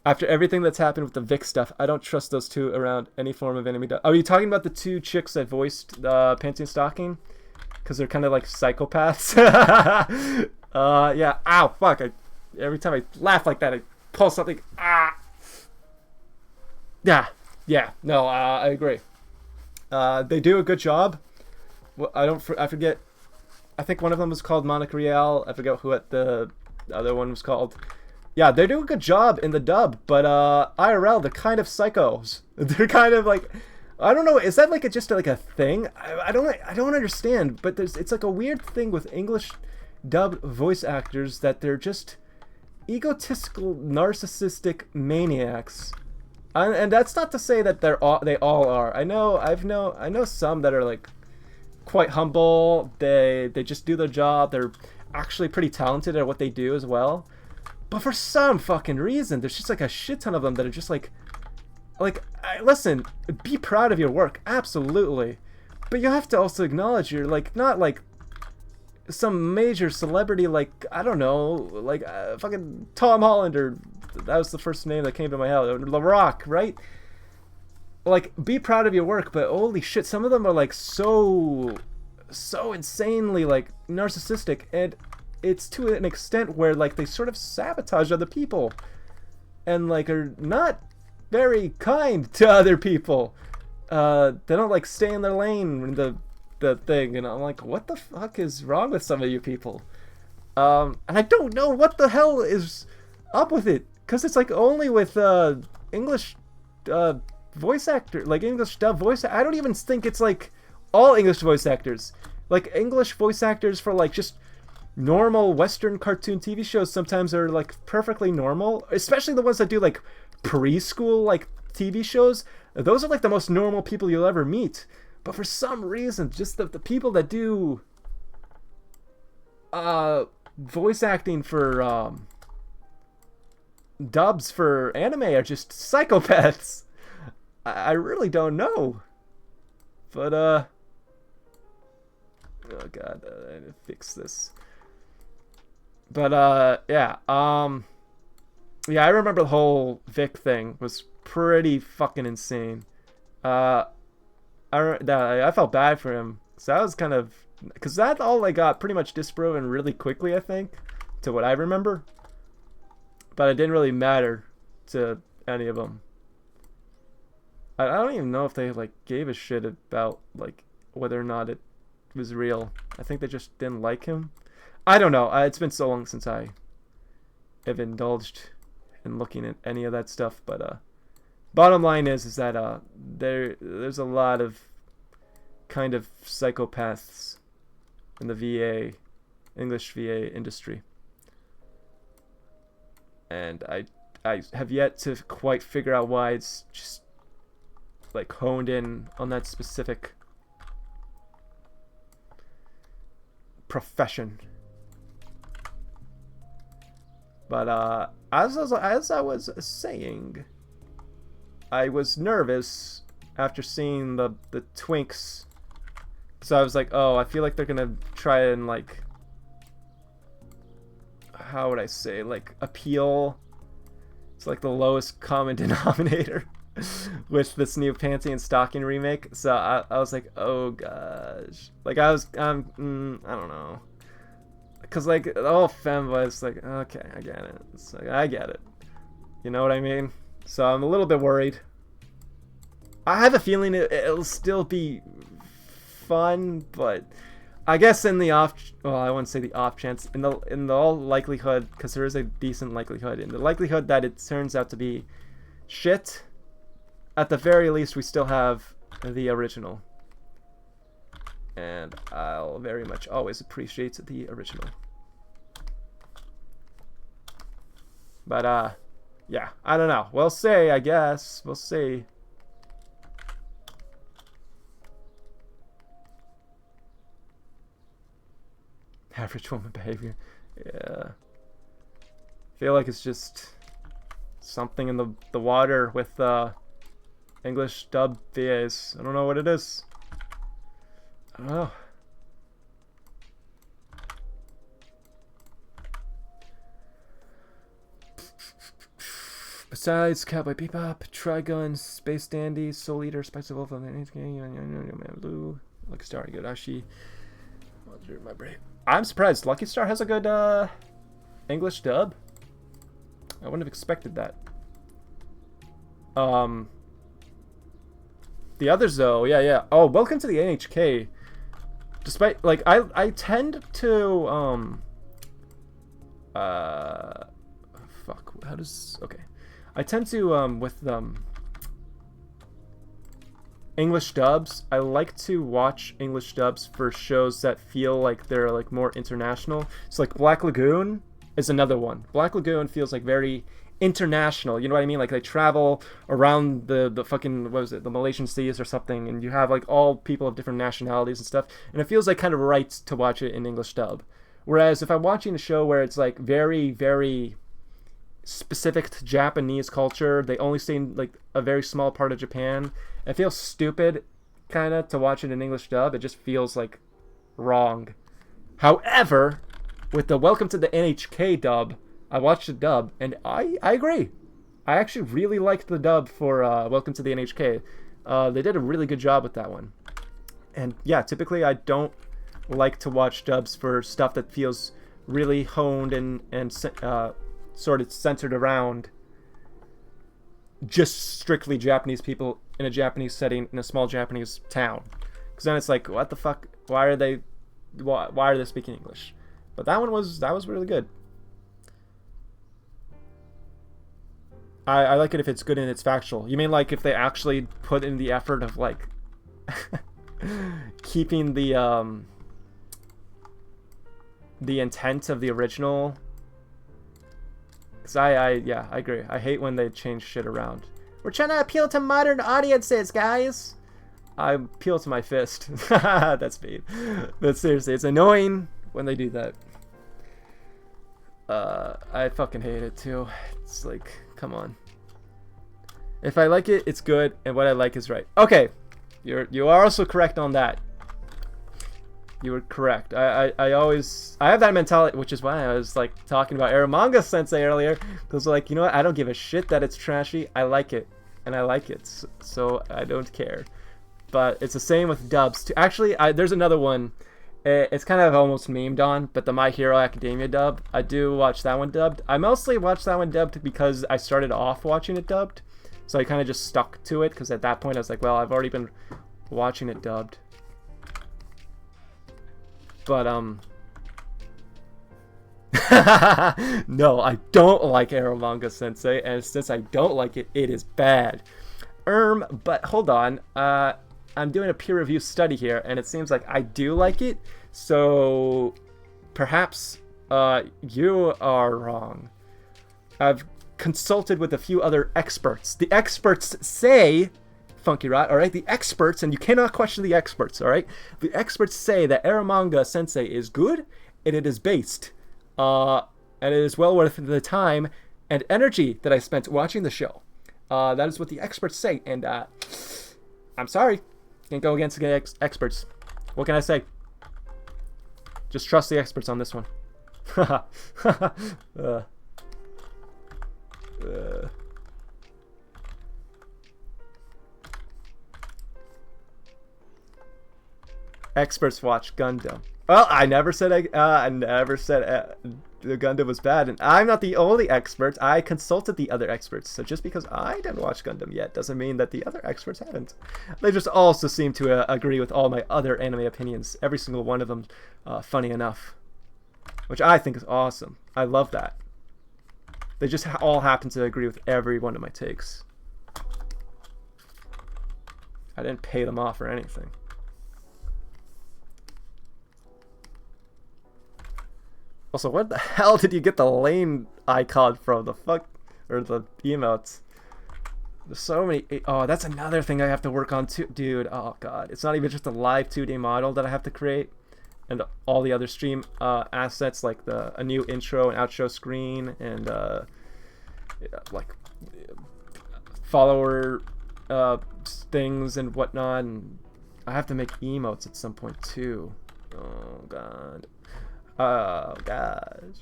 After everything that's happened with the Vic stuff, I don't trust those two around any form of anime. Are you talking about the two chicks that voiced Panty and Stocking? Because they're kind of like psychopaths. Yeah. Ow, fuck. Every time I laugh like that, I pull something. Yeah. No, I agree. They do a good job. Well, I forget. I think one of them was called Monica Rial. I forget what the other one was called. Yeah, they do a good job in the dub, but IRL, they're kind of psychos. They're kind of like, I don't know, is that like just like a thing? I don't understand, but it's like a weird thing with English dub voice actors that they're just egotistical, narcissistic maniacs. And that's not to say that they all are. I know some that are like quite humble. They just do their job. They're actually pretty talented at what they do as well. But for some fucking reason, there's just like a shit ton of them that are just like, listen, be proud of your work, absolutely. But you have to also acknowledge you're like not like some major celebrity like, I don't know, like fucking Tom Holland, or that was the first name that came to my head, or The Rock, right? Like, be proud of your work, but holy shit, some of them are like so insanely like narcissistic, and it's to an extent where like they sort of sabotage other people and like are not very kind to other people. They don't like stay in their lane in the thing, and I'm like, what the fuck is wrong with some of you people? And I don't know what the hell is up with it, because it's like only with English voice actor, like English dub voice. I don't even think it's like all English voice actors. Like English voice actors for like just normal Western cartoon TV shows sometimes are like perfectly normal, especially the ones that do like preschool like TV shows. Those are like the most normal people you'll ever meet. But for some reason, just the people that do voice acting for dubs for anime are just psychopaths. I really don't know. But oh god, I need to fix this. But yeah, yeah, I remember the whole Vic thing was pretty fucking insane. I felt bad for him, so that was kind of, because that all I got pretty much disproven really quickly, I think, to what I remember. But it didn't really matter to any of them. I don't even know if they like gave a shit about like whether or not it was real. I think they just didn't like him. I don't know. It's been so long since I have indulged and looking at any of that stuff. But bottom line is that there's a lot of kind of psychopaths in the VA, English VA industry, and I have yet to quite figure out why it's just like honed in on that specific profession. But as I was saying, I was nervous after seeing the twinks, so I was like, oh, I feel like they're gonna try and, like, how would I say, like, appeal to, like, the lowest common denominator with this new panty and stocking remake. So I was like, oh gosh, like I don't know, because like the whole femboy, like, okay, I get it. It's like, I get it, you know what I mean? So I'm a little bit worried. I have a feeling it'll still be fun, but I guess in the I wouldn't say the off chance, in the all likelihood, because there is a decent likelihood, in the likelihood that it turns out to be shit, at the very least we still have the original, and I'll very much always appreciate the original. But yeah, I don't know, we'll see. I guess we'll see. Average woman behavior. Yeah. I feel like it's just something in the water with English dub VAs. I don't know what it is. I don't know. Besides Cowboy Bebop, Trigun, Space Dandy, Soul Eater, Spice of Wolf, Blue, Lucky Star, Yodashi. My brain. I'm surprised Lucky Star has a good English dub. I wouldn't have expected that. The others though, yeah. Oh, welcome to the NHK. Despite, like, I tend to fuck, how does, okay. I tend to with English dubs, I like to watch English dubs for shows that feel like they're like more international. So like Black Lagoon is another one. Black Lagoon feels like very international, you know what I mean? Like they travel around the fucking, what was it, the Malaysian seas or something, and you have like all people of different nationalities and stuff, and it feels like kind of right to watch it in English dub. Whereas if I'm watching a show where it's like very, very specific to Japanese culture, they only stay in like a very small part of Japan, it feels stupid kind of to watch it in English dub. It just feels like wrong. However, with the Welcome to the NHK dub, I watched the dub and I agree. I actually really liked the dub for Welcome to the NHK. They did a really good job with that one. And yeah, typically I don't like to watch dubs for stuff that feels really honed and sort of centered around just strictly Japanese people in a Japanese setting in a small Japanese town, because then it's like, what the fuck, why are they speaking English? But that was really good. I like it if it's good and it's factual. You mean like if they actually put in the effort of like keeping the intent of the original? Because yeah, I agree. I hate when they change shit around. We're trying to appeal to modern audiences, guys. I appeal to my fist. That's mean. But seriously, it's annoying when they do that. I fucking hate it too. It's like, come on. If I like it, it's good, and what I like is right. Okay, you are also correct on that. You were correct. I have that mentality, which is why I was like talking about Aramanga Sensei earlier, because like, you know what, I don't give a shit that it's trashy. I like it, and I like it, so I don't care. But it's the same with dubs too. Actually, there's another one. It's kind of almost memed on, but the My Hero Academia dub, I do watch that one dubbed. I mostly watch that one dubbed because I started off watching it dubbed, so I kind of just stuck to it, because at that point I was like, well, I've already been watching it dubbed. But No, I don't like Aramanga Sensei, and since I don't like it, it is bad. But hold on. I'm doing a peer review study here, and it seems like I do like it. So perhaps you are wrong. I've consulted with a few other experts. The experts say, Funky Rot, all right? The experts, and you cannot question the experts, all right? The experts say that Aramanga Sensei is good, and it is based. And it is well worth the time and energy that I spent watching the show. That is what the experts say, and I'm sorry. Can't go against the experts. What can I say? Just trust the experts on this one. Experts watch Gundam. Well, I never said the Gundam was bad, and I'm not the only expert. I consulted the other experts, so just because I didn't watch Gundam yet doesn't mean that the other experts haven't. They just also seem to agree with all my other anime opinions, every single one of them, funny enough, which I think is awesome. I love that. They just all happen to agree with every one of my takes. I didn't pay them off or anything. Also, where the hell did you get the lane icon from? The fuck? Or the emotes? There's so many. Oh, that's another thing I have to work on too. Dude, oh god. It's not even just a live 2D model that I have to create. And all the other stream assets, like a new intro and outro screen, and like follower things and whatnot. And I have to make emotes at some point too. Oh god. Oh gosh,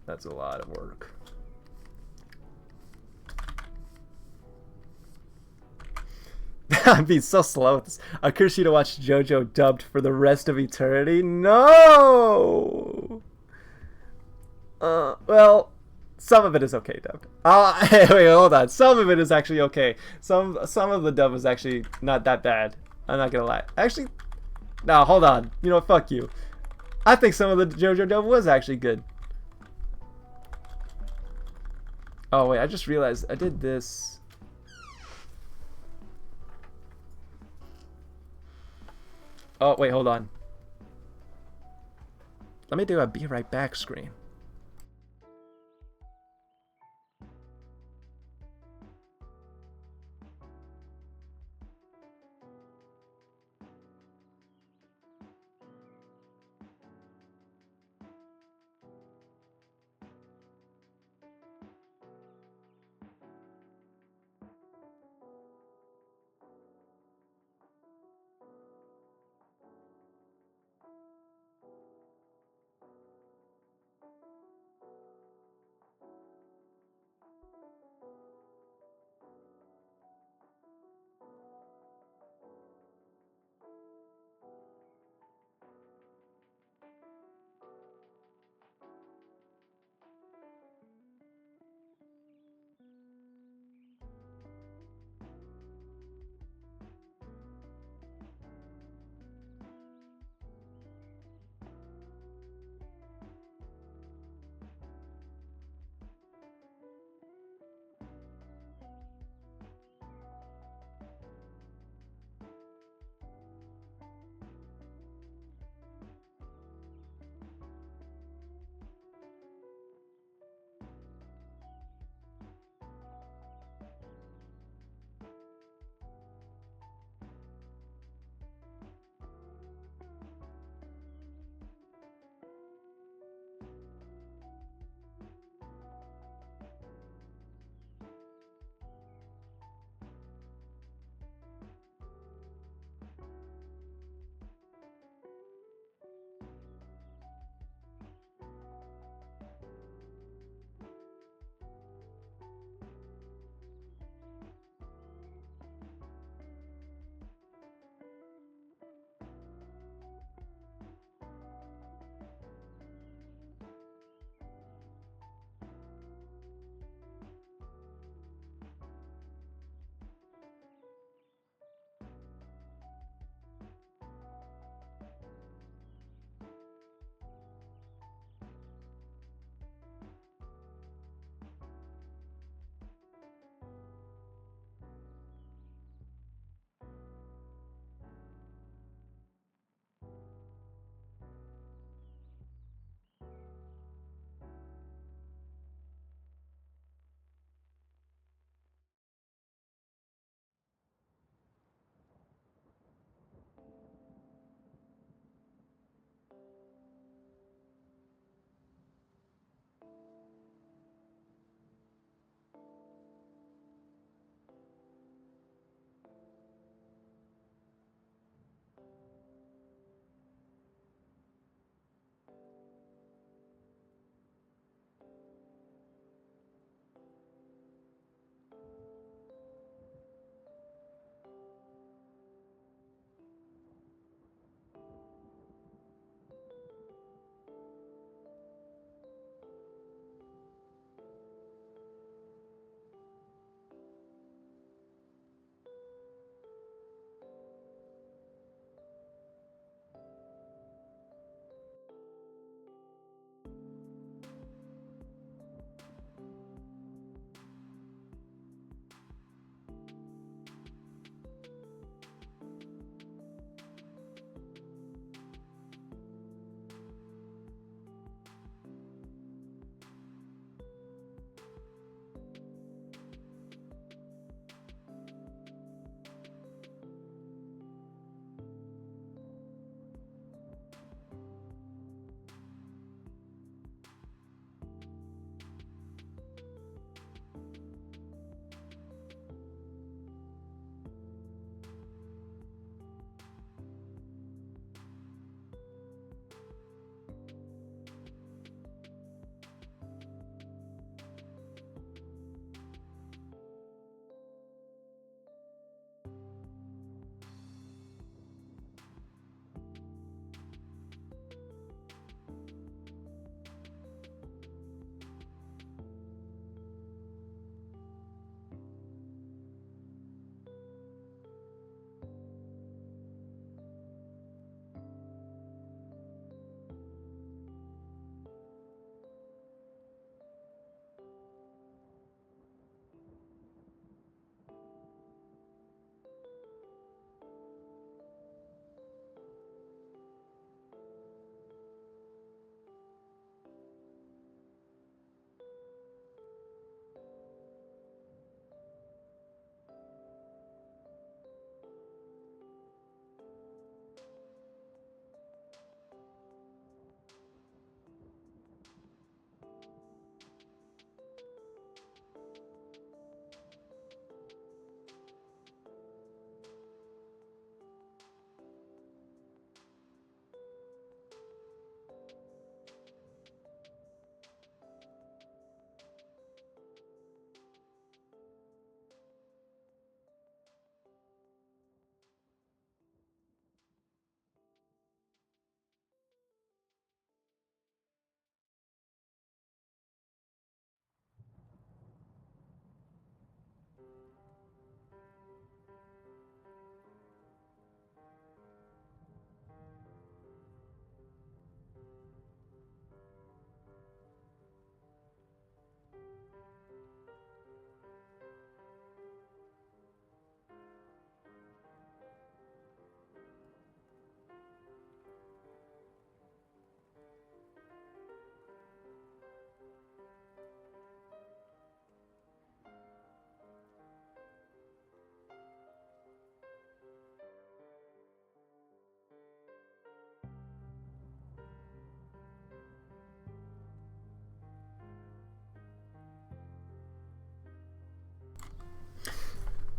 that's a lot of work. I'm being so slow with this. I encourage you to watch JoJo dubbed for the rest of eternity. No. Well, some of it is okay dubbed. Wait, hold on. Some of it is actually okay. Some of the dub is actually not that bad. I'm not gonna lie. Actually, no, hold on. You know what? Fuck you. I think some of the JoJo dub was actually good. Oh wait, I just realized I did this. Oh wait, hold on. Let me do a be right back screen.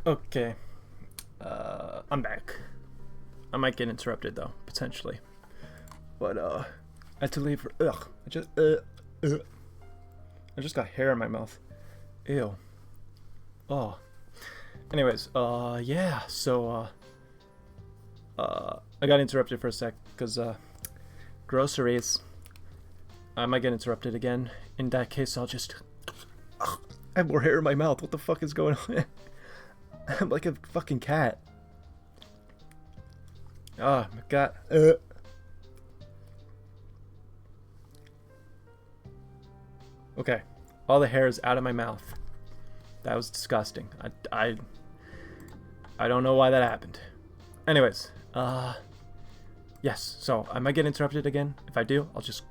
Okay. I'm back. I might get interrupted though, potentially. But I had to leave for I just got hair in my mouth. Ew. Oh. Anyways, yeah, so I got interrupted for a sec because groceries. I might get interrupted again. In that case, I'll just I have more hair in my mouth. What the fuck is going on? I'm like a fucking cat. Oh my god. Okay. All the hair is out of my mouth. That was disgusting. I don't know why that happened. Anyways, yes, so I might get interrupted again. If I do, I'll just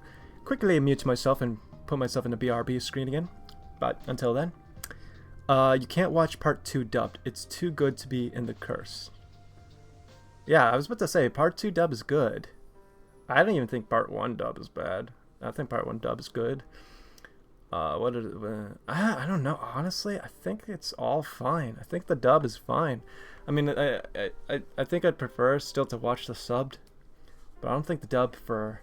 quickly mute myself and put myself in the BRB screen again. But until then, you can't watch part 2 dubbed. It's too good to be in the curse. Yeah, I was about to say, part 2 dub is good. I don't even think part 1 dub is bad. I think part 1 dub is good. I don't know. Honestly, I think it's all fine. I think the dub is fine. I mean, I think I'd prefer still to watch the subbed, but I don't think the dub for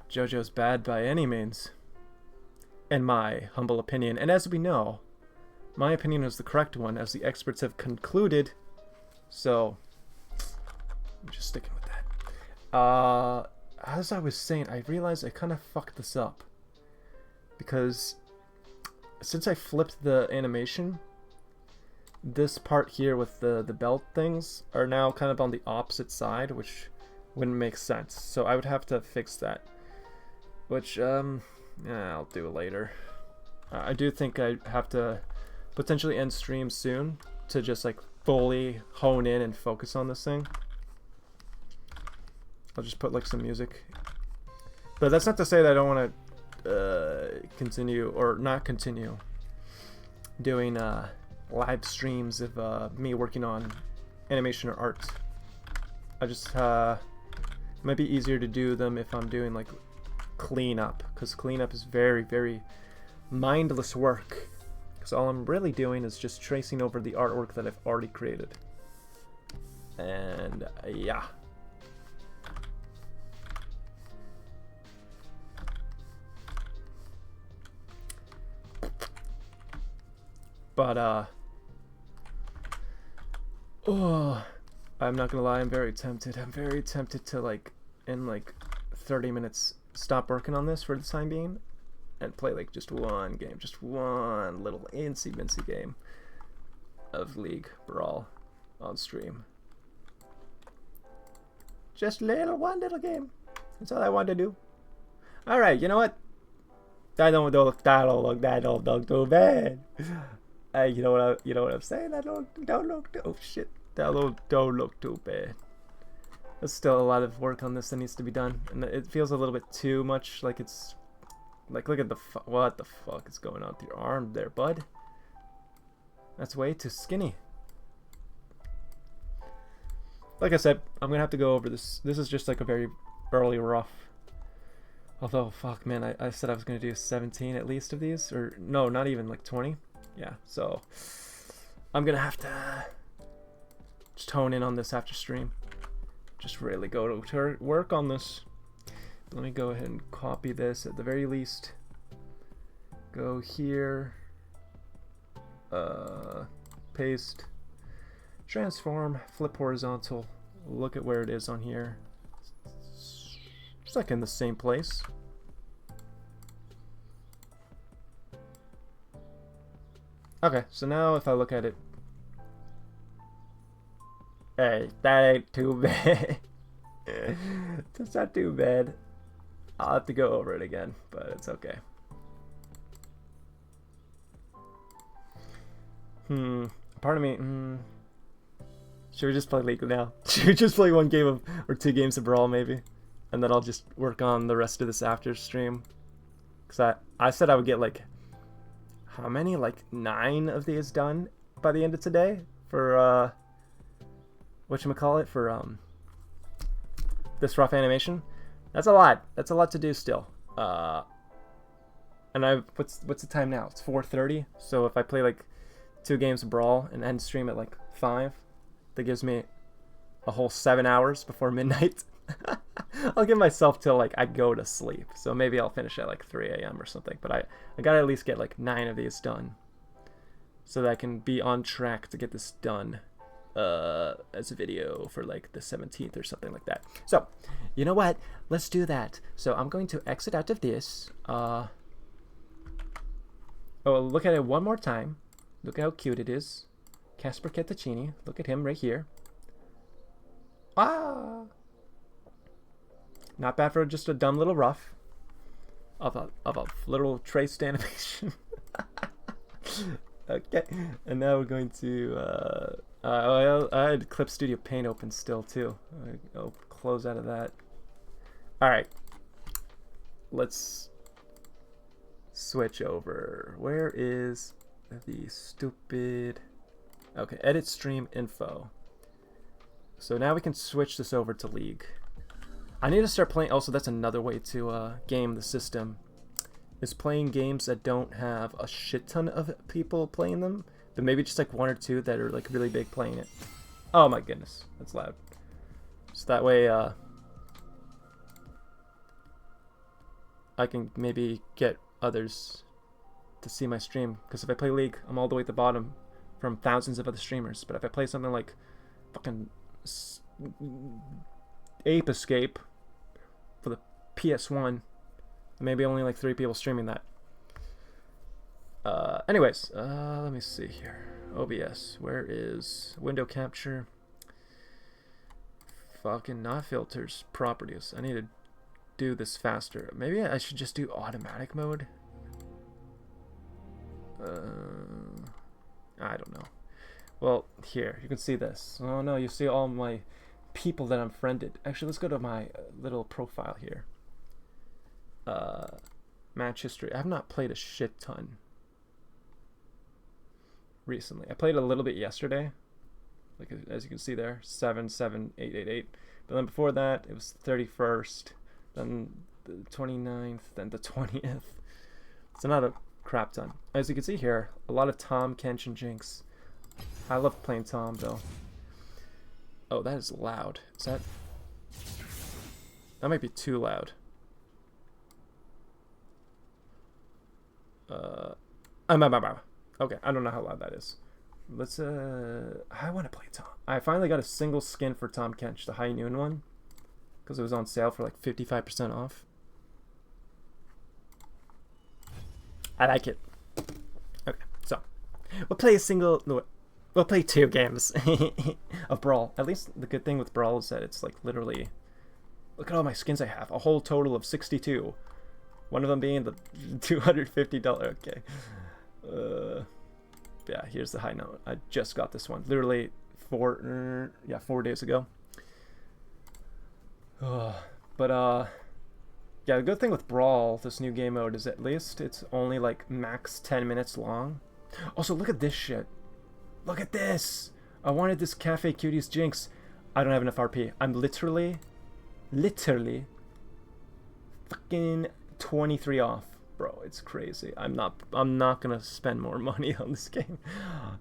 JoJo's bad by any means, in my humble opinion. And as we know, my opinion is the correct one, as the experts have concluded. So, I'm just sticking with that. As I was saying, I realized I kind of fucked this up, because since I flipped the animation, this part here with the belt things are now kind of on the opposite side, which wouldn't make sense. So I would have to fix that, which yeah, I'll do it later. I do think I have to potentially end stream soon to just like fully hone in and focus on this thing. I'll just put like some music, but that's not to say that I don't want to continue or not continue doing live streams of me working on animation or art. I just it might be easier to do them if I'm doing like cleanup, because cleanup is very, very mindless work, because all I'm really doing is just tracing over the artwork that I've already created. And yeah. But oh, I'm not gonna lie, I'm very tempted. I'm very tempted to like in like 30 minutes stop working on this for the time being and play like just one game, just one little incy-wincy game of League Brawl on stream. Just one little game. That's all I want to do. All right, you know what? That don't look too bad. You know what I'm saying? That don't look. Oh shit! That don't look too bad. There's still a lot of work on this that needs to be done, and it feels a little bit too much like it's like, look at the what the fuck is going on with your arm there, bud? That's way too skinny. Like I said, I'm gonna have to go over this. This is just like a very early rough. Although, fuck, man, I said I was gonna do 17 at least of these, or no, not even like 20. Yeah, so I'm gonna have to just hone in on this after stream. Just really go to work on this. Let me go ahead and copy this at the very least. Go here, paste, transform, flip horizontal. Look at where it is on here. It's like in the same place. Okay, so now if I look at it, hey, that ain't too bad. That's not too bad. I'll have to go over it again, but it's okay. Part of me, should we just play League now? Should we just play one game of, or 2 games of Brawl maybe? And then I'll just work on the rest of this after stream. Because I said I would get like, how many? Like 9 of these done by the end of today for whatchamacallit, for this rough animation. That's a lot. That's a lot to do still. And what's the time now? It's 4:30. So if I play like 2 games of Brawl and end stream at like 5. That gives me a whole 7 hours before midnight. I'll give myself till like I go to sleep. So maybe I'll finish at like 3 a.m. or something. But I gotta at least get like 9 of these done, so that I can be on track to get this done as a video for like the 17th or something like that. So, you know what? Let's do that. So I'm going to exit out of this. Oh, look at it one more time. Look how cute it is. Casper Kettachini. Look at him right here. Ah! Not bad for just a dumb little rough of a little traced animation. Okay, and now we're going to I had Clip Studio Paint open still too. I'll close out of that. Alright, let's switch over. Where is the stupid... Okay, edit stream info. So now we can switch this over to League. I need to start playing... Also, that's another way to game the system, is playing games that don't have a shit ton of people playing them, but maybe just like 1 or 2 that are like really big playing it. Oh my goodness, that's loud. So that way I can maybe get others to see my stream, because if I play League, I'm all the way at the bottom from thousands of other streamers. But if I play something like fucking Ape Escape for the PS1, maybe only like 3 people streaming that. Anyways, let me see here. OBS, where is window capture? Fucking not filters, properties. I need to do this faster. Maybe I should just do automatic mode. I don't know. Well, here, you can see this. Oh no, you see all my people that I'm friended. Actually, let's go to my little profile here. Match history. I have not played a shit ton recently. I played a little bit yesterday, like as you can see there, 77888. But then before that, it was 31st, then the 29th, then the 20th. It's not a crap ton. As you can see here, a lot of Tom, Kench, and Jinx. I love playing Tom though. Oh, that is loud. Is that... That might be too loud. Okay, I don't know how loud that is. Let's I want to play Tom. I finally got a single skin for Tom Kench, the high noon one, because it was on sale for like 55% off. I like it. Okay, so we'll play a single... No, we'll play 2 games of Brawl. At least the good thing with Brawl is that it's like literally... Look at all my skins I have. A whole total of 62. One of them being the $250. Okay. Yeah, here's the high note. I just got this one. Literally 4 days ago. But yeah, the good thing with Brawl, this new game mode, is at least it's only like max 10 minutes long. Also, look at this shit. Look at this. I wanted this Cafe Cuties Jinx. I don't have enough RP. I'm literally fucking 23 off, bro. It's crazy. I'm not gonna spend more money on this game.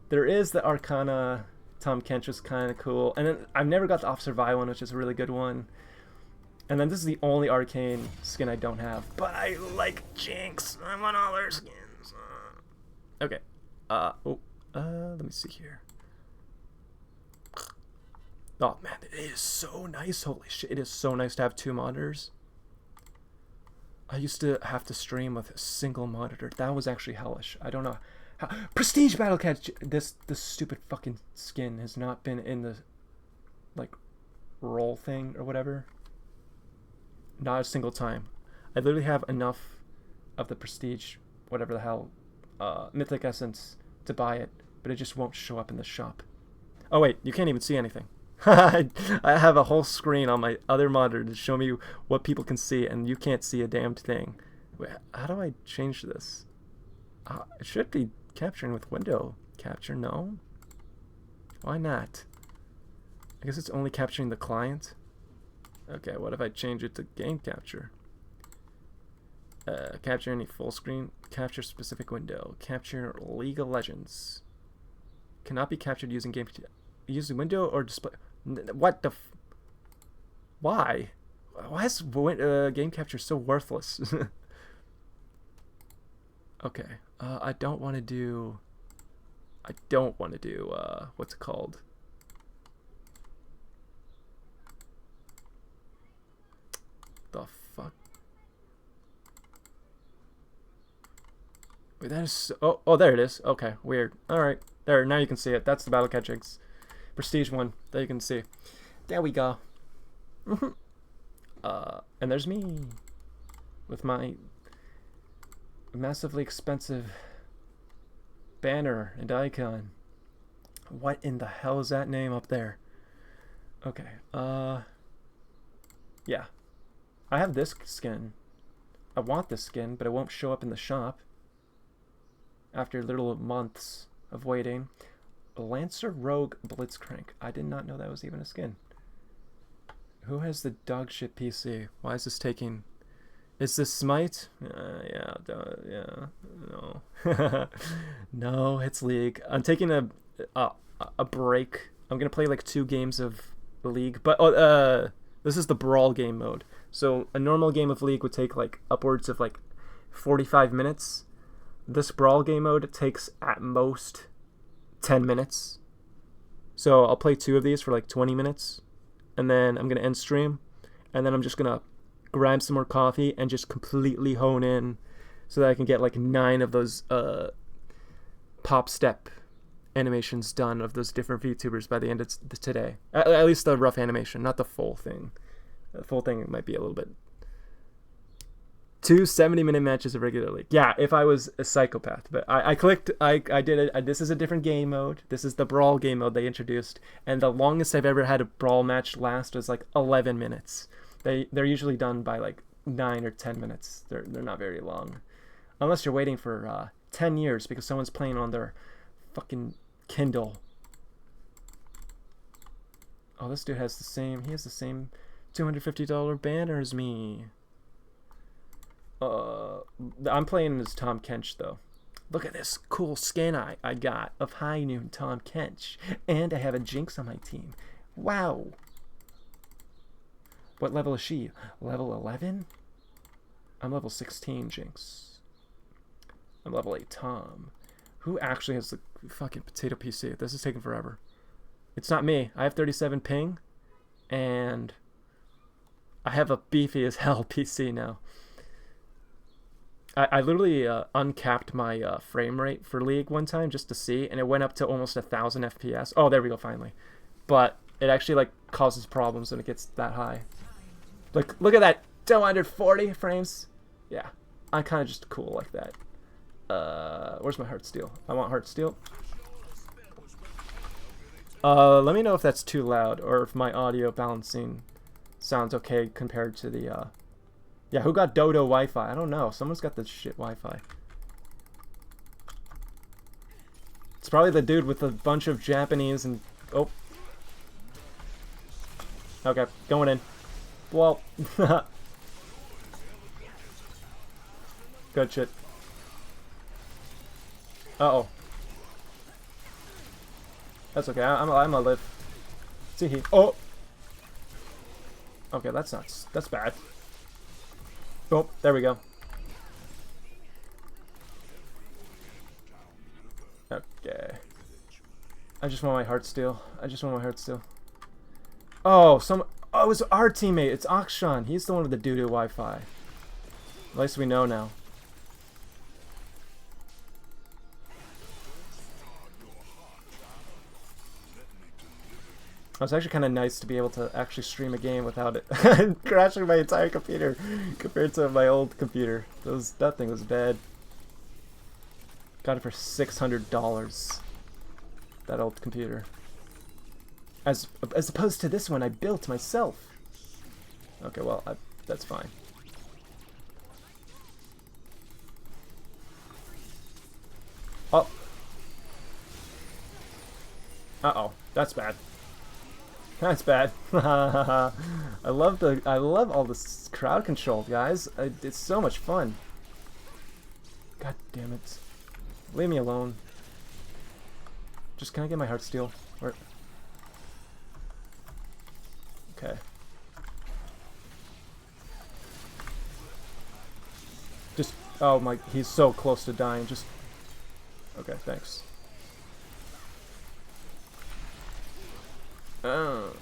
There is the Arcana Tom Kench, was kind of cool, and then I've never got the Officer Vi one, which is a really good one. And then this is the only Arcane skin I don't have, but I like Jinx. I want all her skins. Okay. Let me see here. Oh man, it is so nice. Holy shit, it is so nice to have 2 monitors. I used to have to stream with a single monitor. That was actually hellish. I don't know how... Prestige Battle Cat. This stupid fucking skin has not been in the like roll thing or whatever. Not a single time. I literally have enough of the Prestige, whatever the hell, Mythic Essence to buy it, but it just won't show up in the shop. Oh wait, you can't even see anything. I have a whole screen on my other monitor to show me what people can see, and you can't see a damned thing. Wait, how do I change this? It should be capturing with window capture, no? Why not? I guess it's only capturing the client. Okay, what if I change it to game capture? Capture any full screen, capture specific window, capture League of Legends. Cannot be captured using using window or display. What the? Why? Why is game capture so worthless? Okay. I don't want to do. What's it called? The fuck? Wait, that is so, oh, there it is. Okay, weird. Alright, there, now you can see it. That's the Battle Catchings. Prestige one. There you can see. There we go. And there's me. With my massively expensive banner and icon. What in the hell is that name up there? Okay, yeah. I have this skin. I want this skin, but it won't show up in the shop. After little months of waiting. Lancer Rogue Blitzcrank. I did not know that was even a skin. Who has the dog shit PC? Why is this taking... Is this Smite? Yeah, no. No, it's League. I'm taking a break. I'm gonna play like 2 games of League, but this is the Brawl game mode. So a normal game of League would take like upwards of like 45 minutes. This Brawl game mode takes at most 10 minutes. So I'll play 2 of these for like 20 minutes, and then I'm gonna end stream, and then I'm just gonna grab some more coffee and just completely hone in so that I can get like 9 of those pop step animations done of those different VTubers by the end of today. At least the rough animation, not the full thing. The full thing might be a little bit... 2 70-minute matches of regular League. Yeah, if I was a psychopath. But I clicked, I did it. This is a different game mode. This is the Brawl game mode they introduced. And the longest I've ever had a Brawl match last was like 11 minutes. They're usually done by like 9 or 10 minutes. They're not very long. Unless you're waiting for 10 years because someone's playing on their fucking Kindle. Oh, this dude has the same, he has the same $250 banner as me. I'm playing as Tom Kench though. Look at this cool skin I got of High Noon Tom Kench. And I have a Jinx on my team. Wow. What level is she? Level 11? I'm level 16 Jinx. I'm level 8 Tom. Who actually has the fucking potato PC? This is taking forever. It's not me. I have 37 ping. And I have a beefy as hell PC now. I literally uncapped my frame rate for League one time just to see, and it went up to almost 1,000 FPS. Oh, there we go, finally. But it actually like causes problems when it gets that high. Like, look at that, 240 frames. Yeah, I'm kind of just cool like that. Where's my heart steel? I want heart steel. Let me know if that's too loud or if my audio balancing sounds okay compared to the yeah, who got Dodo Wi-Fi? I don't know. Someone's got the shit Wi-Fi. It's probably the dude with a bunch of Japanese and... Oh. Okay, going in. Well. Good shit. Uh-oh. That's okay. I'm gonna live. See he. Oh! Okay, that's not... That's bad. Oh, there we go. Okay. I just want my heart steel. I just want my heart steel. Oh, oh, it was our teammate. It's Akshan. He's the one with the doo-doo Wi-Fi. At least we know now. It's actually kind of nice to be able to actually stream a game without it crashing my entire computer compared to my old computer. That thing was bad. Got it for $600. That old computer. As opposed to this one I built myself. Okay, well, that's fine. Oh. Uh-oh, that's bad. That's bad. I love all this crowd control, guys. It's so much fun. God damn it. Leave me alone. Just can I get my heart steal? Where? Okay. Just, oh my, he's so close to dying. Just, okay, thanks. Oh.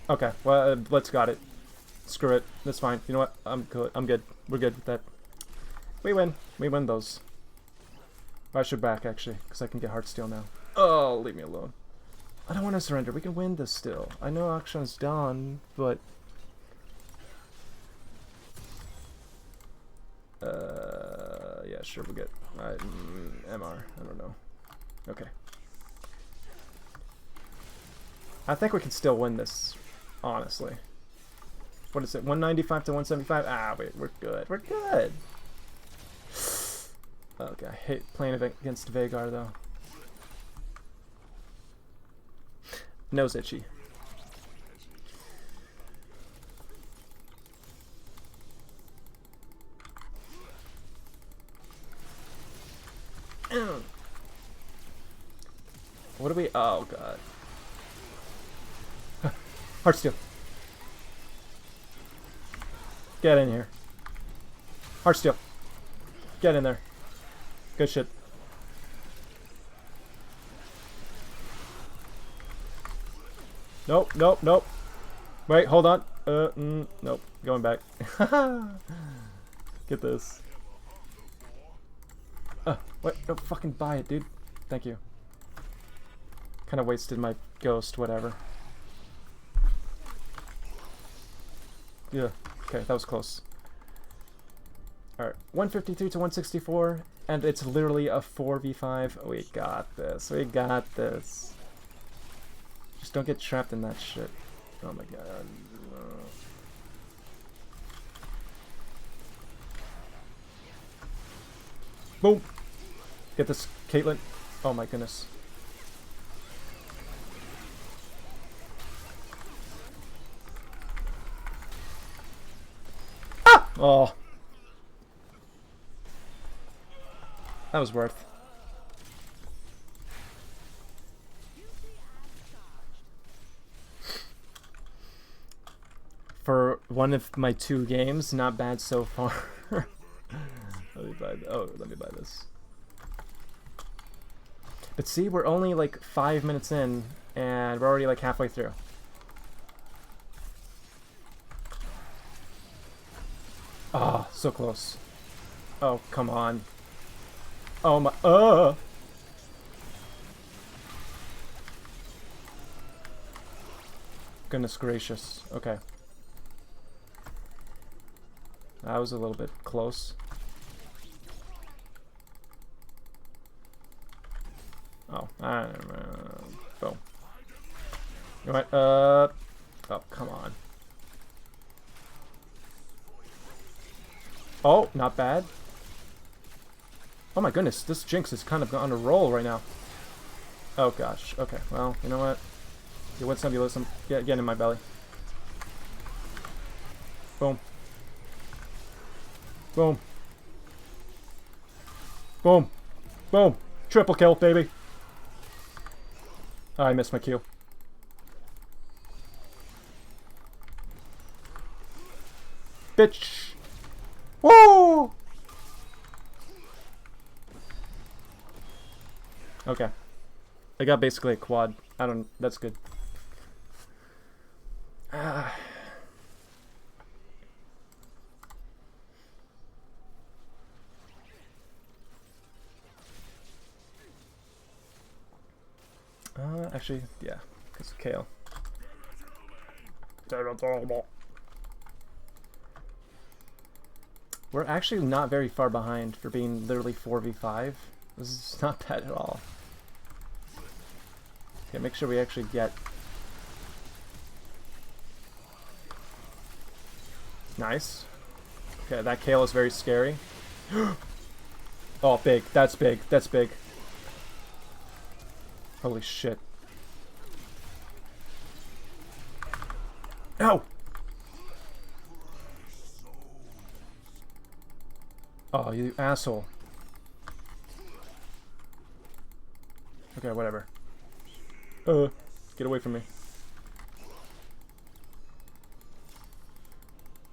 Okay, well, let's got it. Screw it. That's fine. You know what? I'm good. I'm good. We're good with that. We win. We win those. I should back, actually, because I can get Heartsteel now. Oh, leave me alone. I don't want to surrender. We can win this still. I know Akshan's done, but... yeah, sure, we'll get... MR. I don't know. Okay. I think we can still win this, honestly. What is it? 195 to 175? Ah, wait, we're good. We're good. Okay, I hate playing against Vagar, though. Nose itchy. What do we... Oh, God. Heartsteel. Get in here. Heartsteel. Get in there. Good shit. Nope, nope, nope. Wait, hold on. Nope. Going back. Get this. Wait, don't fucking buy it, dude. Thank you. Kind of wasted my ghost, whatever. Yeah. Okay, that was close. Alright, 153 to 164, and it's literally a 4v5. We got this. We got this. Just don't get trapped in that shit. Oh my god. Boom! Get this, Caitlyn. Oh my goodness. Ah! Oh. That was worth. For one of my 2 games, not bad so far. Let me buy. Oh, let me buy this. But see, we're only like 5 minutes in, and we're already like halfway through. Ah, oh, so close. Oh, come on. Oh my. Goodness gracious. Okay. That was a little bit close. Oh, I don't know. Boom. You know what? Oh, come on. Oh, not bad. Oh my goodness, this Jinx is kind of on a roll right now. Oh gosh. Okay, well, you know what? You win some, you lose some. Get in my belly. Boom. Boom. Boom. Boom. Triple kill, baby. Oh, I missed my Q. Bitch. Woo! Okay. I got basically a quad. I don't... That's good. Actually, yeah. Because of Kale. We're actually not very far behind for being literally 4v5. This is not bad at all. Okay, make sure we actually get... Nice. Okay, that Kale is very scary. Oh, big. That's big. That's big. Holy shit. No! Oh, you asshole. Okay, whatever. Get away from me.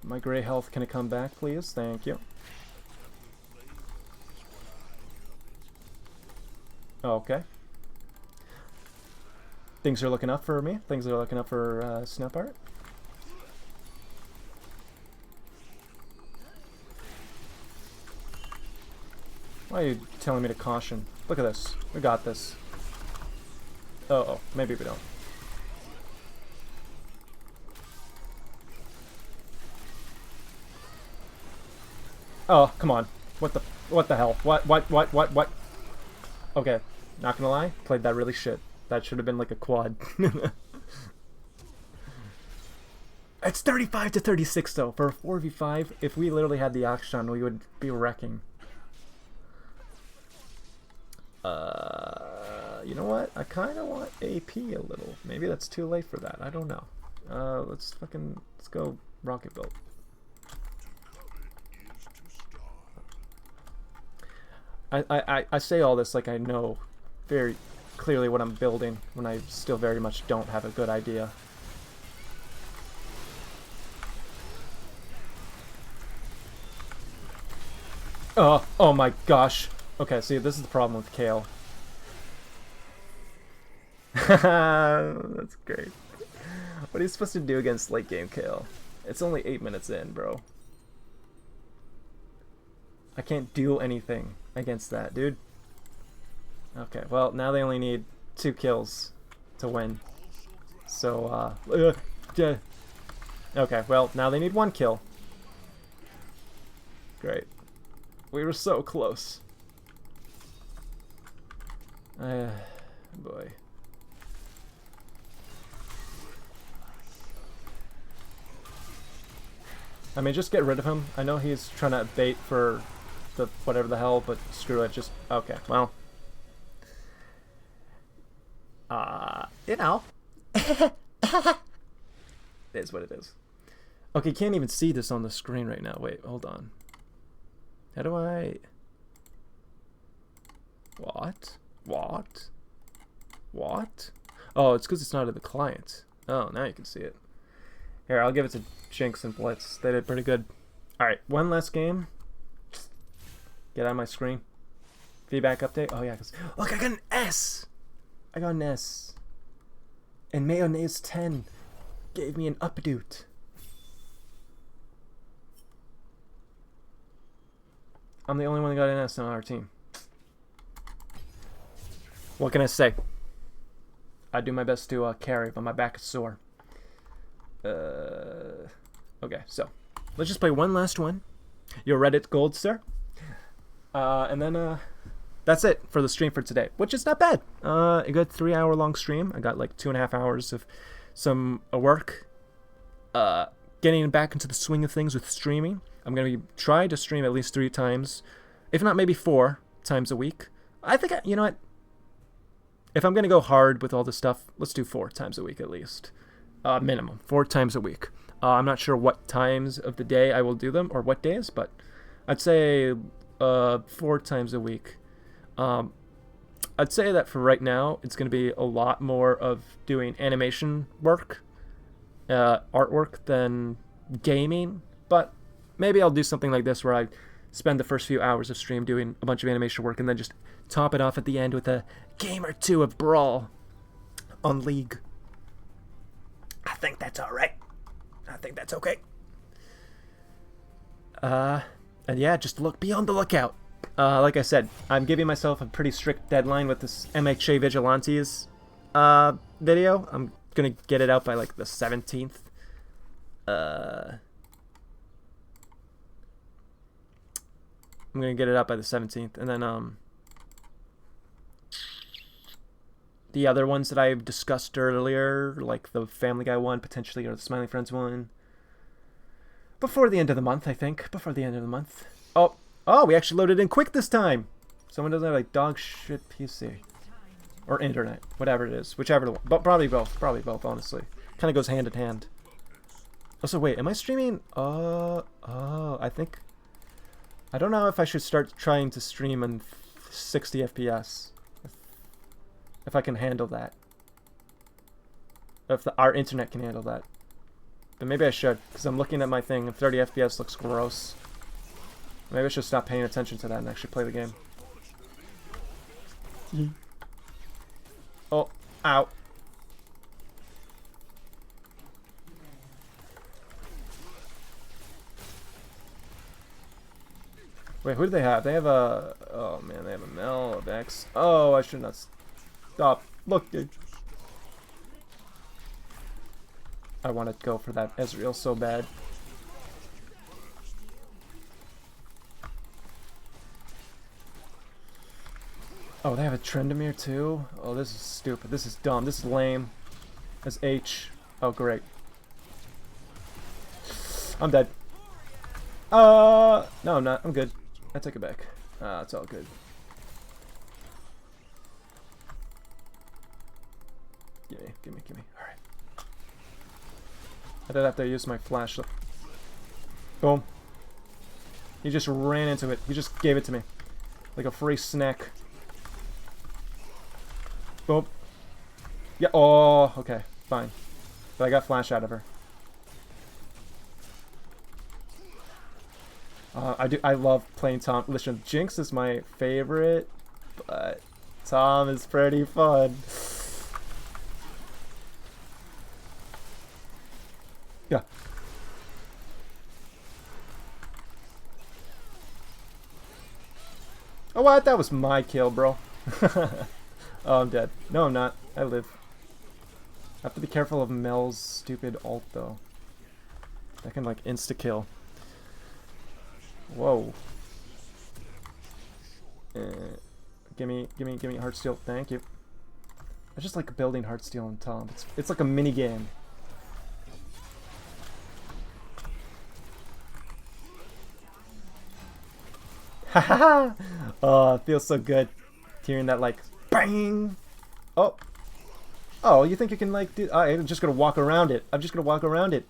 My gray health, can it come back, please? Thank you. Okay. Things are looking up for me. Things are looking up for Snap Art. Why are you telling me to caution? Look at this. We got this. Uh-oh. Maybe we don't. Oh, come on. What the hell? What? Okay. Not gonna lie. Played that really shit. That should have been like a quad. It's 35 to 36 though. For a 4v5, if we literally had the action, we would be wrecking. You know what? I kind of want AP a little. Maybe that's too late for that. I don't know. Let's go rocket build. I say all this like I know very clearly what I'm building when I still very much don't have a good idea. Oh my gosh. Okay, see, this is the problem with Kale. That's great. What are you supposed to do against late game Kale? It's only 8 minutes in, bro. I can't do anything against that, dude. Okay, well, now they only need 2 kills to win. So, okay, well, now they need 1 kill. Great. We were so close. Boy. I mean, just get rid of him. I know he's trying to bait for the whatever the hell, but screw it. Just okay. Well, you know, it is what it is. Okay, can't even see this on the screen right now. Wait, hold on. How do I? What? Oh, it's because it's not in the client. Oh, now you can see it. Here, I'll give it to Jinx and Blitz. They did pretty good. Alright, one last game. Get out of my screen. Feedback update. Oh, yeah. Look, I got an S! I got an S. And Mayonnaise 10 gave me an updoot. I'm the only one that got an S on our team. What can I say? I do my best to carry, but my back is sore. Okay, so let's just play one last one. Your Reddit gold, sir. And then that's it for the stream for today, which is not bad. A good 3-hour long stream. I got like 2.5 hours of some work. Getting back into the swing of things with streaming. I'm gonna try to stream at least 3 times, if not maybe 4 times a week. I think you know what? If I'm gonna go hard with all this stuff, let's do 4 times a week at least. Minimum 4 times a week. I'm not sure what times of the day I will do them or what days, but I'd say 4 times a week. I'd say that for right now, it's going to be a lot more of doing animation work, artwork than gaming, but maybe I'll do something like this where I spend the first few hours of stream doing a bunch of animation work and then just top it off at the end with a game or 2 of Brawl on League. I think that's alright. I think that's okay. And yeah, just be on the lookout. Like I said, I'm giving myself a pretty strict deadline with this MHA Vigilantes video. I'm gonna get it out by like the 17th. I'm gonna get it out by the 17th, and then the other ones that I've discussed earlier, like the Family Guy one, potentially, or the Smiling Friends one, before the end of the month, I think. Before the end of the month. Oh, we actually loaded in quick this time! Someone doesn't have, like, dog shit PC. Or internet. Whatever it is. Whichever the one. But probably both. Probably both, honestly. Kind of goes hand in hand. Also, wait, am I streaming? I think... I don't know if I should start trying to stream in 60 FPS. If I can handle that. If our internet can handle that. But maybe I should, because I'm looking at my thing and 30 FPS looks gross. Maybe I should stop paying attention to that and actually play the game. Oh, ow. Wait, who do they have? They have a... Oh man, they have a Mel, a Vex. Oh, I should not stop looking. I want to go for that Ezreal so bad. Oh, they have a Trendemir too? Oh, this is stupid. This is dumb. This is lame. That's H. Oh, great. I'm dead. No, I'm not. I'm good. I take it back. It's all good. Gimme. Alright. I did have to use my flashlight. Boom. He just ran into it. He just gave it to me. Like a free snack. Boom. Yeah, oh, okay. Fine. But I got flash out of her. I love playing Tom. Listen, Jinx is my favorite, but Tom is pretty fun. Yeah. Oh, what? That was my kill, bro. Oh, I'm dead. No, I'm not. I live. I have to be careful of Mel's stupid ult, though. That can, like, insta-kill. Whoa. Gimme Heartsteel. Thank you. I just like building Heartsteel and Tom. It's like a mini game. Haha! Oh, it feels so good hearing that, like, bang! Oh. Oh, you think you can, like, do... I'm just gonna walk around it. I'm just gonna walk around it.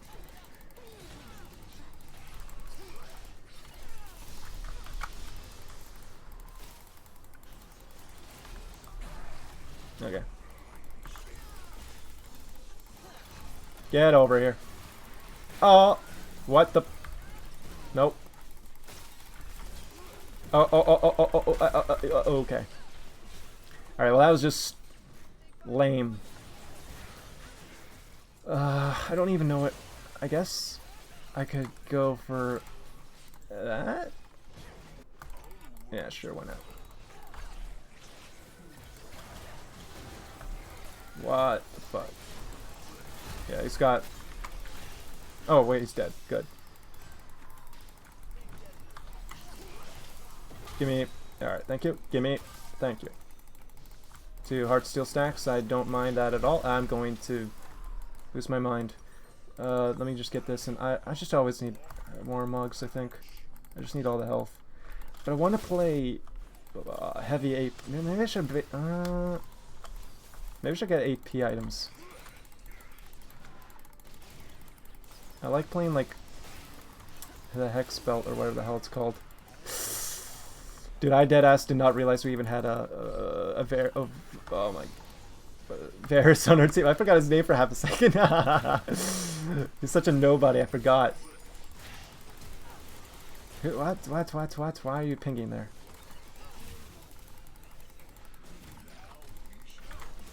Okay. Get over here. Oh! What the... Nope. Oh, okay. Alright, well that was just... lame. I don't even know what... I guess I could go for... that? Yeah, sure, why not? What the fuck? Yeah, he's got... Oh, wait, he's dead. Good. Gimme... Alright, thank you. Gimme... Thank you. 2 Heartsteel stacks. I don't mind that at all. I'm going to lose my mind. Let me just get this, and I just always need more mugs, I think. I just need all the health. But I want to play heavy AP. Maybe I should... maybe I should get AP items. I like playing, like, the Hex Belt, or whatever the hell it's called. Dude, I deadass did not realize we even had oh my... Varus on our team. I forgot his name for half a second. He's such a nobody, I forgot. What? Why are you pinging there?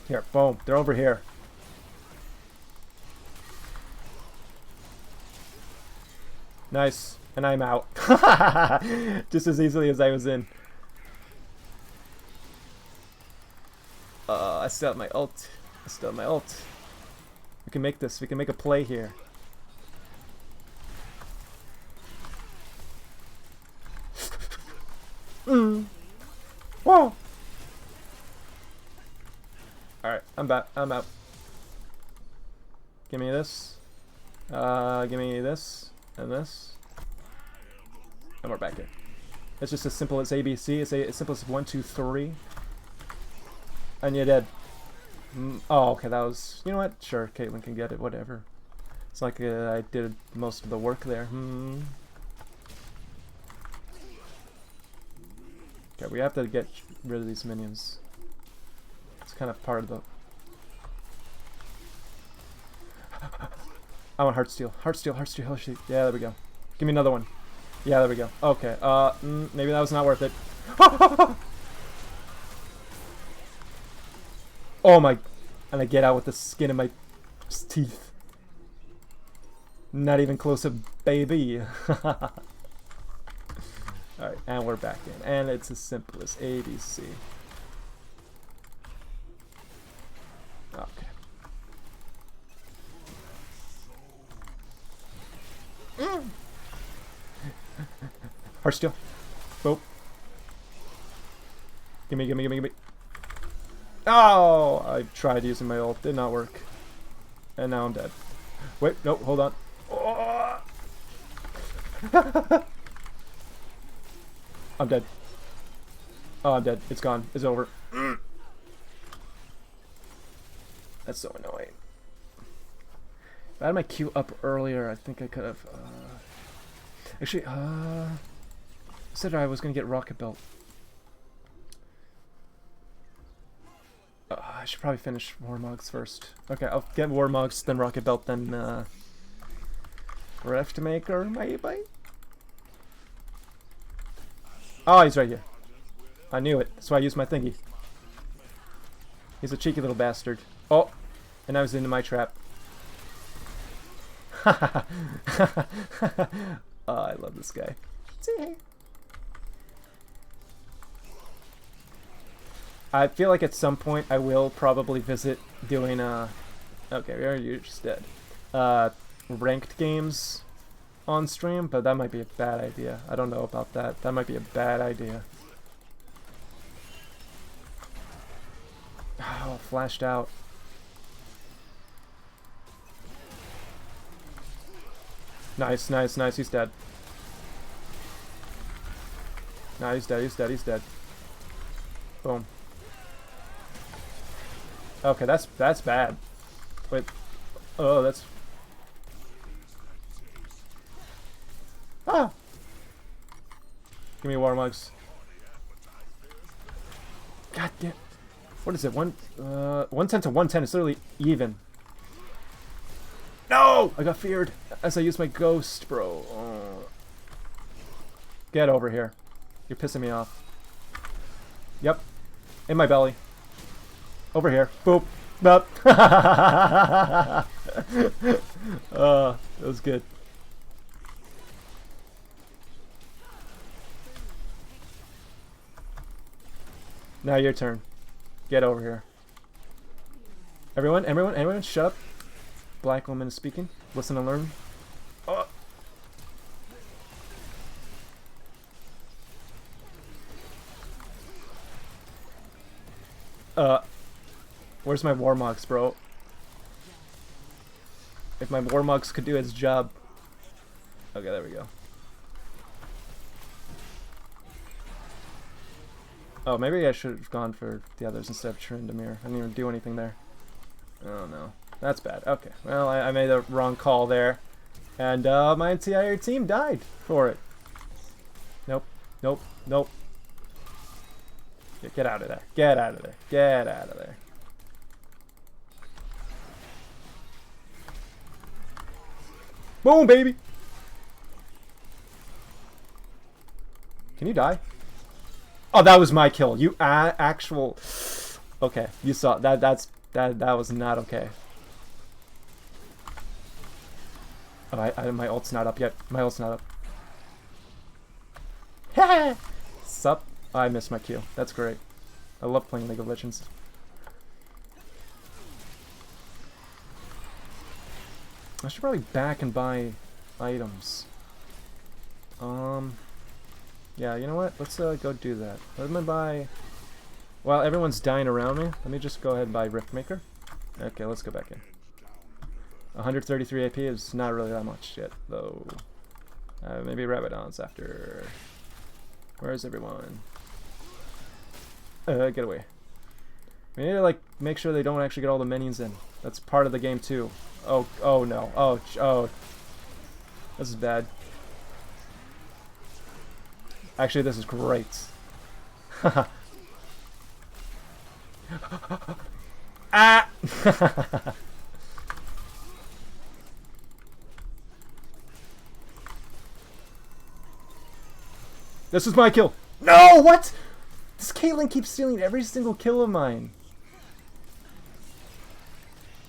Here, boom. They're over here. Nice. And I'm out. Just as easily as I was in. I still have my ult. We can make this. We can make a play here. Whoa! Alright, I'm back. I'm out. Give me this. Give me this. And this. And we're back here. It's just as simple as ABC. It's as simple as 1, 2, 3. And you're dead. Oh, okay, that was... You know what? Sure, Caitlyn can get it, whatever. It's like I did most of the work there. Okay, we have to get rid of these minions. It's kind of part of the... I want Heartsteel. Heartsteel, Heartsteel, Heartsteel. Yeah, there we go. Give me another one. Yeah, there we go. Okay, maybe that was not worth it. Oh my... And I get out with the skin in my teeth. Not even close to baby. Alright, and we're back in. And it's as simple as ABC. Okay. Heartsteel. Boop. Gimme, gimme, gimme, gimme. Oh! I tried using my ult. Did not work. And now I'm dead. Wait, nope, hold on. Oh. I'm dead. Oh, I'm dead. It's gone. It's over. That's so annoying. If I had my Q up earlier, I think I could have... Actually, I said I was going to get Rocket Belt. I should probably finish Warmogs first. Okay, I'll get Warmogs, then Rocket Belt, then Rift Maker, maybe? Oh, he's right here. I knew it. That's why I used my thingy. He's a cheeky little bastard. Oh, and now he's into my trap. Oh, I love this guy. I feel like at some point I will probably visit doing okay, you're just dead. Ranked games on stream, but that might be a bad idea. I don't know about that. That might be a bad idea. Oh, flashed out. Nice, nice, nice. He's dead. Nah, he's dead, he's dead, he's dead. Boom. Okay, that's bad. Wait. Oh, that's... Ah! Give me Warmugs. God damn. What is it? 110 to 110 is literally even. No! I got feared as I used my ghost, bro. Get over here. You're pissing me off. Yep. In my belly. Over here. Boop. Boop. That was good. Now your turn. Get over here. Everyone, shut up. Black woman is speaking. Listen and learn. Where's my Warmogs, bro? If my Warmogs could do its job. Okay, there we go. Oh, maybe I should have gone for the others instead of Tryndamere. I didn't even do anything there. Oh no. That's bad. Okay. Well, I made a wrong call there. And my entire team died for it. Nope. Nope. Nope. Get out of there. Get out of there. Get out of there. Boom, baby! Can you die? Oh, that was my kill. You actual... Okay, you saw that. That was not okay. Oh, my ult's not up yet. My ult's not up. Sup? Oh, I missed my Q. That's great. I love playing League of Legends. I should probably back and buy items. Yeah, you know what? Let's go do that. Let me buy... While everyone's dying around me, let me just go ahead and buy Rift Maker. Okay, let's go back in. 133 AP is not really that much yet, though. Maybe Rabadon's after... Where's everyone? Get away. We need to, like, make sure they don't actually get all the minions in. That's part of the game, too. Oh no. Oh. This is bad. Actually, this is great. Ah! This is my kill. No, what? This Caitlyn keeps stealing every single kill of mine.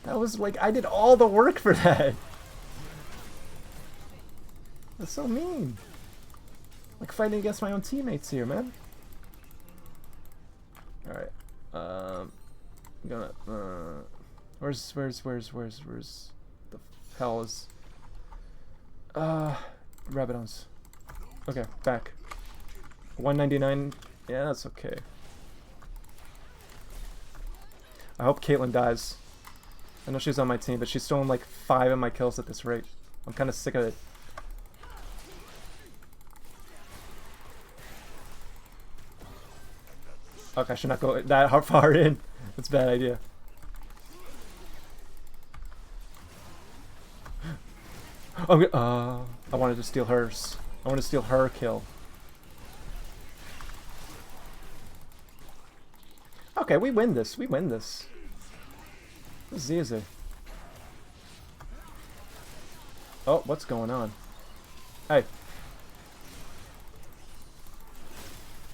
That was like, I did all the work for that. That's so mean. Like fighting against my own teammates here, man. Alright. I'm gonna, where's the hell is, Rabadons. Okay, back. 199. Yeah, that's okay. I hope Caitlyn dies. I know she's on my team, but she's stolen like 5 of my kills at this rate. I'm kind of sick of it. Okay, I should not go that far in. That's a bad idea. I wanted to steal hers. I want to steal her kill. Okay, we win this. We win this. This is easy. Oh, what's going on? Hey.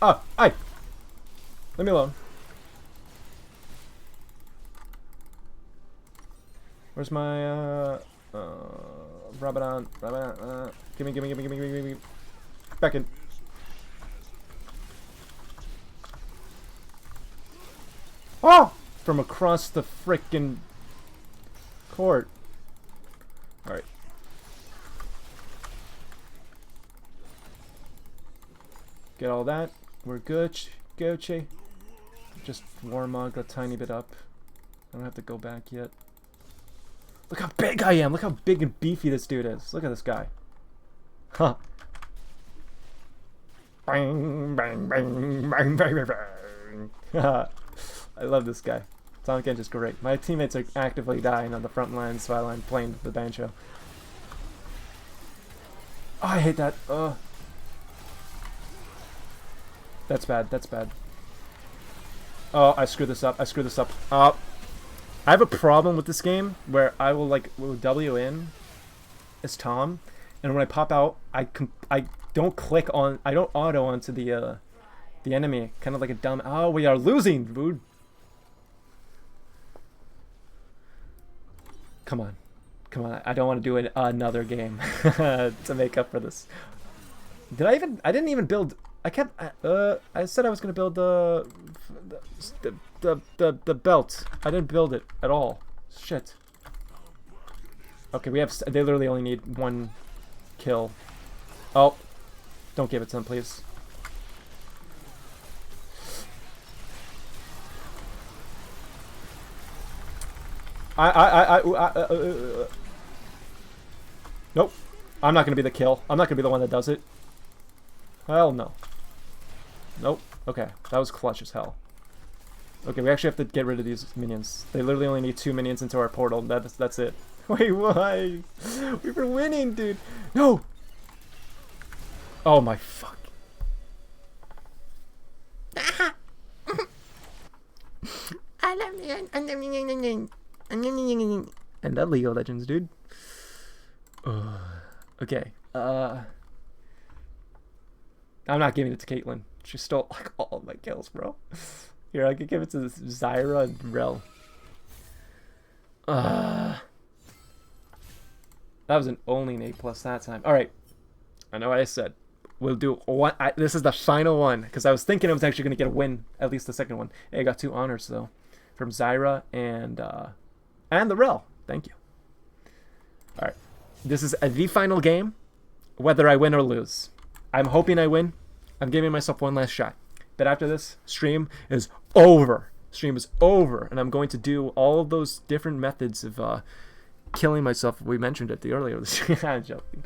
Oh, hey! Leave me alone. Where's my, Rabadon, gimme. Back in. Oh! From across the frickin' court. Alright. Get all that. We're good. Gucci. Just warmog a tiny bit up. I don't have to go back yet. Look how big I am! Look how big and beefy this dude is. Look at this guy. Huh. Bang, bang, bang, bang, bang, bang. I love this guy. Tauntaun Genji's great. My teammates are actively dying on the front lines while I'm playing the banjo. Oh, I hate that. That's bad. That's bad. Oh, I screwed this up. I screwed this up. I have a problem with this game where I will W in as Tom, and when I pop out, I don't click on. I don't auto onto the enemy. Kind of like a dumb. Oh, we are losing, dude. Come on. Come on. I don't want to do another game to make up for this. Did I even... I didn't even build... I kept... I said I was going to build the belt. I didn't build it at all. Shit. Okay, we have... They literally only need 1 kill. Oh. Don't give it to them, please. Nope. I'm not gonna be the kill. I'm not gonna be the one that does it. Hell no. Nope. Okay, that was clutch as hell. Okay, we actually have to get rid of these minions. They literally only need 2 minions into our portal. That's it. Wait, why? We were winning, dude. No. Oh my fuck. And that League of Legends, dude. Okay. I'm not giving it to Caitlyn. She stole like all of my kills, bro. Here, I could give it to Zyra and Rel. That was an only an A+ that time. Alright. I know what I said. We'll do one. This is the final one, because I was thinking I was actually going to get a win, at least the second one. Hey, I got 2 honors, though. From Zyra and the Rel. Thank you. Alright. This is the final game, whether I win or lose. I'm hoping I win. I'm giving myself one last shot. But after this, stream is over. Stream is over. And I'm going to do all of those different methods of killing myself. We mentioned it earlier this stream. I'm joking.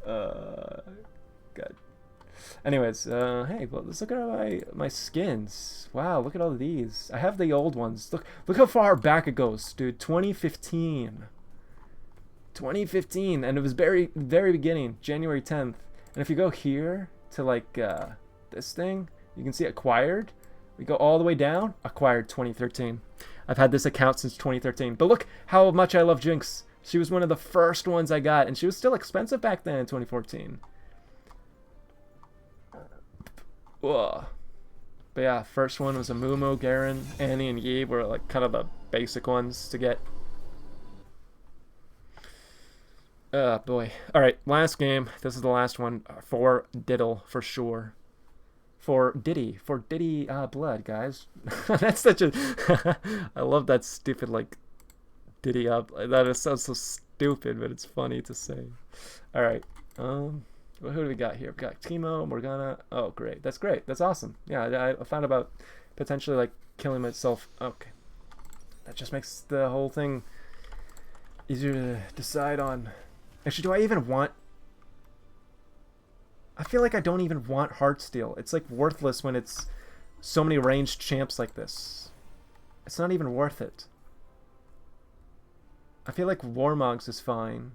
God. Anyways, hey, well, let's look at my skins. Wow, look at all of these. I have the old ones. Look how far back it goes, dude. 2015. 2015, and it was very beginning, January 10th. And if you go here to like this thing, You can see acquired. We go all the way down. Acquired 2013. I've had this account since 2013. But look how much I love Jinx. She was one of the first ones I got, and she was still expensive back then in 2014. Whoa. But yeah, first one was a Mumu, Garen, Annie, and Yi were like kind of the basic ones to get. Boy. Alright, last game. This is the last one for Diddle, for sure. For Diddy Blood, guys. That's such a... I love that stupid, like, Diddy up. That is so stupid, but it's funny to say. Alright, who do we got here? We got Teemo, Morgana. Oh, great. That's great. That's awesome. Yeah, I found about potentially, like, killing myself. Okay. That just makes the whole thing easier to decide on. Actually, do I even want... I feel like I don't even want Heartsteel. It's like worthless when it's so many ranged champs like this. It's not even worth it. I feel like Warmogs is fine.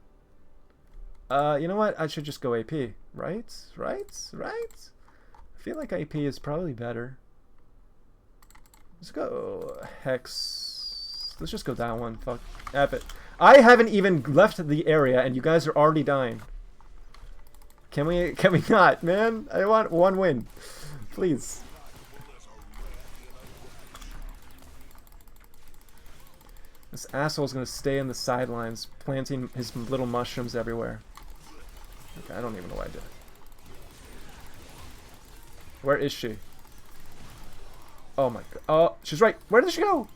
You know what? I should just go AP. Right? I feel like AP is probably better. Let's go Hex. Let's just go that one. Fuck. F it. I haven't even left the area and you guys are already dying. Can we not, man? I want one win. Please. This asshole's gonna stay in the sidelines, planting his little mushrooms everywhere. Okay, I don't even know why I did it. Where is she? Oh my god. Oh, she's right. Where did she go?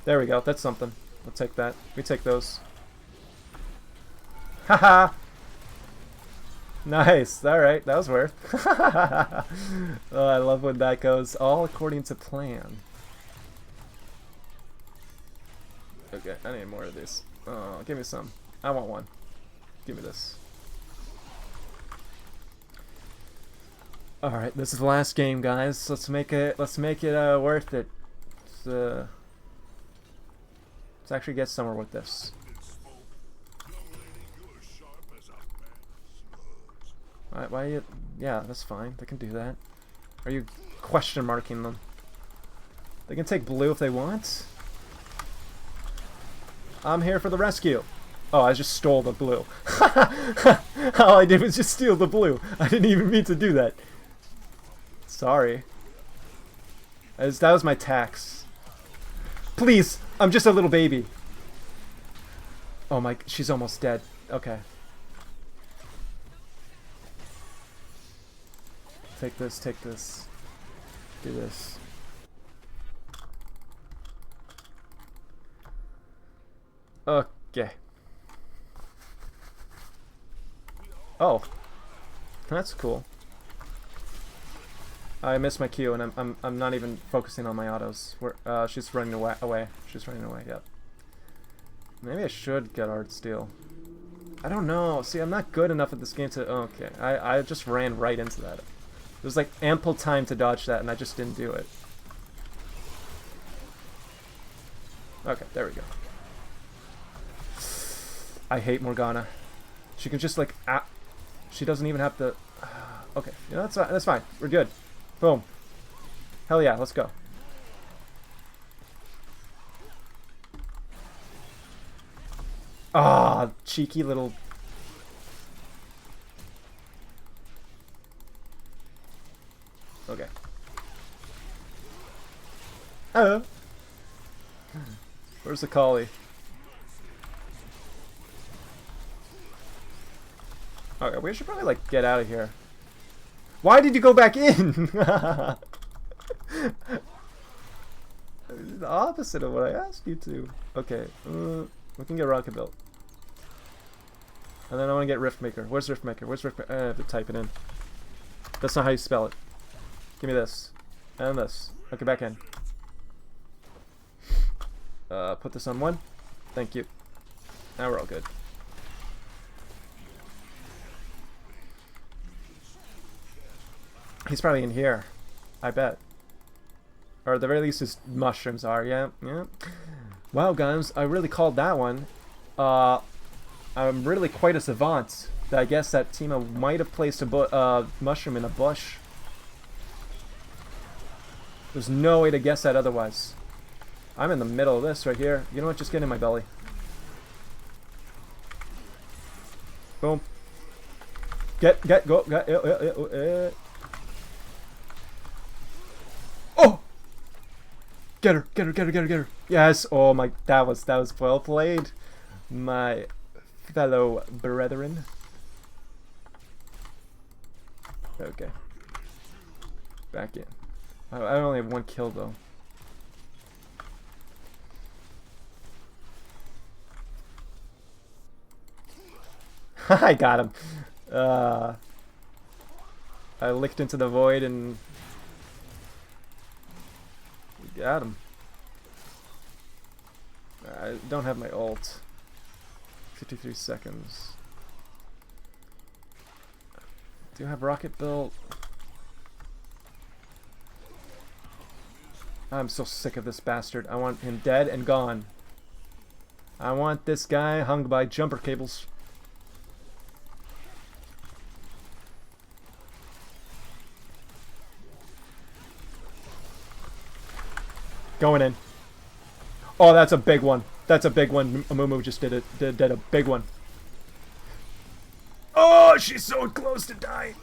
There we go. That's something. We'll take that. We take those. Haha! Nice. Alright, that was worth. Oh, I love when that goes all according to plan. Okay, I need more of these. Oh, give me some. I want one. Give me this. Alright, this is the last game, guys. Let's make it worth it. Let's actually get somewhere with this. Why are you... Yeah, that's fine. They can do that. Are you question marking them? They can take blue if they want. I'm here for the rescue. Oh, I just stole the blue. All I did was just steal the blue. I didn't even mean to do that. Sorry. That was my tax. Please! I'm just a little baby. Oh my... She's almost dead. Okay. Take this, take this. Do this. Okay. Oh. That's cool. I missed my Q and I'm not even focusing on my autos. She's running away. She's running away, yep. Maybe I should get Heartsteel. I don't know. See, I'm not good enough at this game to... Okay, I just ran right into that. There's like ample time to dodge that and I just didn't do it. Okay, there we go. I hate Morgana. She can just like... She doesn't even have to... Okay, you know, that's fine. We're good. Boom. Hell yeah, let's go. Ah, cheeky little... Okay. Oh. Where's the collie? Okay, we should probably like get out of here. Why did you go back in? The opposite of what I asked you to. Okay, we can get Rocket Built. And then I want to get Riftmaker. Where's Riftmaker? Where's Riftmaker? I have to type it in. That's not how you spell it. Give me this. And this. Okay, back in. Put this on one. Thank you. Now we're all good. He's probably in here. I bet. Or at the very least his mushrooms are. Yeah, yeah. Wow, guys. I really called that one. I'm really quite a savant I guess that Timo might have placed a mushroom in a bush. There's no way to guess that otherwise. I'm in the middle of this right here. You know what? Just get in my belly. Boom. Go. Oh! Get her. Yes. Oh my, that was well played, my fellow brethren. Okay. Back in. I only have one kill though. I got him. I licked into the void and got him. I don't have my ult. 53 seconds. Do you have rocket built? I'm so sick of this bastard. I want him dead and gone. I want this guy hung by jumper cables. Going in. Oh, that's a big one. That's a big one. Amumu just did it. Did a big one. Oh, she's so close to dying.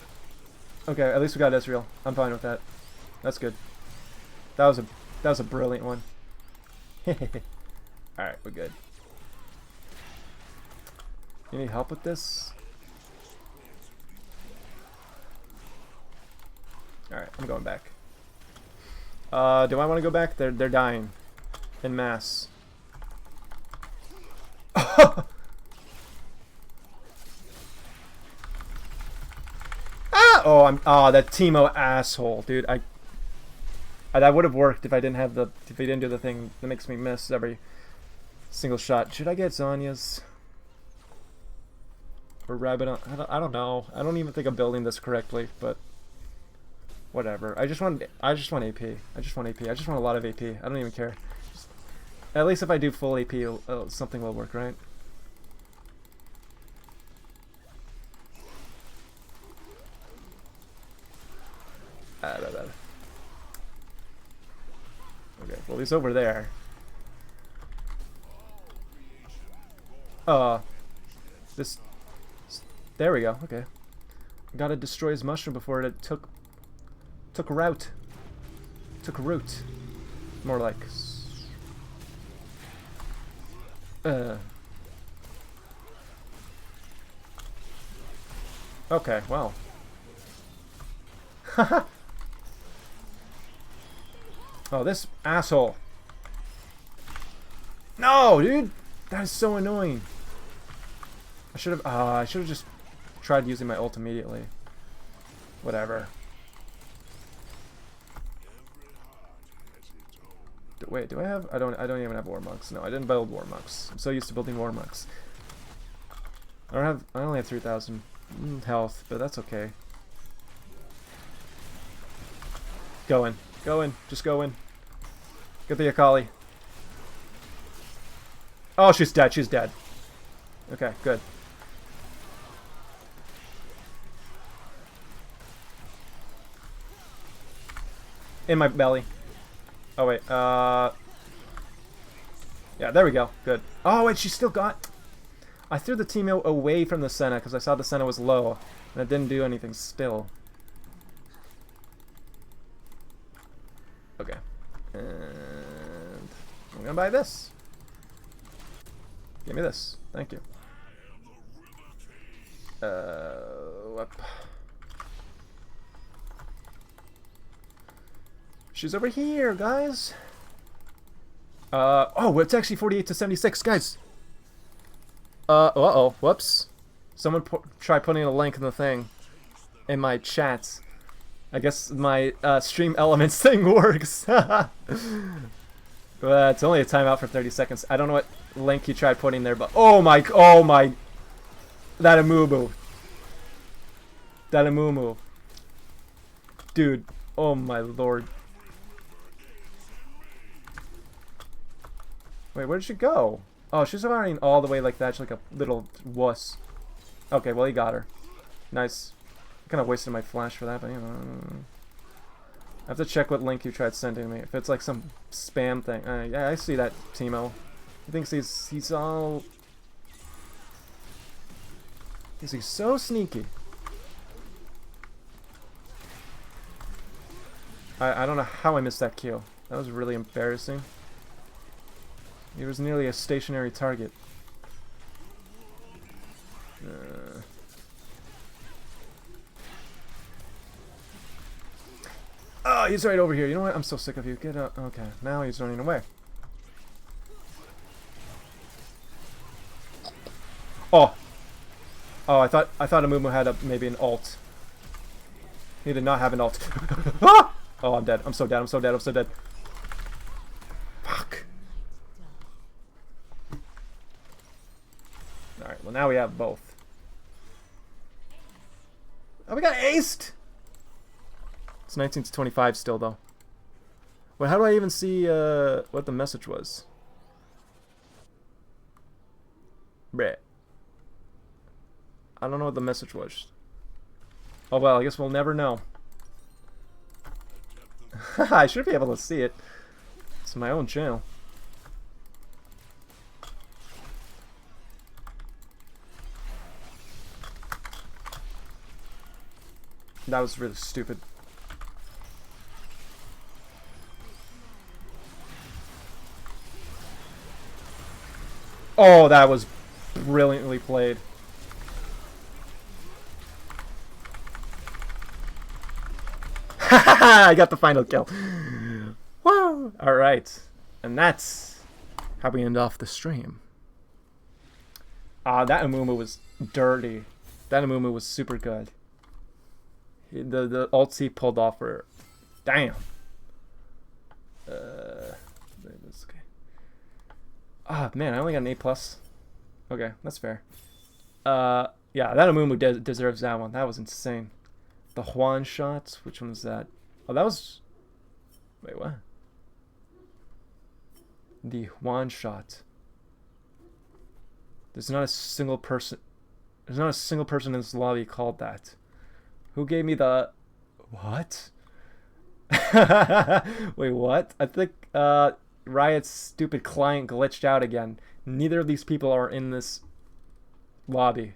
Okay, at least we got Ezreal. I'm fine with that. That's good. That was a brilliant one. Alright, we're good. You need help with this? Alright, I'm going back. Do I want to go back? They're dying. En masse. Ah! Oh, that Timo asshole, dude. That would have worked if I didn't have if he didn't do the thing that makes me miss every single shot. Should I get Zonya's? Or Rabbit on? I don't know. I don't even think I'm building this correctly, but whatever. I just want AP. I just want AP. I just want a lot of AP. I don't even care. At least if I do full AP, something will work, right? Okay, well he's over there. There we go. Okay, gotta destroy his mushroom before it took root. More like. Okay, well. Oh, this asshole. No, dude. That is so annoying. I should have just tried using my ult immediately. Whatever. Wait, do I have? I don't even have war mugs. No, I didn't build war mugs. I'm so used to building war mugs. I only have 3,000 health, but that's okay. Go in. Just go in. Get the Akali. Oh, she's dead. Okay, good. In my belly. Oh wait, yeah, there we go. Good. Oh wait, she still got. I threw the Timo away from the Senna because I saw the Senna was low, and it didn't do anything still. Okay, and I'm gonna buy this. Give me this. Thank you. What? She's over here, guys. Oh, it's actually 48 to 76, guys. Uh-oh, whoops. Someone try putting a link in the thing. In my chats. I guess my stream elements thing works. But it's only a timeout for 30 seconds. I don't know what link he tried putting there, but oh my, that Amumu. Dude, oh my lord. Wait, where did she go? Oh, she's running all the way like that. She's like a little wuss. Okay, well, he got her. Nice. Kind of wasted my flash for that, but you know. I have to check what link you tried sending me. If it's like some spam thing. Yeah, I see that, Timo. He thinks he's all... He's so sneaky. I don't know how I missed that kill. That was really embarrassing. He was nearly a stationary target. Oh, he's right over here. You know what? I'm so sick of you. Get up. Okay, now he's running away. Oh. Oh, I thought Amumu had maybe an ult. He did not have an ult. Ah! Oh, I'm dead. I'm so dead. I'm so dead. I'm so dead. Fuck. Alright, well now we have both. Oh, we got aced! It's 19 to 25 still, though. Wait, how do I even see what the message was? Bruh. I don't know what the message was. Oh well, I guess we'll never know. I should be able to see it. It's my own channel. That was really stupid. Oh, that was brilliantly played. I got the final kill. Wow. Alright. And that's how we end off the stream. That Amumu was dirty. That Amumu was super good. The ults he pulled off were... Damn. Ah, man, I only got an A+. Okay, that's fair. Yeah, that Amumu deserves that one. That was insane. The Juan shot, which one was that? Oh, that was... Wait, what? The Juan shot. There's not a single person... There's not a single person in this lobby called that. Who gave me the... What? Wait, what? I think Riot's stupid client glitched out again. Neither of these people are in this lobby.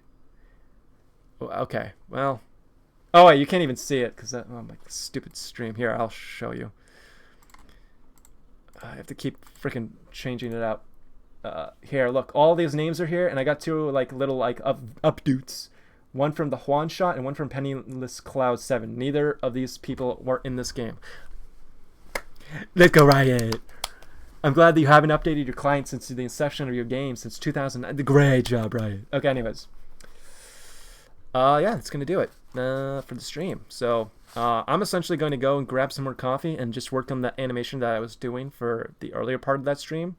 Okay, well... Oh, wait, you can't even see it because that... Oh, my stupid stream. Here, I'll show you. I have to keep freaking changing it out. Here, look. All these names are here, and I got two, like, little, like, updates. One from the Juan shot and one from Penniless Cloud 7. Neither of these people were in this game. Let's go, Riot! I'm glad that you haven't updated your client since the inception of your game, since 2009. Great job, Riot. Okay, anyways. Yeah, that's going to do it for the stream. So, I'm essentially going to go and grab some more coffee and just work on the animation that I was doing for the earlier part of that stream.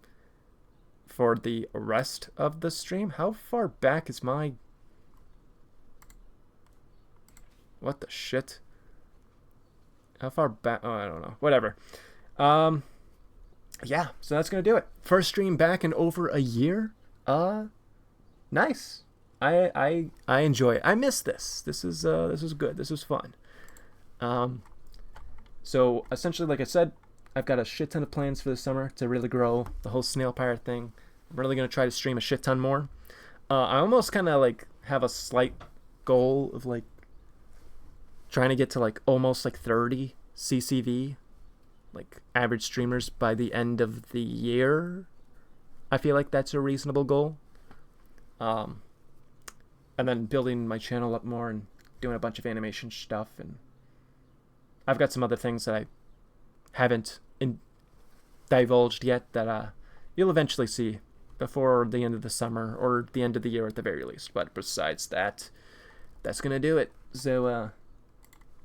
For the rest of the stream. How far back is my... What the shit? How far back? Oh, I don't know. Whatever. Yeah, so that's going to do it. First stream back in over a year. Nice. I enjoy it. I miss this. This is good. This is fun. So essentially, like I said, I've got a shit ton of plans for the summer to really grow the whole snail pirate thing. I'm really gonna try to stream a shit ton more. I almost kind of like have a slight goal of like trying to get to like almost like 30 CCV, like average streamers by the end of the year. I feel like that's a reasonable goal. And then building my channel up more and doing a bunch of animation stuff, and I've got some other things that I haven't divulged yet that you'll eventually see before the end of the summer or the end of the year at the very least. But besides that, that's gonna do it. So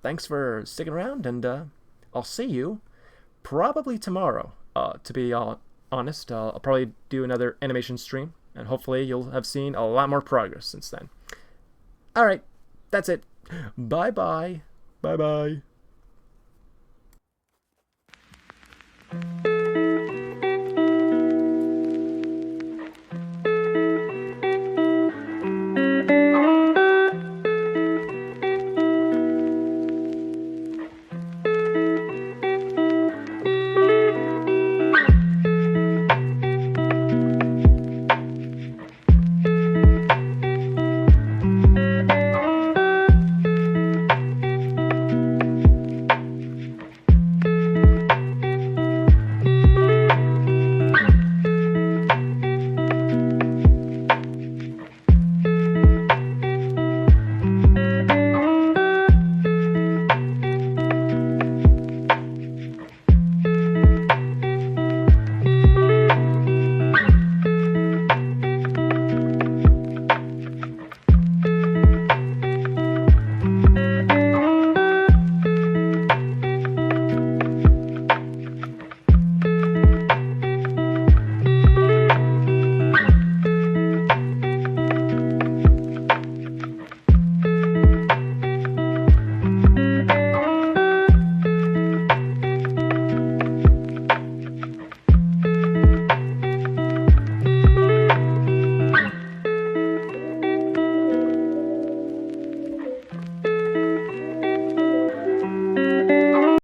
thanks for sticking around, and I'll see you probably tomorrow. To be honest, I'll probably do another animation stream, and hopefully you'll have seen a lot more progress since then. Alright, that's it. Bye-bye. Bye-bye.